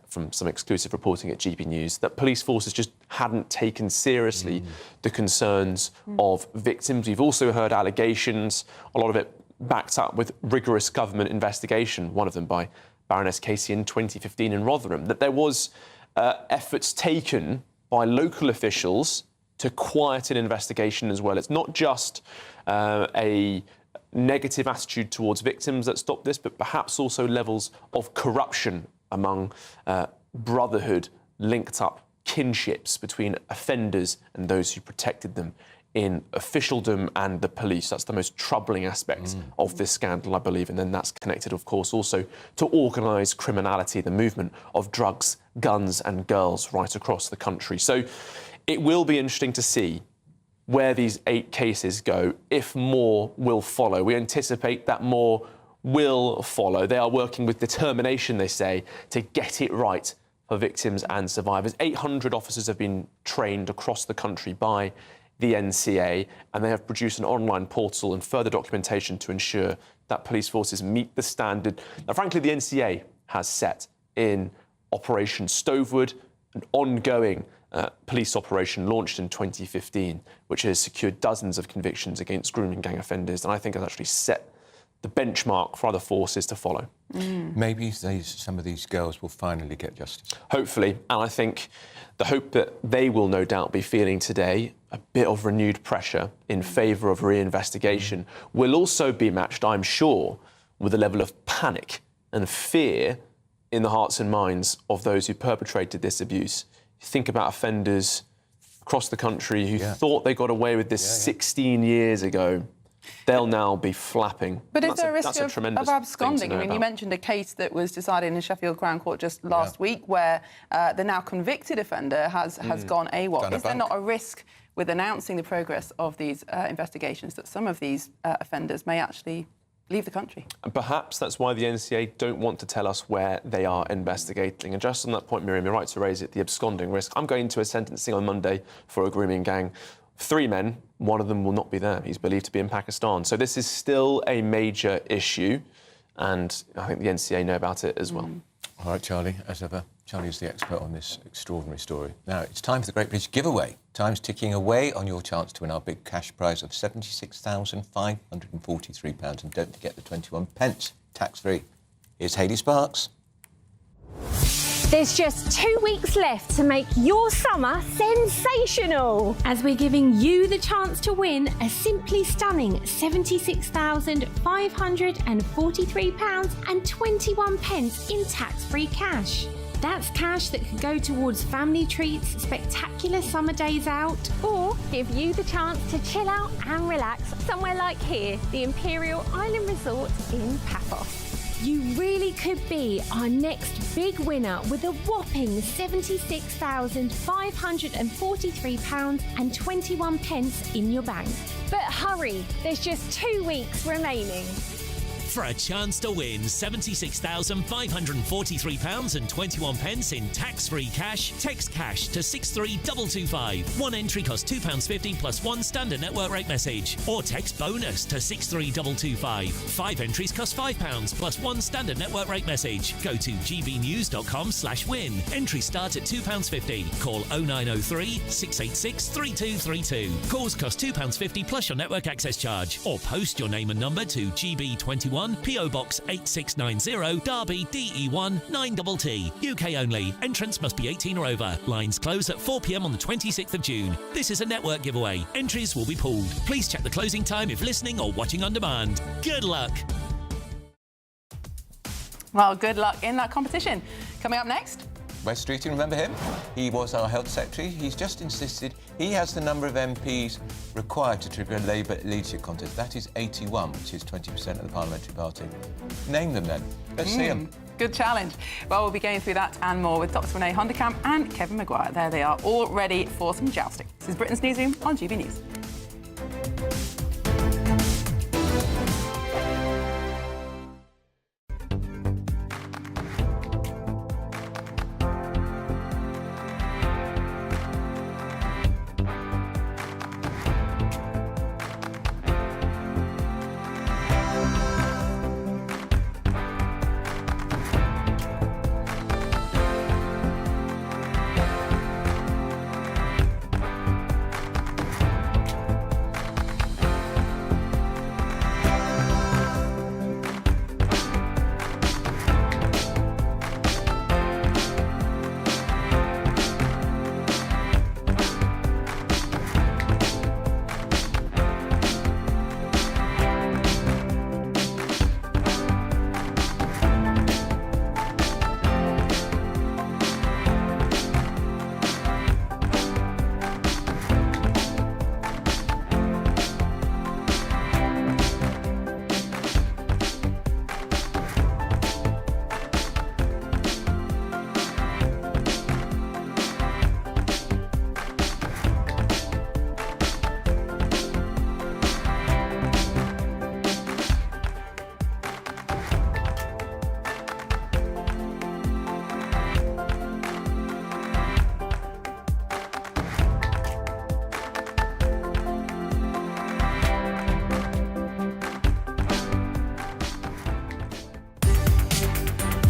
Speaker 30: from some exclusive reporting at GB News, that police forces just hadn't taken seriously the concerns of victims. We've also heard allegations, a lot of it backed up with rigorous government investigation, one of them by Baroness Casey in 2015 in Rotherham, that there was efforts taken by local officials to quiet an investigation as well. It's not just a negative attitude towards victims that stopped this, but perhaps also levels of corruption among brotherhood, linked up kinships between offenders and those who protected them in officialdom and the police. That's the most troubling aspect of this scandal, I believe. And then that's connected, of course, also to organised criminality, the movement of drugs, guns and girls right across the country. So it will be interesting to see where these 8 cases go, if more will follow. We anticipate that more will follow. They are working with determination, they say, to get it right for victims and survivors. 800 officers have been trained across the country by the NCA, and they have produced an online portal and further documentation to ensure that police forces meet the standard that, frankly, the NCA has set in Operation Stovewood, an ongoing police operation launched in 2015, which has secured dozens of convictions against grooming gang offenders, and I think has actually set the benchmark for other forces to follow.
Speaker 11: Maybe some of these girls will finally get justice.
Speaker 30: Hopefully, and I think the hope that they will no doubt be feeling today, a bit of renewed pressure in favour of reinvestigation, will also be matched, I'm sure, with a level of panic and fear in the hearts and minds of those who perpetrated this abuse. Think about offenders across the country who thought they got away with this 16 years ago. They'll now be flapping.
Speaker 12: But is there a risk of absconding? I mean, you mentioned a case that was decided in the Sheffield Crown Court just last week where the now convicted offender has gone AWOL. Is there not a risk with announcing the progress of these investigations that some of these offenders may actually leave the country?
Speaker 30: And perhaps that's why the NCA don't want to tell us where they are investigating. And just on that point, Miriam, you're right to raise it, the absconding risk. I'm going to a sentencing on Monday for a grooming gang. 3 men, one of them will not be there. He's believed to be in Pakistan. So this is still a major issue, and I think the NCA know about it as well.
Speaker 11: All right, Charlie, as ever, Charlie is the expert on this extraordinary story. Now, it's time for the Great British Giveaway. Time's ticking away on your chance to win our big cash prize of £76,543. And don't forget the 21 pence, tax-free. Here's Hayley Sparks.
Speaker 2: There's just 2 weeks left to make your summer sensational, as we're giving you the chance to win a simply stunning £76,543.21 in tax-free cash. That's cash that could go towards family treats, spectacular summer days out, or give you the chance to chill out and relax somewhere like here, the Imperial Island Resort in Paphos. You really could be our next big winner with a whopping £76,543.21 in your bank. But hurry, there's just 2 weeks remaining.
Speaker 16: For a chance to win £76,543.21 in tax-free cash, text cash to 63225. One entry costs £2.50 plus one standard network rate message. Or text bonus to 63225. 5 entries cost £5 plus one standard network rate message. Go to gbnews.com/win. Entries start at £2.50. Call 0903 686 3232. Calls cost £2.50 plus your network access charge. Or post your name and number to GB21 PO Box 8690 Derby DE1 9TT. UK only. Entrance must be 18 or over. Lines close at 4 p.m. on the 26th of June. This is a network giveaway. Entries will be pooled. Please check the closing time if listening or watching on demand. Good luck.
Speaker 12: Well, good luck in that competition. Coming up next.
Speaker 11: Wes Streeting, remember him? He was our health secretary. He's just insisted he has the number of MPs required to trigger a Labour leadership contest. That is 81, which is 20% of the parliamentary party. Name them then. Let's see them.
Speaker 12: Good challenge. Well, we'll be going through that and more with Dr. Renee Honderkamp and Kevin Maguire. There they are, all ready for some jousting. This is Britain's Newsroom on GB News.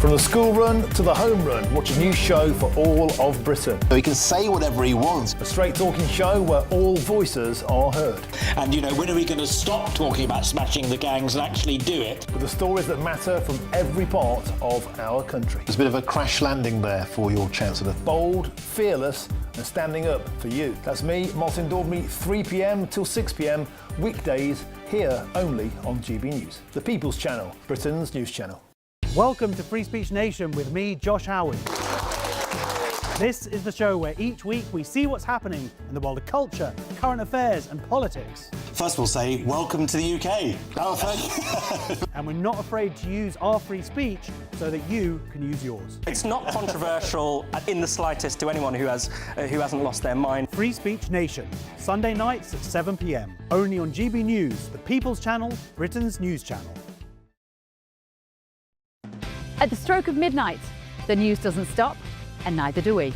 Speaker 5: From the school run to the home run, watch a new show for all of Britain.
Speaker 6: So he can say whatever he wants.
Speaker 5: A straight talking show where all voices are heard.
Speaker 6: And, you know, when are we going to stop talking about smashing the gangs and actually do it?
Speaker 5: With the stories that matter from every part of our country.
Speaker 6: There's a bit of a crash landing there for your Chancellor.
Speaker 5: Bold, fearless and standing up for you. That's me, Martin Daubney, 3 p.m. till 6 p.m, weekdays, here only on GB News. The People's Channel, Britain's news channel.
Speaker 14: Welcome to Free Speech Nation with me, Josh Howard. This is the show where each week we see what's happening in the world of culture, current affairs and politics.
Speaker 6: First we'll say, welcome to the UK.
Speaker 14: And we're not afraid to use our free speech so that you can use yours.
Speaker 17: It's not controversial in the slightest to anyone who hasn't lost their mind.
Speaker 14: Free Speech Nation, Sunday nights at 7 p.m. Only on GB News, the People's Channel, Britain's news channel.
Speaker 18: At the stroke of midnight, the news doesn't stop, and neither do we.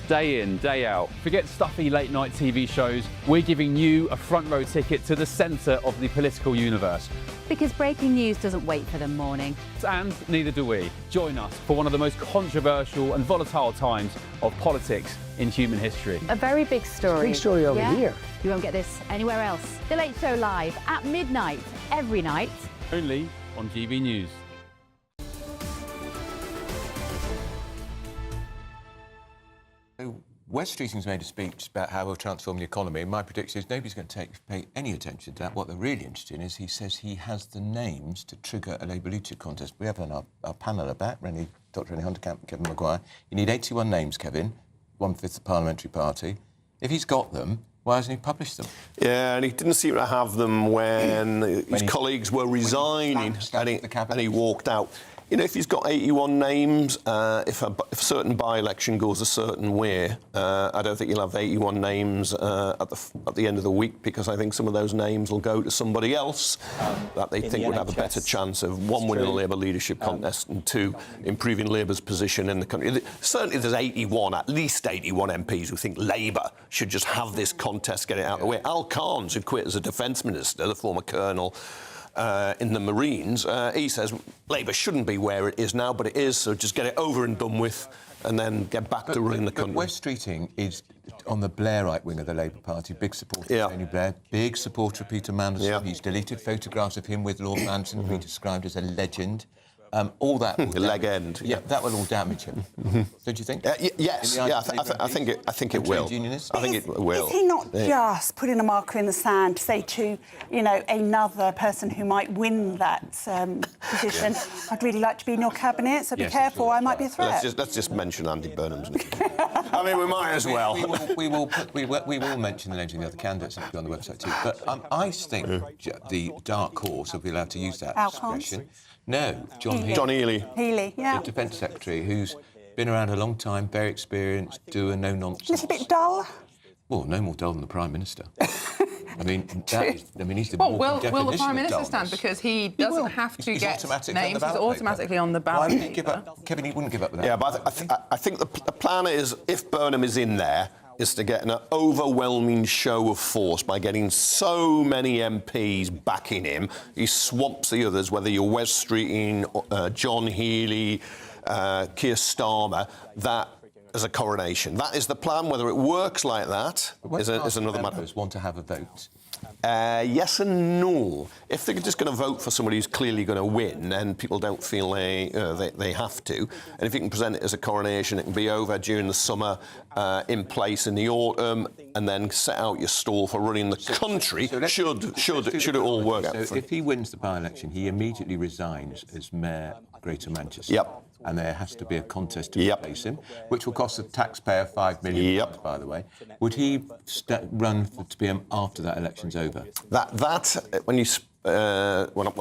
Speaker 18: day in, day out. Forget stuffy late-night TV shows. We're giving you a front-row ticket to the centre of the political universe.
Speaker 19: Because breaking news doesn't wait for the morning.
Speaker 18: And neither do we. Join us for one of the most controversial and volatile times of politics in human history.
Speaker 19: A very big story.
Speaker 18: Big story over here.
Speaker 19: You won't get this anywhere else. The Late Show live at midnight, every night.
Speaker 18: Only on GB News.
Speaker 11: Wes Streeting's made a speech about how we'll transform the economy, and my prediction is nobody's going to pay any attention to that. What they're really interested in is he says he has the names to trigger a Labour leadership contest. We have on our panel are back, Dr. Rennie Hunterkamp, Kevin Maguire. You need 81 names, Kevin, 1/5 the parliamentary party. If he's got them, why hasn't he published them?
Speaker 20: Yeah, and he didn't seem to have them when his colleagues were resigning and he walked out. You know, if he's got 81 names, if a certain by-election goes a certain way, I don't think he'll have 81 names at the end of the week, because I think some of those names will go to somebody else that they think would have a better chance of, one, winning a Labour leadership contest, and two, improving Labour's position in the country. Certainly there's at least 81 MPs who think Labour should just have this contest, get it out of the way. Al Carnes, who quit as a defence minister, the former colonel, in the Marines, he says Labour shouldn't be where it is now, but it is, so just get it over and done with and then get back to running the country.
Speaker 11: Wes Streeting is on the Blairite wing of the Labour Party, big supporter of Tony Blair, big supporter of Peter Mandelson. Yeah. He's deleted photographs of him with Lord Manson, who he described as a legend. All that will
Speaker 20: legend.
Speaker 11: Yeah, that will all damage him. Don't you think?
Speaker 20: Yes. Yeah, I think it will. I think it will.
Speaker 21: Is he not just putting a marker in the sand to say to, another person who might win that position, I'd really like to be in your cabinet, so be careful, I might be a threat.
Speaker 20: Let's just mention Andy Burnham's name. I mean, we might as well.
Speaker 11: We will mention the names of the other candidates that will be on the website too. But I think the dark horse, if we're allowed to use that expression. No, John
Speaker 21: Healey. Healey, yeah.
Speaker 11: The Defence Secretary, who's been around a long time, very experienced, doing no-nonsense.
Speaker 21: A little bit dull?
Speaker 11: Well, no more dull than the Prime Minister. I mean, he's the
Speaker 12: will the Prime Minister stand? Because he doesn't have to get names. He's automatically on the ballot.
Speaker 11: Why would he give up? Kevin, he wouldn't give up with that.
Speaker 20: Yeah, but I think the plan is, if Burnham is in there, is to get an overwhelming show of force by getting so many MPs backing him. He swamps the others, whether you're Wes Streeting, John Healey, Keir Starmer, that as a coronation. That is the plan. Whether it works like that is another matter.
Speaker 11: Want to have a vote?
Speaker 20: Yes and no. If they're just going to vote for somebody who's clearly going to win, then people don't feel they have to. And if you can present it as a coronation, it can be over during the summer, in place in the autumn, and then set out your stall for running the country. Should it all work out?
Speaker 11: So if he wins the by-election, he immediately resigns as Mayor of Greater Manchester.
Speaker 20: Yep.
Speaker 11: And there has to be a contest to replace him, which will cost the taxpayer £5 million, by the way. Would he run to be after that election's over?
Speaker 20: When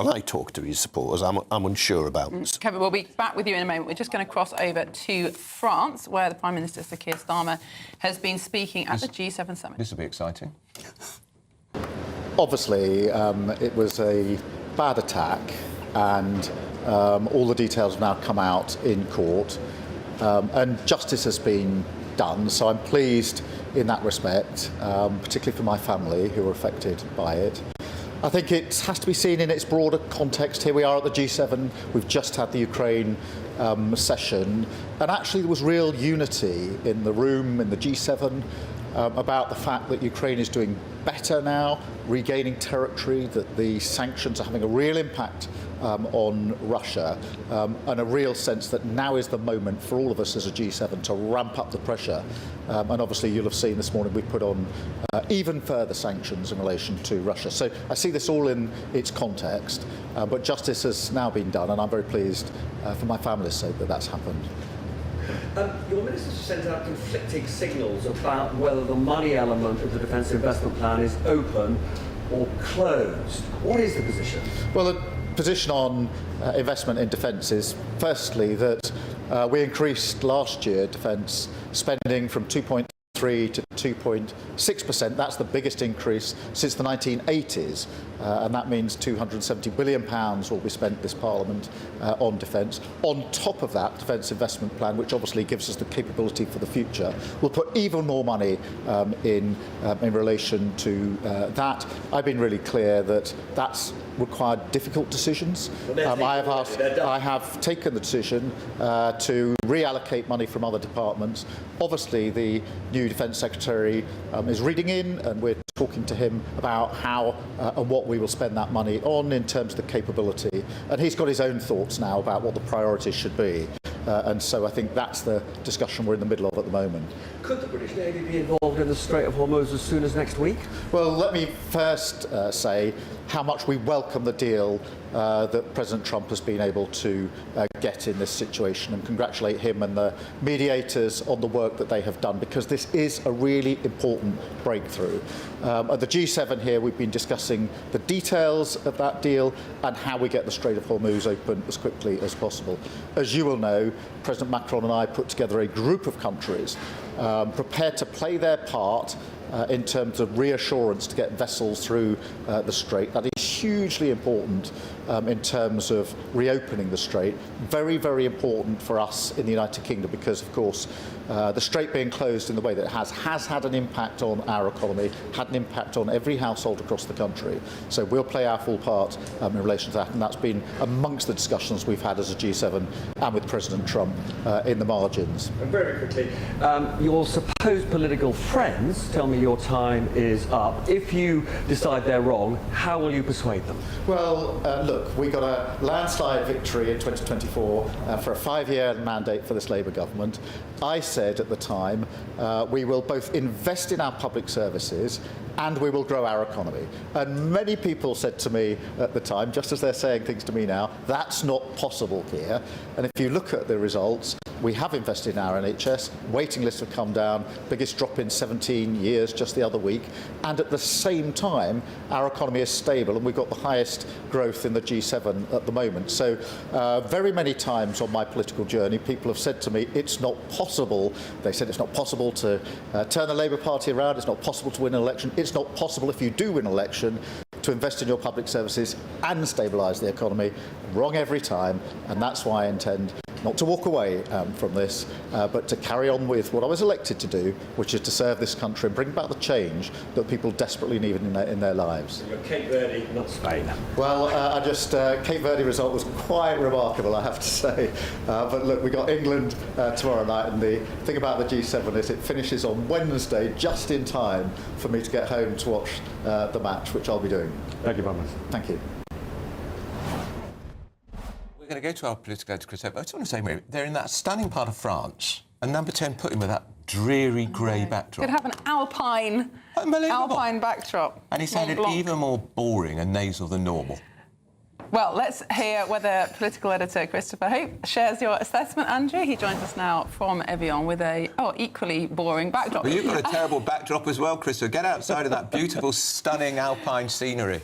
Speaker 20: I talk to his supporters, I'm unsure about.
Speaker 12: Kevin, we'll be back with you in a moment. We're just going to cross over to France, where the Prime Minister, Sir Keir Starmer, has been speaking at the G7 summit.
Speaker 11: This will be exciting.
Speaker 8: Obviously, it was a bad attack, and all the details have now come out in court, and justice has been done. So I'm pleased in that respect, particularly for my family who were affected by it. I think it has to be seen in its broader context. Here we are at the G7. We've just had the Ukraine session, and actually there was real unity in the room, in the G7, about the fact that Ukraine is doing better now, regaining territory, that the sanctions are having a real impact on Russia, and a real sense that now is the moment for all of us as a G7 to ramp up the pressure. And obviously you'll have seen this morning we put on even further sanctions in relation to Russia. So I see this all in its context, but justice has now been done, and I'm very pleased for my family's sake that that's happened.
Speaker 22: Your ministers have sent out conflicting signals about whether the money element of the defence investment plan is open or closed. What is the position?
Speaker 8: Well, the position on investment in defence is, firstly, that we increased last year defence spending from 2.3 to 2.6%. That's the biggest increase since the 1980s, and that means £270 billion will be spent this Parliament on defence. On top of that, Defence Investment Plan, which obviously gives us the capability for the future, will put even more money in relation to that. I've been really clear that that's required difficult decisions. I have taken the decision to reallocate money from other departments. Obviously, the new Defence Secretary is reading in, and we're talking to him about how and what we will spend that money on in terms of the capability. And he's got his own thoughts now about what the priorities should be. And so I think that's the discussion we're in the middle of at the moment.
Speaker 22: Could the British Navy be involved in the Strait of Hormuz as soon as next week?
Speaker 8: Well, let me first say how much we welcome the deal that President Trump has been able to get in this situation, and congratulate him and the mediators on the work that they have done, because this is a really important breakthrough. At the G7 here, we've been discussing the details of that deal and how we get the Strait of Hormuz open as quickly as possible. As you will know, President Macron and I put together a group of countries prepared to play their part in terms of reassurance to get vessels through the Strait. That is hugely important in terms of reopening the Strait. Very, very important for us in the United Kingdom, because, of course, the Strait being closed in the way that it has had an impact on our economy, had an impact on every household across the country. So we'll play our full part in relation to that, and that's been amongst the discussions we've had as a G7 and with President Trump in the margins.
Speaker 22: And very quickly, your supposed political friends tell me your time is up. If you decide they're wrong, how will you persuade them?
Speaker 8: Well, look, we got a landslide victory in 2024 for a 5-year mandate for this Labour government. I said at the time, we will both invest in our public services and we will grow our economy. And many people said to me at the time, just as they're saying things to me now, that's not possible here. And if you look at the results, we have invested in our NHS, waiting lists have come down, biggest drop in 17 years just the other week, and at the same time our economy is stable and we've got the highest growth in the G7 at the moment. So very many times on my political journey people have said to me, it's not possible, they said it's not possible to turn the Labour Party around, it's not possible to win an election, it's not possible if you do win an election to invest in your public services and stabilise the economy. Wrong every time, and that's why I intend not to walk away from this, but to carry on with what I was elected to do, which is to serve this country and bring about the change that people desperately need in their lives.
Speaker 22: You're Cape Verde, not Spain.
Speaker 8: Well, Cape Verde result was quite remarkable, I have to say. But look, we got England tomorrow night, and the thing about the G7 is it finishes on Wednesday, just in time for me to get home to watch the match, which I'll be doing.
Speaker 22: Thank you very much.
Speaker 8: Thank you.
Speaker 11: We're going to go to our political editor, Chris. I just want to say, Mary, they're in that stunning part of France, and number 10 put him with that dreary grey backdrop.
Speaker 12: Could have an alpine backdrop.
Speaker 11: And he sounded even more boring and nasal than normal.
Speaker 12: Well, let's hear whether political editor Christopher Hope shares your assessment, Andrew. He joins us now from Evian with a equally boring backdrop.
Speaker 11: But you've got a terrible backdrop as well, Chris, so get outside of that beautiful, stunning alpine scenery.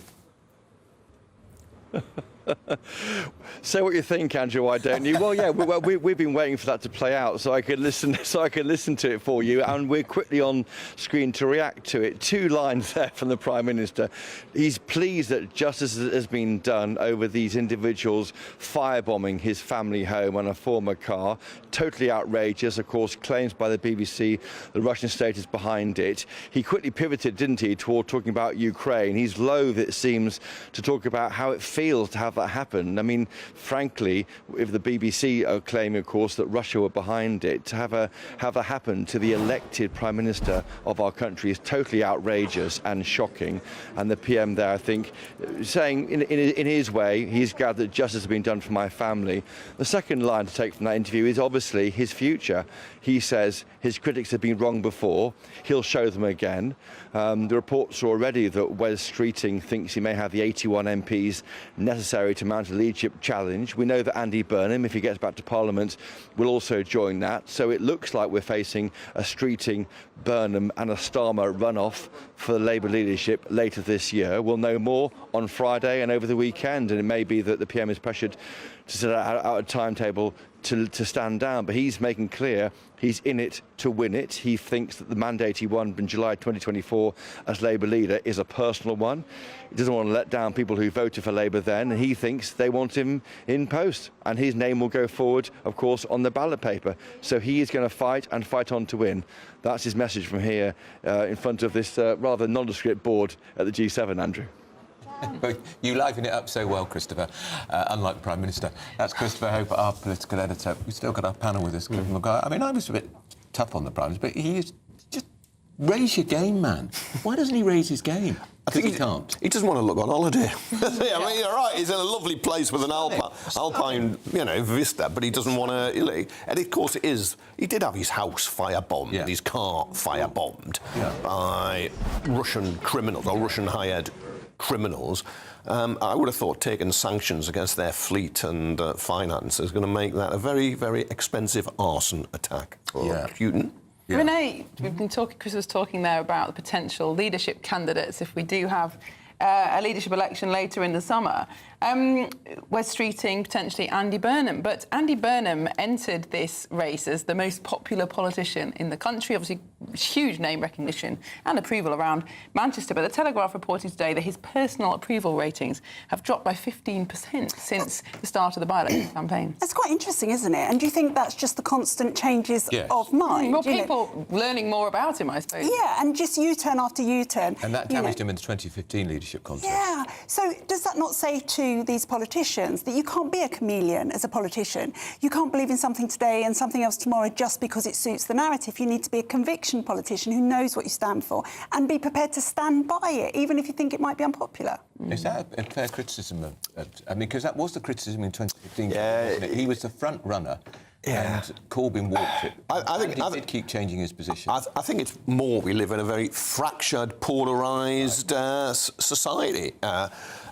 Speaker 1: Say what you think, Andrew. Why don't you? Well, yeah, we've been waiting for that to play out, so I could listen to it for you, and we're quickly on screen to react to it. 2 lines there from the Prime Minister. He's pleased that justice has been done over these individuals firebombing his family home on a former car. Totally outrageous. Of course, claims by the BBC the Russian state is behind it. He quickly pivoted, didn't he, toward talking about Ukraine. He's loath, it seems, to talk about how it feels to have that happen. I mean, frankly, if the BBC are claiming, of course, that Russia were behind it, to have that happen to the elected Prime Minister of our country is totally outrageous and shocking. And the PM there, I think, saying in his way, he's glad that justice has been done for my family. The second line to take from that interview is obviously his future. He says his critics have been wrong before. He'll show them again. The reports are already that Wes Streeting thinks he may have the 81 MPs necessary to mount a leadership challenge. We know that Andy Burnham, if he gets back to Parliament, will also join that. So it looks like we're facing a Streeting, Burnham and a Starmer runoff for the Labour leadership later this year. We'll know more on Friday and over the weekend, and it may be that the PM is pressured to set out a timetable to stand down. But he's making clear he's in it to win it. He thinks that the mandate he won in July 2024 as Labour leader is a personal one. He doesn't want to let down people who voted for Labour then, and he thinks they want him in post. And his name will go forward, of course, on the ballot paper. So he is going to fight and fight on to win. That's his message from here in front of this rather nondescript board at the G7, Andrew.
Speaker 11: You liven it up so well, Christopher, unlike the Prime Minister. That's Christopher Hope, our political editor. We've still got our panel with us, Clifford Maguire. I mean, I was a bit tough on the Prime Minister, but he is just raise your game, man. Why doesn't he raise his game?
Speaker 20: I think
Speaker 11: he can't.
Speaker 20: He doesn't want to look on holiday. I mean, you're right. He's in a lovely place with an alpine, vista, but he doesn't want to. And of course, it is. He did have his house firebombed, his car firebombed by Russian criminals or Russian hired criminals. I would have thought taking sanctions against their fleet and finance is going to make that a very, very expensive arson attack for Putin.
Speaker 12: Renee, we've been talking. Chris was talking there about the potential leadership candidates if we do have a leadership election later in the summer. We're streeting potentially Andy Burnham, but Andy Burnham entered this race as the most popular politician in the country. Obviously, huge name recognition and approval around Manchester. But the Telegraph reported today that his personal approval ratings have dropped by 15% since the start of the by-election campaign.
Speaker 21: That's quite interesting, isn't it? And do you think that's just the constant changes of mind?
Speaker 12: Well, people learning more about him, I suppose.
Speaker 21: Yeah, and just U-turn after U-turn.
Speaker 11: And that damaged him in the 2015 leadership contest.
Speaker 21: Yeah. So does that not say to these politicians that you can't be a chameleon as a politician? You can't believe in something today and something else tomorrow just because it suits the narrative. You need to be a conviction politician who knows what you stand for and be prepared to stand by it, even if you think it might be unpopular.
Speaker 11: Is that a fair criticism? I mean, because that was the criticism in 2015. Wasn't it? He was the front runner. And Corbyn walked it. I think he did keep changing his position.
Speaker 20: I think it's more we live in a very fractured, polarised society.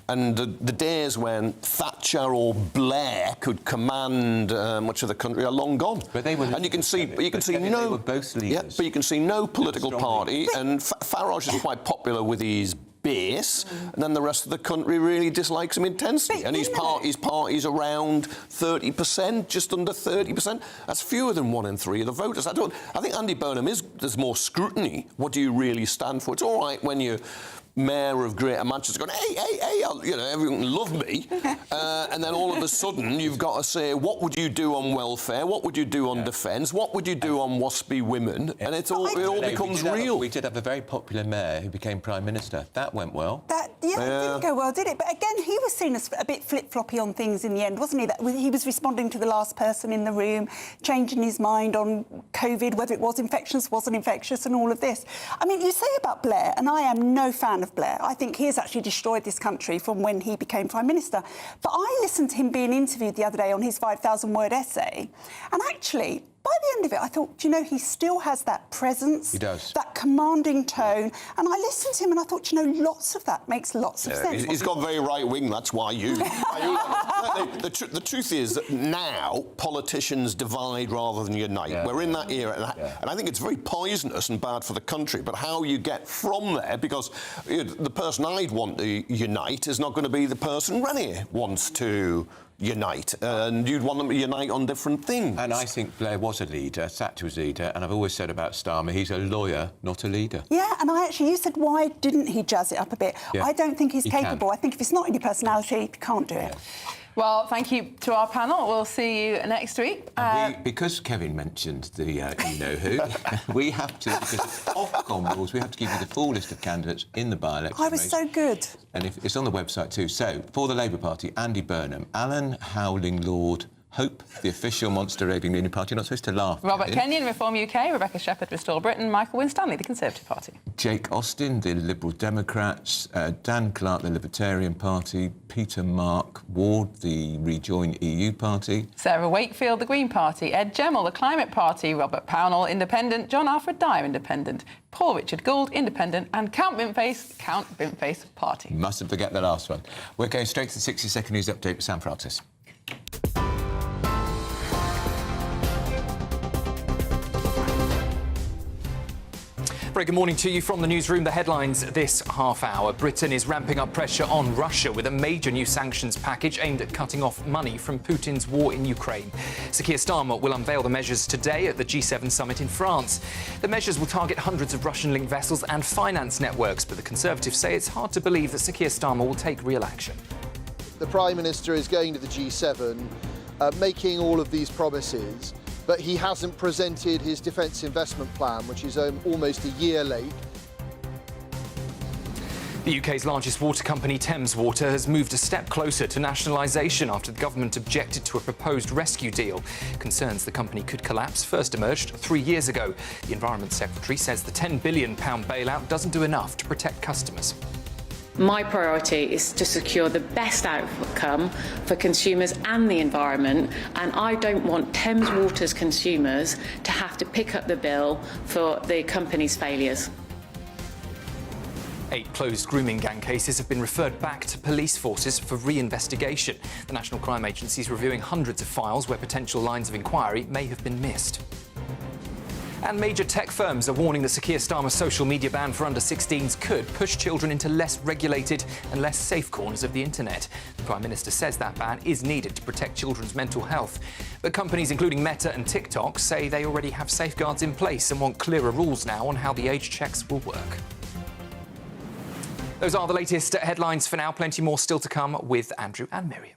Speaker 20: And the days when Thatcher or Blair could command much of the country are long gone.
Speaker 11: But they were,
Speaker 20: and you can see no.
Speaker 11: They were both leaders.
Speaker 20: Yeah, but you can see no political party, and Farage is quite popular with his base, and then the rest of the country really dislikes him intensely. And his party's around 30%, just under 30%. That's fewer than 1 in 3 of the voters. I think Andy Burnham there's more scrutiny. What do you really stand for? It's all right when you're Mayor of Greater Manchester going, hey, everyone can love me. And then all of a sudden you've got to say, what would you do on welfare? What would you do on defence? What would you do on waspy women? And it all becomes real.
Speaker 11: We did have a very popular mayor who became Prime Minister. That went well.
Speaker 21: It didn't go well, did it? But again, he was seen as a bit flip-floppy on things in the end, wasn't he? That he was responding to the last person in the room, changing his mind on COVID, whether it was infectious, wasn't infectious, and all of this. I mean, you say about Blair, and I am no fan of Blair. I think he has actually destroyed this country from when he became Prime Minister. But I listened to him being interviewed the other day on his 5,000-word essay, and actually, by the end of it, I thought, he still has that presence.
Speaker 11: He does.
Speaker 21: That commanding tone. And I listened to him and I thought, lots of that makes lots of sense.
Speaker 20: He's got very right-wing, that's why you... the truth is that now politicians divide rather than unite. We're in that era, and I think it's very poisonous and bad for the country, but how you get from there, because the person I'd want to unite is not going to be the person Renier wants to unite, and you'd want them to unite on different things.
Speaker 11: And I think Blair was a leader, Thatcher was a leader, and I've always said about Starmer, he's a lawyer, not a leader.
Speaker 21: Yeah, and you said, why didn't he jazz it up a bit?
Speaker 11: Yeah.
Speaker 21: I don't think he's capable.
Speaker 11: Can.
Speaker 21: I think if it's not in your personality, you can't do it.
Speaker 12: Well, thank you to our panel. We'll see you next week.
Speaker 11: Because Kevin mentioned the you-know-who, we have to, because of Ofcom rules, we have to give you the full list of candidates in the by-election
Speaker 21: I was
Speaker 11: race.
Speaker 21: so good.
Speaker 11: And it's on the website too. So, for the Labour Party, Andy Burnham, Alan Howling-Lord, Hope, the official monster raving Union Party. You're not supposed to laugh.
Speaker 12: Robert Kenyon, Reform UK. Rebecca Shepherd, Restore Britain. Michael Winstanley, the Conservative Party.
Speaker 11: Jake Austin, the Liberal Democrats. Dan Clark, the Libertarian Party. Peter Mark Ward, the Rejoin EU Party.
Speaker 12: Sarah Wakefield, the Green Party. Ed Gemmell, the Climate Party. Robert Pownall, Independent. John Alfred Dyer, Independent. Paul Richard Gould, Independent. And Count Bimface Party.
Speaker 11: Mustn't forget the last one. We're going straight to the 60-second news update with Sam Francis.
Speaker 10: Very good morning to you from the newsroom. The headlines this half hour. Britain is ramping up pressure on Russia with a major new sanctions package aimed at cutting off money from Putin's war in Ukraine. Sir Keir Starmer will unveil the measures today at the G7 summit in France. The measures will target hundreds of Russian-linked vessels and finance networks, but the Conservatives say it's hard to believe that Sir Keir Starmer will take real action.
Speaker 7: The Prime Minister is going to the G7, making all of these promises, but he hasn't presented his defence investment plan, which is almost a year late.
Speaker 10: The UK's largest water company, Thames Water, has moved a step closer to nationalisation after the government objected to a proposed rescue deal. Concerns the company could collapse first emerged 3 years ago. The Environment Secretary says the £10 billion bailout doesn't do enough to protect customers.
Speaker 3: My priority is to secure the best outcome for consumers and the environment, and I don't want Thames Water's consumers to have to pick up the bill for the company's failures.
Speaker 10: 8 closed grooming gang cases have been referred back to police forces for re-investigation. The National Crime Agency is reviewing hundreds of files where potential lines of inquiry may have been missed. And major tech firms are warning that Sir Keir Starmer's social media ban for under-16s could push children into less regulated and less safe corners of the internet. The Prime Minister says that ban is needed to protect children's mental health. But companies including Meta and TikTok say they already have safeguards in place and want clearer rules now on how the age checks will work. Those are the latest headlines for now. Plenty more still to come with Andrew and Miriam.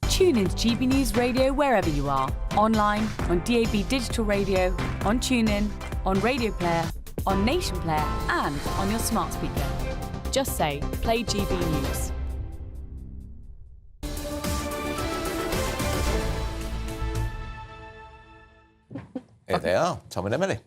Speaker 9: Tune in to GB News Radio wherever you are. Online, on DAB digital radio, on TuneIn, on Radio Player, on Nation Player and on your smart speaker. Just say, play GB News.
Speaker 11: Here they are, Tom and Emily.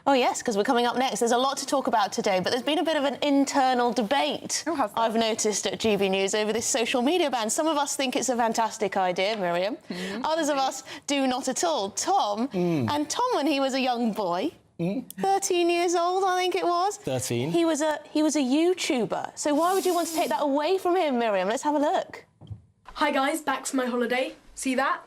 Speaker 13: Oh, yes, because we're coming up next. There's a lot to talk about today, but there's been a bit of an internal debate, I've noticed, at GB News over this social media ban. Some of us think it's a fantastic idea, Miriam. Others of us do not at all. Tom, and Tom, when he was a young boy, 13 years old, I think it was.
Speaker 23: 13.
Speaker 13: He was a YouTuber. So why would you want to take that away from him, Miriam? Let's have a look.
Speaker 24: Hi, guys. Back from my holiday. See that?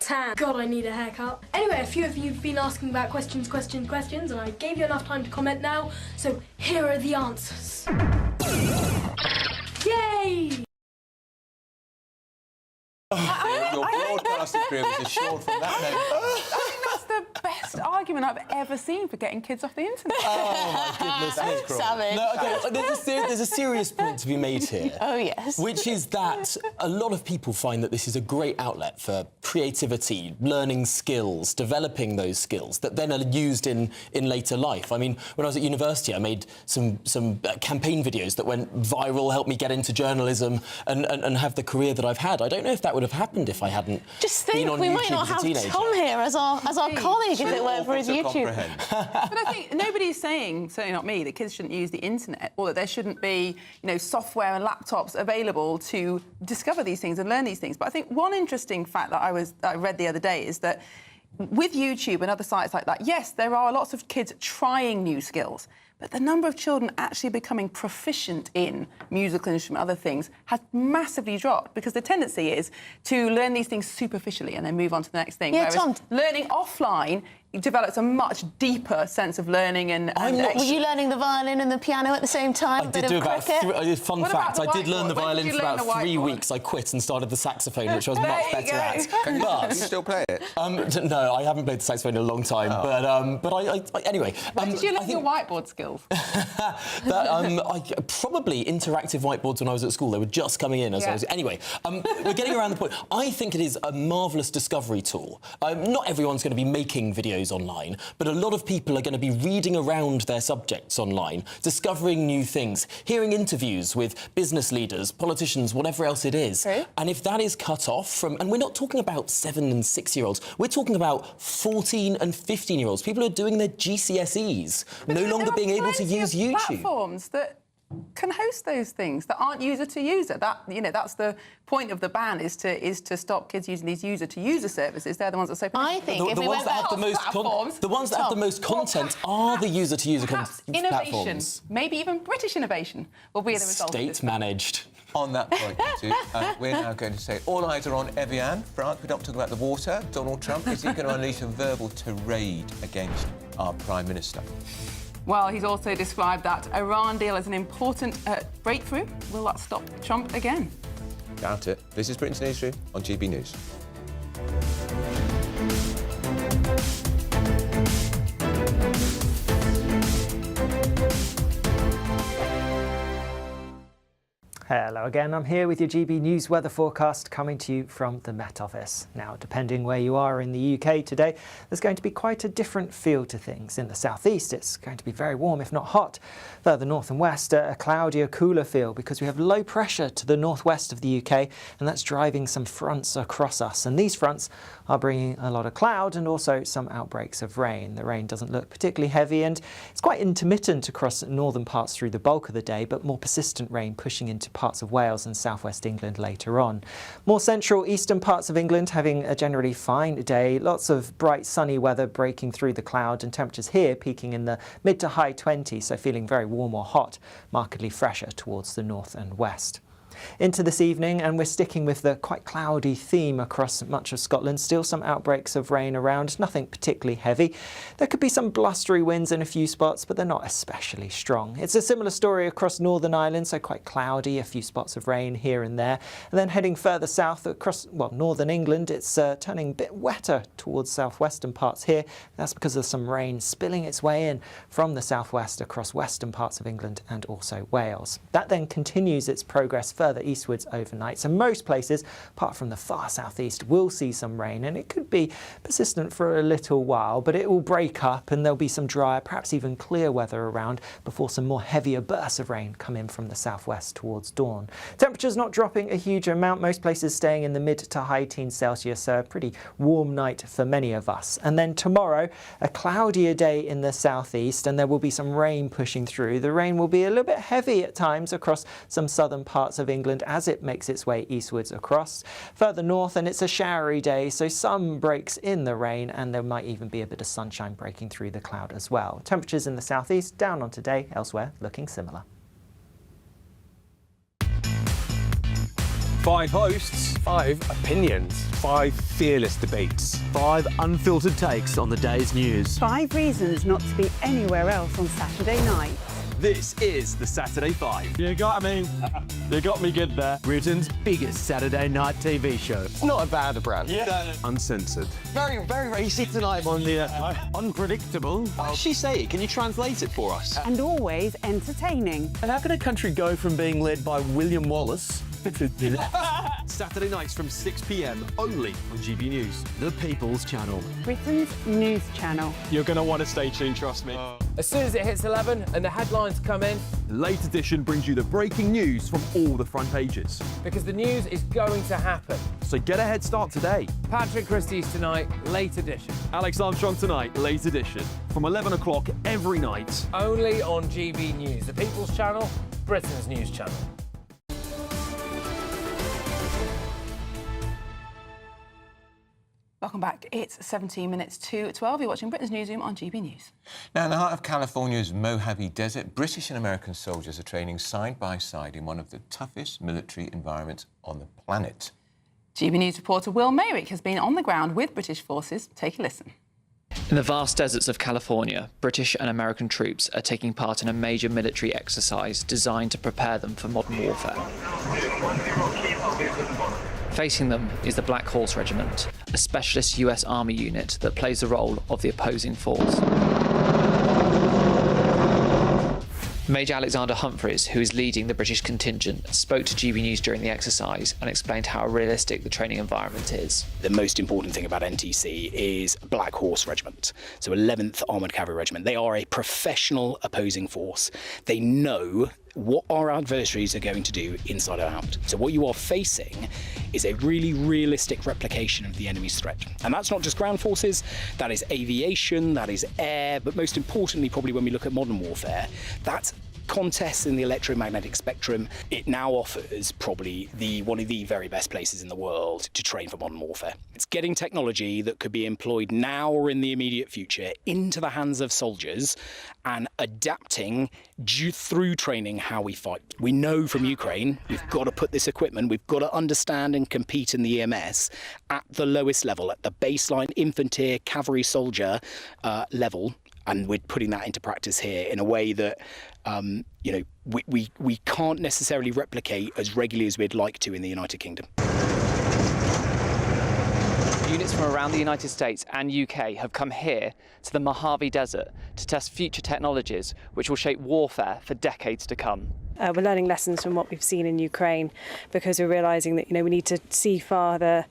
Speaker 24: Tan. God, I need a haircut. Anyway, a few of you have been asking about questions, and I gave you enough time to comment now, so here are the answers. Yay!
Speaker 11: Your broadcasting career was assured from that moment.
Speaker 12: I think that's the best argument I've ever seen for getting kids off the internet.
Speaker 23: Oh, my goodness me.
Speaker 13: Savage.
Speaker 23: No, okay, there's a serious point to be made here.
Speaker 13: Oh, yes.
Speaker 23: Which is that a lot of people find that this is a great outlet for creativity, learning skills, developing those skills that then are used in later life. I mean, when I was at university, I made some campaign videos that went viral, helped me get into journalism and have the career that I've had. I don't know if that would have happened if I hadn't been on YouTube as a teenager.
Speaker 13: We might not have Tom here as our colleague if it weren't for his YouTube.
Speaker 12: But I think nobody's saying, certainly not me, that kids shouldn't use the internet or that there shouldn't be, software and laptops available to discover these things and learn these things. But I think one interesting fact that I read the other day is that with YouTube and other sites like that, yes, there are lots of kids trying new skills, but the number of children actually becoming proficient in musical instrument, other things, has massively dropped because the tendency is to learn these things superficially and then move on to the next thing.
Speaker 13: Yeah,
Speaker 12: whereas
Speaker 13: Tom.
Speaker 12: learning offline, it develops a much deeper sense of learning and
Speaker 13: Were you learning the violin and the piano at the same time?
Speaker 23: I did do about fun
Speaker 12: What
Speaker 23: fact,
Speaker 12: about
Speaker 23: I did learn the
Speaker 12: whiteboard? When did
Speaker 23: violin
Speaker 12: you
Speaker 23: for
Speaker 12: learn
Speaker 23: about
Speaker 12: the
Speaker 23: 3
Speaker 12: whiteboard?
Speaker 23: weeks. I quit and started the saxophone, which I was
Speaker 12: There
Speaker 23: much
Speaker 12: you
Speaker 23: better
Speaker 12: go.
Speaker 23: at.
Speaker 11: Can you still play it?
Speaker 23: No, I haven't played the saxophone in a long time. But I anyway.
Speaker 12: When did you learn your whiteboard skills?
Speaker 23: Probably interactive whiteboards when I was at school. They were just coming in as I was. Anyway, we're getting around the point. I think it is a marvellous discovery tool. Not everyone's going to be making videos online, but a lot of people are going to be reading around their subjects online, discovering new things, hearing interviews with business leaders, politicians, whatever else it is.
Speaker 13: True.
Speaker 23: And if that is cut off from... And we're not talking about 7 and 6-year-olds. We're talking about 14 and 15-year-olds, people who are doing their GCSEs, no longer being able to use YouTube.
Speaker 12: Platforms that can host those things that aren't user to user. That's the point of the ban is to stop kids using these user to user services. They're the ones that say.
Speaker 13: I think
Speaker 23: the ones that have the most content are the user to user
Speaker 12: innovation,
Speaker 23: platforms.
Speaker 12: maybe even British innovation, will be the result.
Speaker 23: State managed.
Speaker 11: On that point, we're now going to say all eyes are on Evian, France. We're not talking about the water. Donald Trump, is he going to unleash a verbal tirade against our Prime Minister?
Speaker 12: Well, he's also described that Iran deal as an important breakthrough. Will that stop Trump again?
Speaker 11: Doubt it. This is Britain's Newsroom on GB News.
Speaker 2: Hello again, I'm here with your GB News weather forecast coming to you from the Met Office. Now, depending where you are in the UK today, there's going to be quite a different feel to things. In the southeast, it's going to be very warm, if not hot. Further north and west, a cloudier, cooler feel because we have low pressure to the northwest of the UK, and that's driving some fronts across us. And these fronts are bringing a lot of cloud and also some outbreaks of rain. The rain doesn't look particularly heavy and it's quite intermittent across northern parts through the bulk of the day, but more persistent rain pushing into parts of Wales and southwest England later on. More central eastern parts of England having a generally fine day. Lots of bright sunny weather breaking through the cloud, and temperatures here peaking in the mid to high 20s, so feeling very warm or hot, markedly fresher towards the north and west. Into this evening, and we're sticking with the quite cloudy theme across much of Scotland. Still some outbreaks of rain around, nothing particularly heavy. There could be some blustery winds in a few spots, but they're not especially strong. It's a similar story across Northern Ireland, so quite cloudy, a few spots of rain here and there. And then heading further south across, well, northern England, it's turning a bit wetter towards southwestern parts here. That's because of some rain spilling its way in from the southwest across western parts of England and also Wales. That then continues its progress further eastwards overnight. So most places, apart from the far southeast, will see some rain, and it could be persistent for a little while, but it will break up and there'll be some drier, perhaps even clear weather around before some more heavier bursts of rain come in from the southwest towards dawn. Temperatures not dropping a huge amount, most places staying in the mid to high teens Celsius, so a pretty warm night for many of us. And then tomorrow, a cloudier day in the southeast, and there will be some rain pushing through. The rain will be a little bit heavy at times across some southern parts of England as it makes its way eastwards across. Further north, and it's a showery day, so some breaks in the rain, and there might even be a bit of sunshine breaking through the cloud as well. Temperatures in the southeast down on today, elsewhere looking similar.
Speaker 4: 5 hosts, 5 opinions, 5 fearless debates, 5 unfiltered takes on the day's news.
Speaker 21: 5 reasons not to be anywhere else on Saturday night.
Speaker 4: This is the Saturday 5. You got me good there. Britain's biggest Saturday night TV show.
Speaker 15: It's not a bad brand.
Speaker 4: Yeah. Uncensored.
Speaker 15: Very, very racy tonight on the
Speaker 4: unpredictable.
Speaker 15: What does she say? Can you translate it for us?
Speaker 21: And always entertaining.
Speaker 4: And how can a country go from being led by William Wallace Saturday nights from 6 p.m. only on GB News, the People's Channel.
Speaker 21: Britain's news channel.
Speaker 4: You're going to want to stay tuned, trust me.
Speaker 16: As soon as it hits 11 and the headlines come in,
Speaker 4: Late Edition brings you the breaking news from all the front pages.
Speaker 16: because the news is going to happen.
Speaker 4: So get a head start today.
Speaker 16: Patrick Christie's tonight, Late Edition.
Speaker 4: Alex Armstrong tonight, Late Edition. From 11 o'clock every night.
Speaker 16: Only on GB News, the People's Channel, Britain's news channel.
Speaker 12: Welcome back. It's 17 minutes to 12. You're watching Britain's Newsroom on GB News.
Speaker 11: Now, in the heart of California's Mojave Desert, British and American soldiers are training side by side in one of the toughest military environments on the planet.
Speaker 12: GB News reporter Will Mayrick has been on the ground with British forces. Take a listen.
Speaker 25: In the vast deserts of California, British and American troops are taking part in a major military exercise designed to prepare them for modern warfare. Facing them is the Black Horse Regiment, a specialist US Army unit that plays the role of the opposing force. Major Alexander Humphreys, who is leading the British contingent, spoke to GB News during the exercise and explained how realistic the training environment is.
Speaker 26: The most important thing about NTC is Black Horse Regiment, so 11th Armoured Cavalry Regiment. They are a professional opposing force. They know what our adversaries are going to do inside and out. So what you are facing is a really realistic replication of the enemy's threat. And that's not just ground forces, that is aviation, that is air, but most importantly, probably when we look at modern warfare, that's contests in the electromagnetic spectrum. It now offers probably one of the very best places in the world to train for modern warfare. It's getting technology that could be employed now or in the immediate future into the hands of soldiers and adapting through training how we fight. We know from Ukraine, we've got to put this equipment, we've got to understand and compete in the EMS at the lowest level, at the baseline infantry cavalry soldier level. and we're putting that into practice here in a way that we can't necessarily replicate as regularly as we'd like to in the United Kingdom.
Speaker 25: Units from around the United States and UK have come here to the Mojave Desert to test future technologies which will shape warfare for decades to come.
Speaker 5: We're learning lessons from what we've seen in Ukraine, because we're realising that we need to see farther,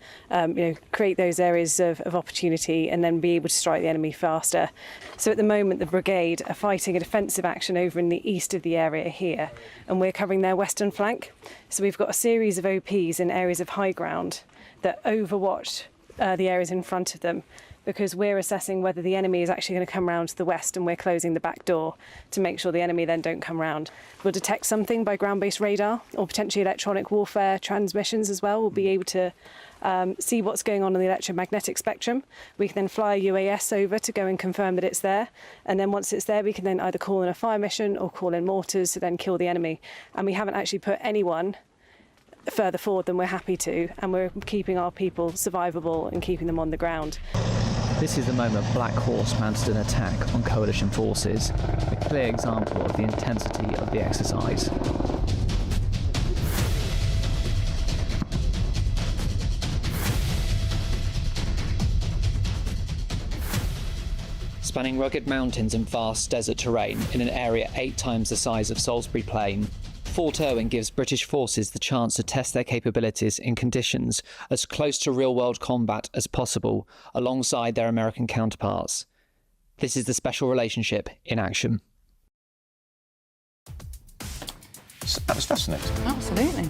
Speaker 5: create those areas of opportunity, and then be able to strike the enemy faster. So at the moment, the brigade are fighting a defensive action over in the east of the area here, and we're covering their western flank. So we've got a series of OPs in areas of high ground that overwatch the areas in front of them, because we're assessing whether the enemy is actually going to come round to the west, and we're closing the back door to make sure the enemy then don't come round. We'll detect something by ground-based radar or potentially electronic warfare transmissions as well. We'll be able to see what's going on in the electromagnetic spectrum. We can then fly a UAS over to go and confirm that it's there, and then once it's there we can then either call in a fire mission or call in mortars to then kill the enemy. And we haven't actually put anyone further forward than we're happy to, and we're keeping our people survivable and keeping them on the ground.
Speaker 25: This is the moment Black Horse mounted an attack on coalition forces, a clear example of the intensity of the exercise. Spanning rugged mountains and vast desert terrain in an area 8 times the size of Salisbury Plain, Fort Irwin gives British forces the chance to test their capabilities in conditions as close to real-world combat as possible alongside their American counterparts. This is the special relationship in action.
Speaker 11: That was fascinating.
Speaker 12: Absolutely.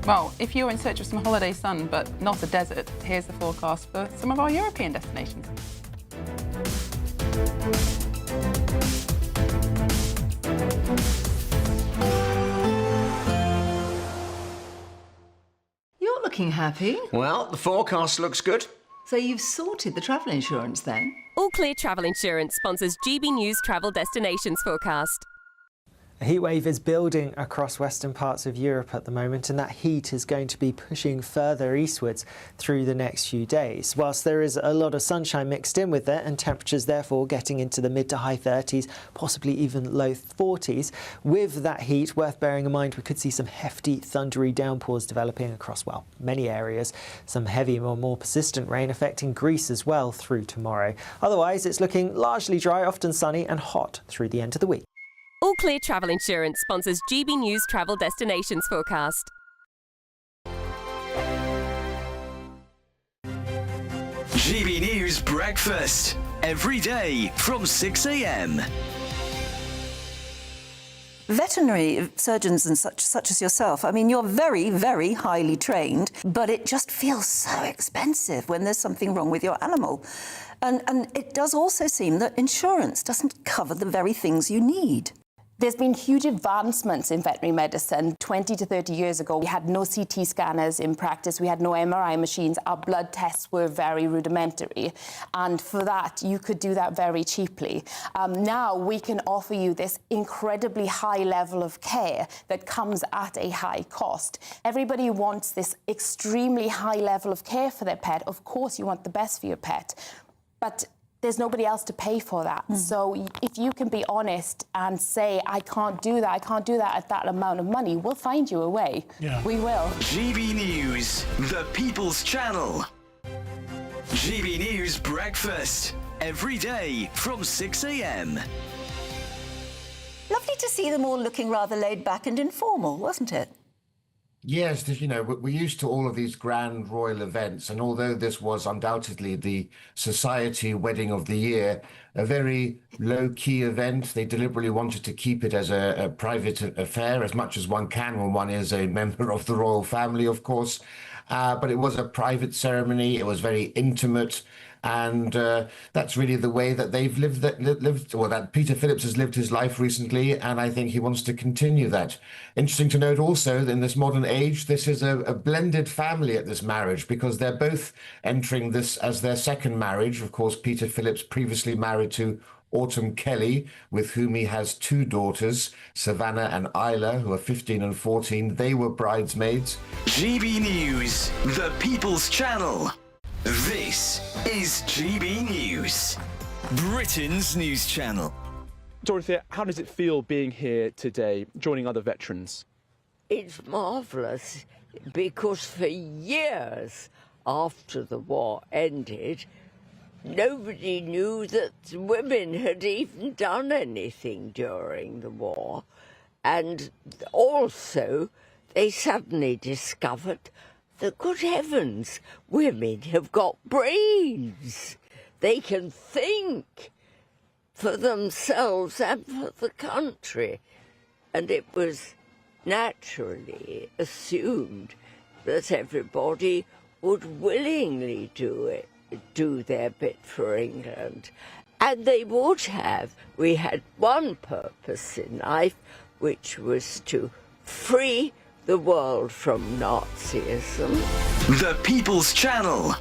Speaker 12: Well, if you're in search of some holiday sun but not a desert, here's the forecast for some of our European destinations.
Speaker 6: You're looking happy.
Speaker 14: Well, the forecast looks good.
Speaker 6: So you've sorted the travel insurance then?
Speaker 17: All Clear Travel Insurance sponsors GB News Travel Destinations Forecast.
Speaker 2: A heatwave is building across western parts of Europe at the moment, and that heat is going to be pushing further eastwards through the next few days. Whilst there is a lot of sunshine mixed in with it, and temperatures therefore getting into the mid to high 30s, possibly even low 40s, with that heat, worth bearing in mind we could see some hefty thundery downpours developing across, well, many areas. Some heavy or more persistent rain affecting Greece as well through tomorrow. Otherwise, it's looking largely dry, often sunny and hot through the end of the week.
Speaker 17: All Clear Travel Insurance sponsors GB News Travel Destinations Forecast.
Speaker 18: GB News Breakfast, every day from 6 a.m.
Speaker 6: Veterinary surgeons and such as yourself, I mean, you're very, very highly trained, but it just feels so expensive when there's something wrong with your animal. And it does also seem that insurance doesn't cover the very things you need.
Speaker 13: There's been huge advancements in veterinary medicine. 20 to 30 years ago, we had no CT scanners in practice. We had no MRI machines. Our blood tests were very rudimentary. And for that, you could do that very cheaply. Now we can offer you this incredibly high level of care that comes at a high cost. Everybody wants this extremely high level of care for their pet. Of course, you want the best for your pet. But there's nobody else to pay for that. So if you can be honest and say, I can't do that at that amount of money, we'll find you a way. Yeah. We will.
Speaker 18: GB News, the People's Channel. GB News Breakfast, every day from 6 a.m.
Speaker 6: Lovely to see them all looking rather laid back and informal, wasn't it?
Speaker 19: Yes, we're used to all of these grand royal events, and although this was undoubtedly the society wedding of the year, a very low-key event, they deliberately wanted to keep it as a private affair as much as one can when one is a member of the royal family, of course. But it was a private ceremony, it was very intimate, and that's really the way that they've lived, that Peter Phillips has lived his life recently, and I think he wants to continue that. Interesting to note also that in this modern age, this is a blended family at this marriage, because they're both entering this as their second marriage. Of course, Peter Phillips previously married to Autumn Kelly, with whom he has 2 daughters, Savannah and Isla, who are 15 and 14. They were bridesmaids.
Speaker 18: GB News, the People's Channel. This is GB News. Britain's news channel.
Speaker 1: Dorothea, how does it feel being here today, joining other veterans?
Speaker 3: It's marvellous, because for years after the war ended, nobody knew that women had even done anything during the war. And also, they suddenly discovered that, good heavens, women have got brains. They can think for themselves and for the country. And it was naturally assumed that everybody would willingly do their bit for England. And they would have. We had one purpose in life, which was to free the world from Nazism.
Speaker 18: The People's Channel.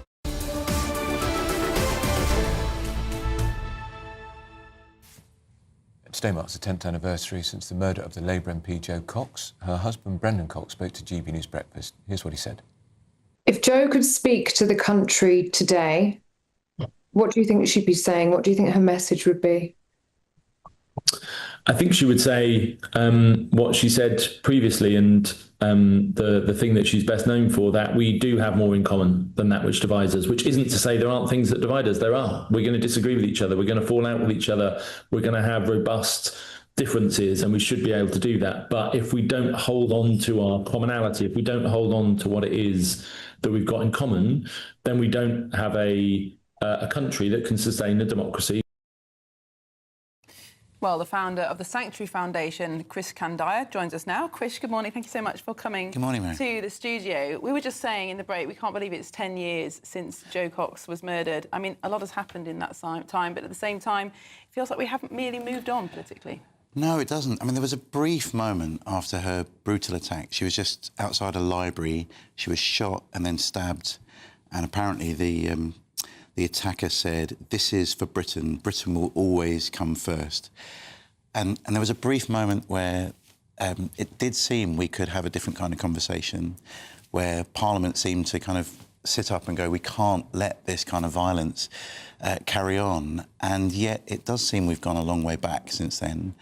Speaker 11: Today marks the 10th anniversary since the murder of the Labour MP Jo Cox. Her husband, Brendan Cox, spoke to GB News Breakfast. Here's what he said.
Speaker 7: If Jo could speak to the country today, what do you think she'd be saying? What do you think her message would be?
Speaker 8: I think she would say what she said previously, and the thing that she's best known for, that we do have more in common than that which divides us, which isn't to say there aren't things that divide us. There are. We're going to disagree with each other. We're going to fall out with each other. We're going to have robust differences, and we should be able to do that. But if we don't hold on to our commonality, if we don't hold on to what it is that we've got in common, then we don't have a country that can sustain a democracy.
Speaker 12: Well, the founder of the Sanctuary Foundation, Chris Kandaya, joins us now. Chris, good morning. Thank you so much for coming to the studio. We were just saying in the break, we can't believe it's 10 years since Jo Cox was murdered. I mean, a lot has happened in that time, but at the same time, it feels like we haven't really moved on politically.
Speaker 20: No, it doesn't. I mean, there was a brief moment after her brutal attack. She was just outside a library. She was shot and then stabbed. And apparently the attacker said, "This is for Britain. Britain will always come first." And there was a brief moment where it did seem we could have a different kind of conversation, where Parliament seemed to kind of sit up and go, we can't let this kind of violence carry on. And yet it does seem we've gone a long way back since then.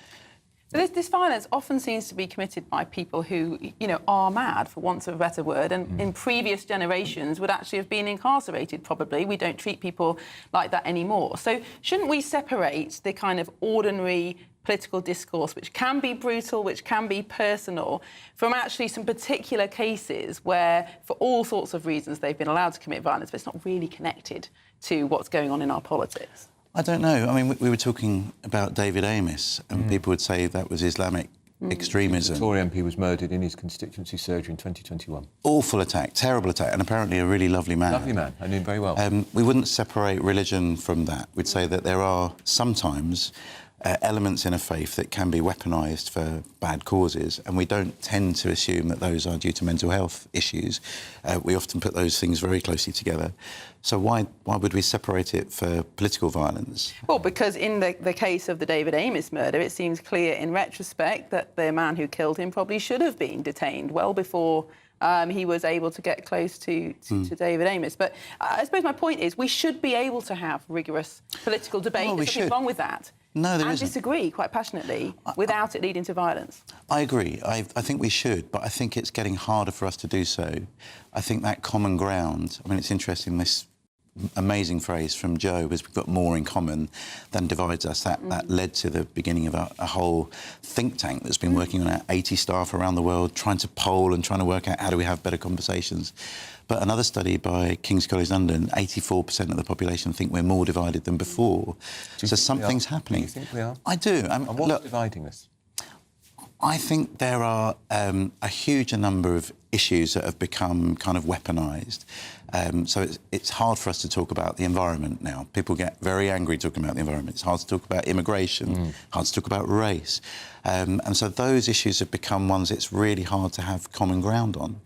Speaker 12: So this violence often seems to be committed by people who, you know, are mad, for want of a better word, and in previous generations would actually have been incarcerated, probably. We don't treat people like that anymore. So shouldn't we separate the kind of ordinary political discourse, which can be brutal, which can be personal, from actually some particular cases where, for all sorts of reasons, they've been allowed to commit violence, but it's not really connected to what's going on in our politics?
Speaker 20: I don't know. I mean, we were talking about David Amis, and people would say that was Islamic extremism.
Speaker 11: The Tory MP was murdered in his constituency surgery in 2021.
Speaker 20: Awful attack, terrible attack, and apparently a really lovely man.
Speaker 11: Lovely man, I knew him very well.
Speaker 20: We wouldn't separate religion from that. We'd say that there are sometimes elements in a faith that can be weaponised for bad causes, and we don't tend to assume that those are due to mental health issues. We often put those things very closely together. So why would we separate it for political violence?
Speaker 12: Well, because in the case of the David Amis murder, it seems clear in retrospect that the man who killed him probably should have been detained well before he was able to get close to David Amis. But I suppose my point is we should be able to have rigorous political debate. There's nothing wrong with that.
Speaker 20: No, there
Speaker 12: and
Speaker 20: isn't.
Speaker 12: Disagree quite passionately without it leading to violence.
Speaker 20: I agree. I think we should, but I think it's getting harder for us to do so. I think that common ground, I mean, it's interesting, this amazing phrase from Jo was, we've got more in common than divides us. That led to the beginning of a whole think tank that's been working on 80 staff around the world, trying to poll and trying to work out how do we have better conversations. But another study by King's College London, 84% of the population think we're more divided than before. So something's happening.
Speaker 11: Do you think we are?
Speaker 20: I do.
Speaker 11: And what's dividing us?
Speaker 20: I think there are a huge number of issues that have become kind of weaponised. So it's hard for us to talk about the environment now. People get very angry talking about the environment. It's hard to talk about immigration, hard to talk about race. And so those issues have become ones it's really hard to have common ground on.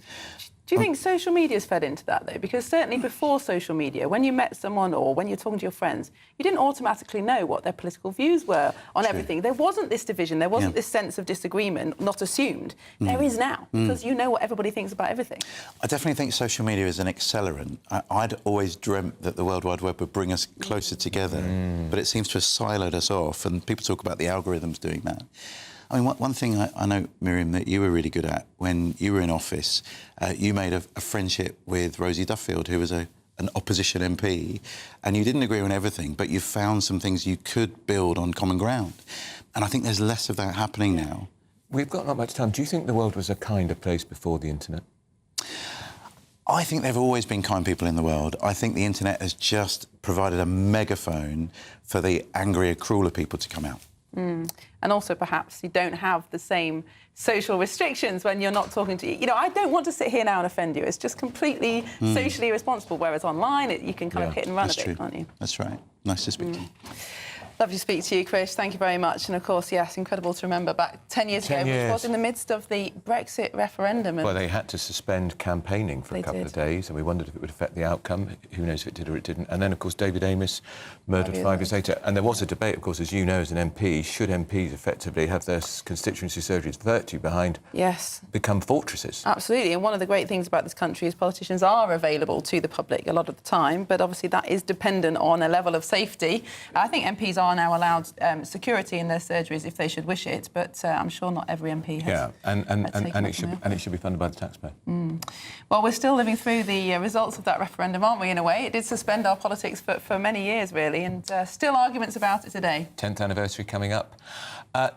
Speaker 12: Do you think social media's fed into that, though? Because certainly before social media, when you met someone or when you're talking to your friends, you didn't automatically know what their political views were on everything. There wasn't this division. There wasn't this sense of disagreement, not assumed. There is now, because you know what everybody thinks about everything.
Speaker 20: I definitely think social media is an accelerant. I'd always dreamt that the World Wide Web would bring us closer together, but it seems to have siloed us off, and people talk about the algorithms doing that. I mean, one thing I know, Miriam, that you were really good at when you were in office, you made a friendship with Rosie Duffield, who was an opposition MP, and you didn't agree on everything, but you found some things you could build on common ground. And I think there's less of that happening now.
Speaker 11: We've got not much time. Do you think the world was a kinder place before the internet?
Speaker 20: I think there have always been kind people in the world. I think the internet has just provided a megaphone for the angrier, crueler people to come out.
Speaker 12: And also, perhaps, you don't have the same social restrictions when you're not talking to... You know, I don't want to sit here now and offend you. It's just completely socially irresponsible, whereas online, you can kind of hit and run a bit, can't you?
Speaker 20: That's right. Nice to speak to you.
Speaker 12: Lovely to speak to you, Chris. Thank you very much. And, of course, yes, incredible to remember back 10 years ago, which was in the midst of the Brexit referendum.
Speaker 11: Well, they had to suspend campaigning for a couple of days, and we wondered if it would affect the outcome. Who knows if it did or it didn't. And then, of course, David Amess murdered 5 years later. And there was a debate, of course, as you know, as an MP, should MPs effectively have their constituency surgeries virtue behind become fortresses? Absolutely. And one of the great things about this country is politicians are available to the public a lot of the time, but obviously that is dependent on a level of safety. I think MPs are now allowed security in their surgeries if they should wish it, but I'm sure not every MP has. Yeah, and it should be funded by the taxpayer.
Speaker 12: Well, we're still living through the results of that referendum, aren't we, in a way? It did suspend our politics for many years, really, and still arguments about it today.
Speaker 11: 10th anniversary coming up.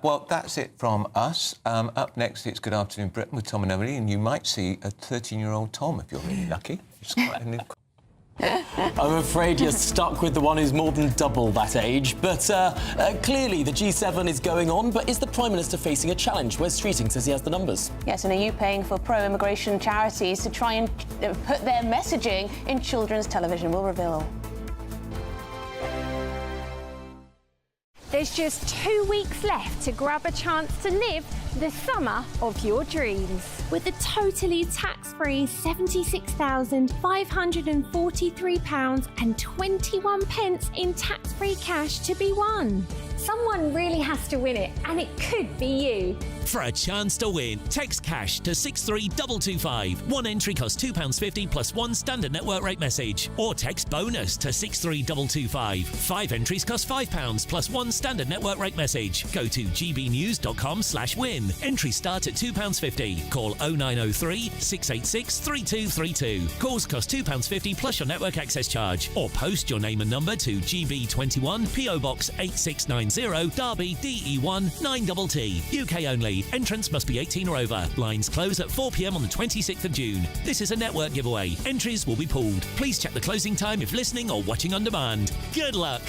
Speaker 11: Well, that's it from us. Up next, it's Good Afternoon Britain with Tom and Emily, and you might see a 13-year-old Tom if you're really lucky. It's quite a
Speaker 9: I'm afraid you're stuck with the one who's more than double that age. But clearly the G7 is going on, but is the Prime Minister facing a challenge? Wes Streeting says he has the numbers.
Speaker 13: Yes, and are you paying for pro-immigration charities to try and put their messaging in children's television? We'll reveal.
Speaker 10: There's just 2 weeks left to grab a chance to live the summer of your dreams.
Speaker 15: With a totally tax-free £76,543.21 in tax-free cash to be won.
Speaker 10: Someone really has to win it, and it could be you.
Speaker 22: For a chance to win, text cash to 63225. One entry costs £2.50 plus one standard network rate message. Or text bonus to 63225. 5 entries cost £5 plus one standard network rate message. Go to gbnews.com/win. Entries start at £2.50. Call 0903 686 3232. Calls cost £2.50 plus your network access charge. Or post your name and number to GB21 PO Box 8690 Derby DE1 9TT. UK only. Entrance must be 18 or over. Lines close at 4 p.m. on the 26th of June. This is a network giveaway. Entries will be pooled. Please check the closing time if listening or watching on demand. Good luck.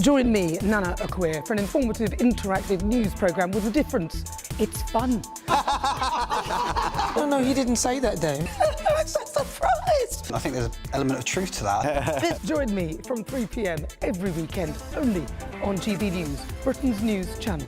Speaker 23: Join me, Nana Akwe, for an informative, interactive news programme with a difference. It's fun.
Speaker 24: No, you didn't say that, Dave.
Speaker 23: I'm so surprised.
Speaker 24: I think there's an element of truth to that.
Speaker 23: Join me from 3 p.m. every weekend, only on GB News, Britain's news channel.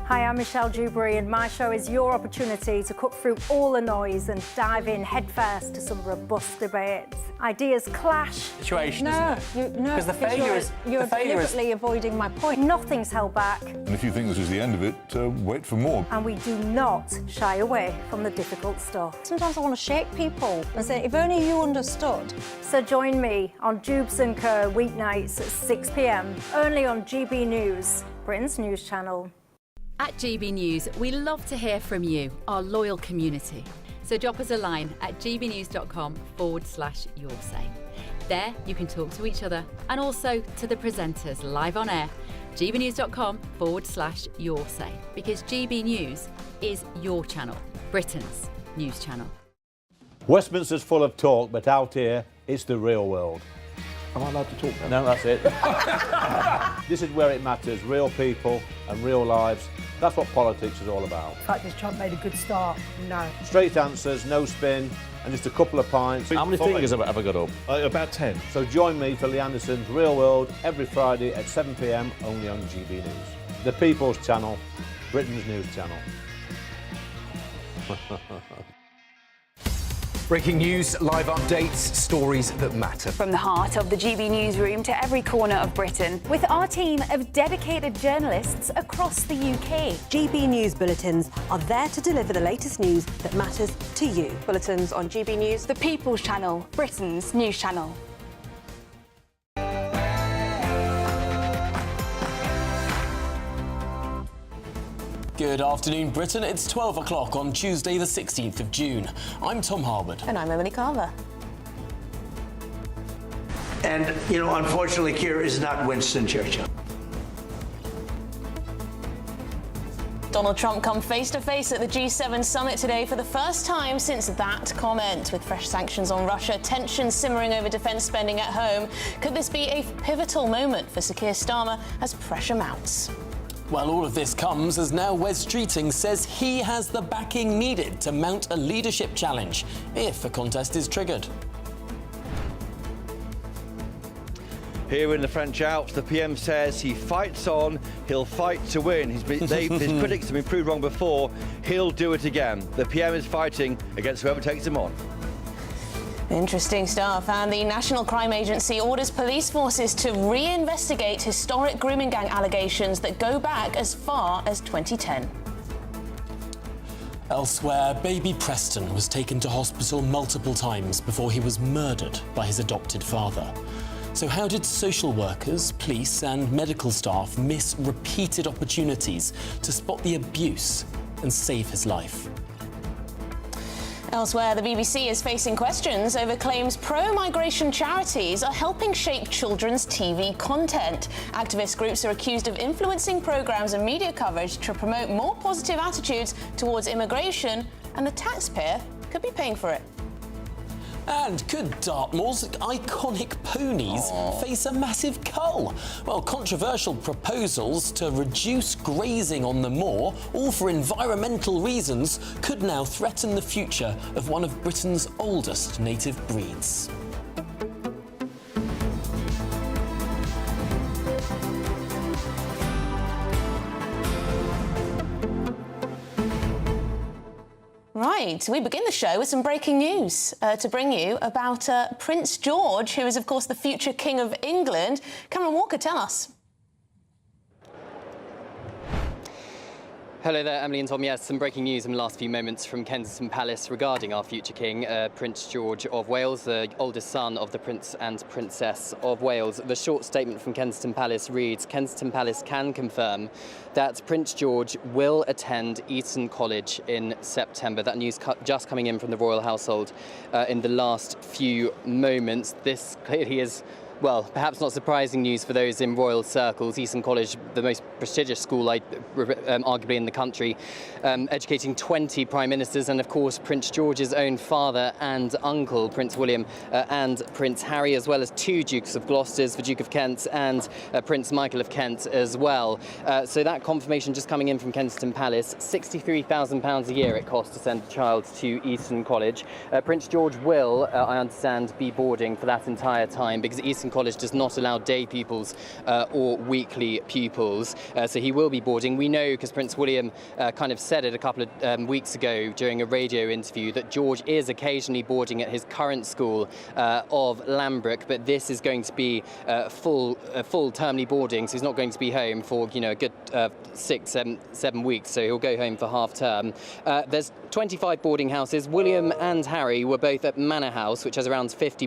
Speaker 27: Hi, I'm Michelle Dewberry, and my show is your opportunity to cut through all the noise and dive in headfirst to some robust debates. Ideas clash.
Speaker 9: Situation,
Speaker 27: no,
Speaker 9: because the failure is
Speaker 27: you're deliberately avoiding my point. Nothing's held back.
Speaker 28: And if you think this is the end of it, wait for more.
Speaker 27: And we do not shy away from the difficult stuff. Sometimes I want to shake people and say, if only you understood. So join me on Jubes & Co. weeknights at 6 p.m. only on GB News, Britain's news channel.
Speaker 29: At GB News, we love to hear from you, our loyal community. So drop us a line at gbnews.com/yoursay. There you can talk to each other and also to the presenters live on air. gbnews.com/yoursay, because GB News is your channel, Britain's news channel.
Speaker 30: Westminster's full of talk, but out here, it's the real world.
Speaker 28: Am I allowed to talk now?
Speaker 30: No, that's it. This is where it matters, real people and real lives. That's what politics is all about.
Speaker 23: The fact is Trump made a good start. No.
Speaker 30: Straight answers, no spin, and just a couple of pints.
Speaker 28: How many fingers have I got up? About 10.
Speaker 30: So join me for Lee Anderson's Real World every Friday at 7 p.m. only on GB News. The People's Channel, Britain's news channel.
Speaker 2: Breaking news, live updates, stories that matter.
Speaker 4: From the heart of the GB Newsroom to every corner of Britain, with our team of dedicated journalists across the UK.
Speaker 5: GB News bulletins are there to deliver the latest news that matters to you.
Speaker 4: Bulletins on GB News, the People's Channel, Britain's news channel.
Speaker 9: Good afternoon, Britain. It's 12 o'clock on Tuesday, the 16th of June. I'm Tom Harwood.
Speaker 13: And I'm Emily Carver.
Speaker 6: And, you know, unfortunately, Keir is not Winston Churchill.
Speaker 13: Donald Trump come face-to-face at the G7 summit today for the first time since that comment. With fresh sanctions on Russia, tensions simmering over defence spending at home, could this be a pivotal moment for Sir Keir Starmer as pressure mounts?
Speaker 9: Well, all of this comes as now Wes Streeting says he has the backing needed to mount a leadership challenge if a contest is triggered.
Speaker 14: Here in the French Alps, the PM says he fights on, he'll fight to win. His critics have been proved wrong before, he'll do it again. The PM is fighting against whoever takes him on.
Speaker 13: Interesting stuff. And the National Crime Agency orders police forces to reinvestigate historic grooming gang allegations that go back as far as 2010.
Speaker 9: Elsewhere, baby Preston was taken to hospital multiple times before he was murdered by his adopted father. So how did social workers, police and medical staff miss repeated opportunities to spot the abuse and save his life?
Speaker 13: Elsewhere, the BBC is facing questions over claims pro-migration charities are helping shape children's TV content. Activist groups are accused of influencing programmes and media coverage to promote more positive attitudes towards immigration, and the taxpayer could be paying for it.
Speaker 9: And could Dartmoor's iconic ponies face a massive cull? Well, controversial proposals to reduce grazing on the moor, all for environmental reasons, could now threaten the future of one of Britain's oldest native breeds.
Speaker 13: Right, we begin the show with some breaking news to bring you about Prince George, who is, of course, the future King of England. Cameron Walker, tell us.
Speaker 16: Hello there, Emily and Tom. Yes, some breaking news in the last few moments from Kensington Palace regarding our future king, Prince George of Wales, the oldest son of the Prince and Princess of Wales. The short statement from Kensington Palace reads, Kensington Palace can confirm that Prince George will attend Eton College in September. That news just coming in from the royal household in the last few moments. This clearly is, well, perhaps not surprising news for those in royal circles. Eton College, the most prestigious school, arguably in the country, educating 20 prime ministers and, of course, Prince George's own father and uncle, Prince William and Prince Harry, as well as two Dukes of Gloucester, the Duke of Kent and Prince Michael of Kent as well. So that confirmation just coming in from Kensington Palace, £63,000 a year it costs to send a child to Eton College. Prince George will, I understand, be boarding for that entire time because Eton College does not allow day pupils or weekly pupils, so he will be boarding. We know because Prince William kind of said it a couple of weeks ago during a radio interview that George is occasionally boarding at his current school of Lambrook, but this is going to be full termly boarding, so he's not going to be home for a good 6-7 weeks, so he'll go home for half term. There's 25 boarding houses. William and Harry were both at Manor House, which has around 50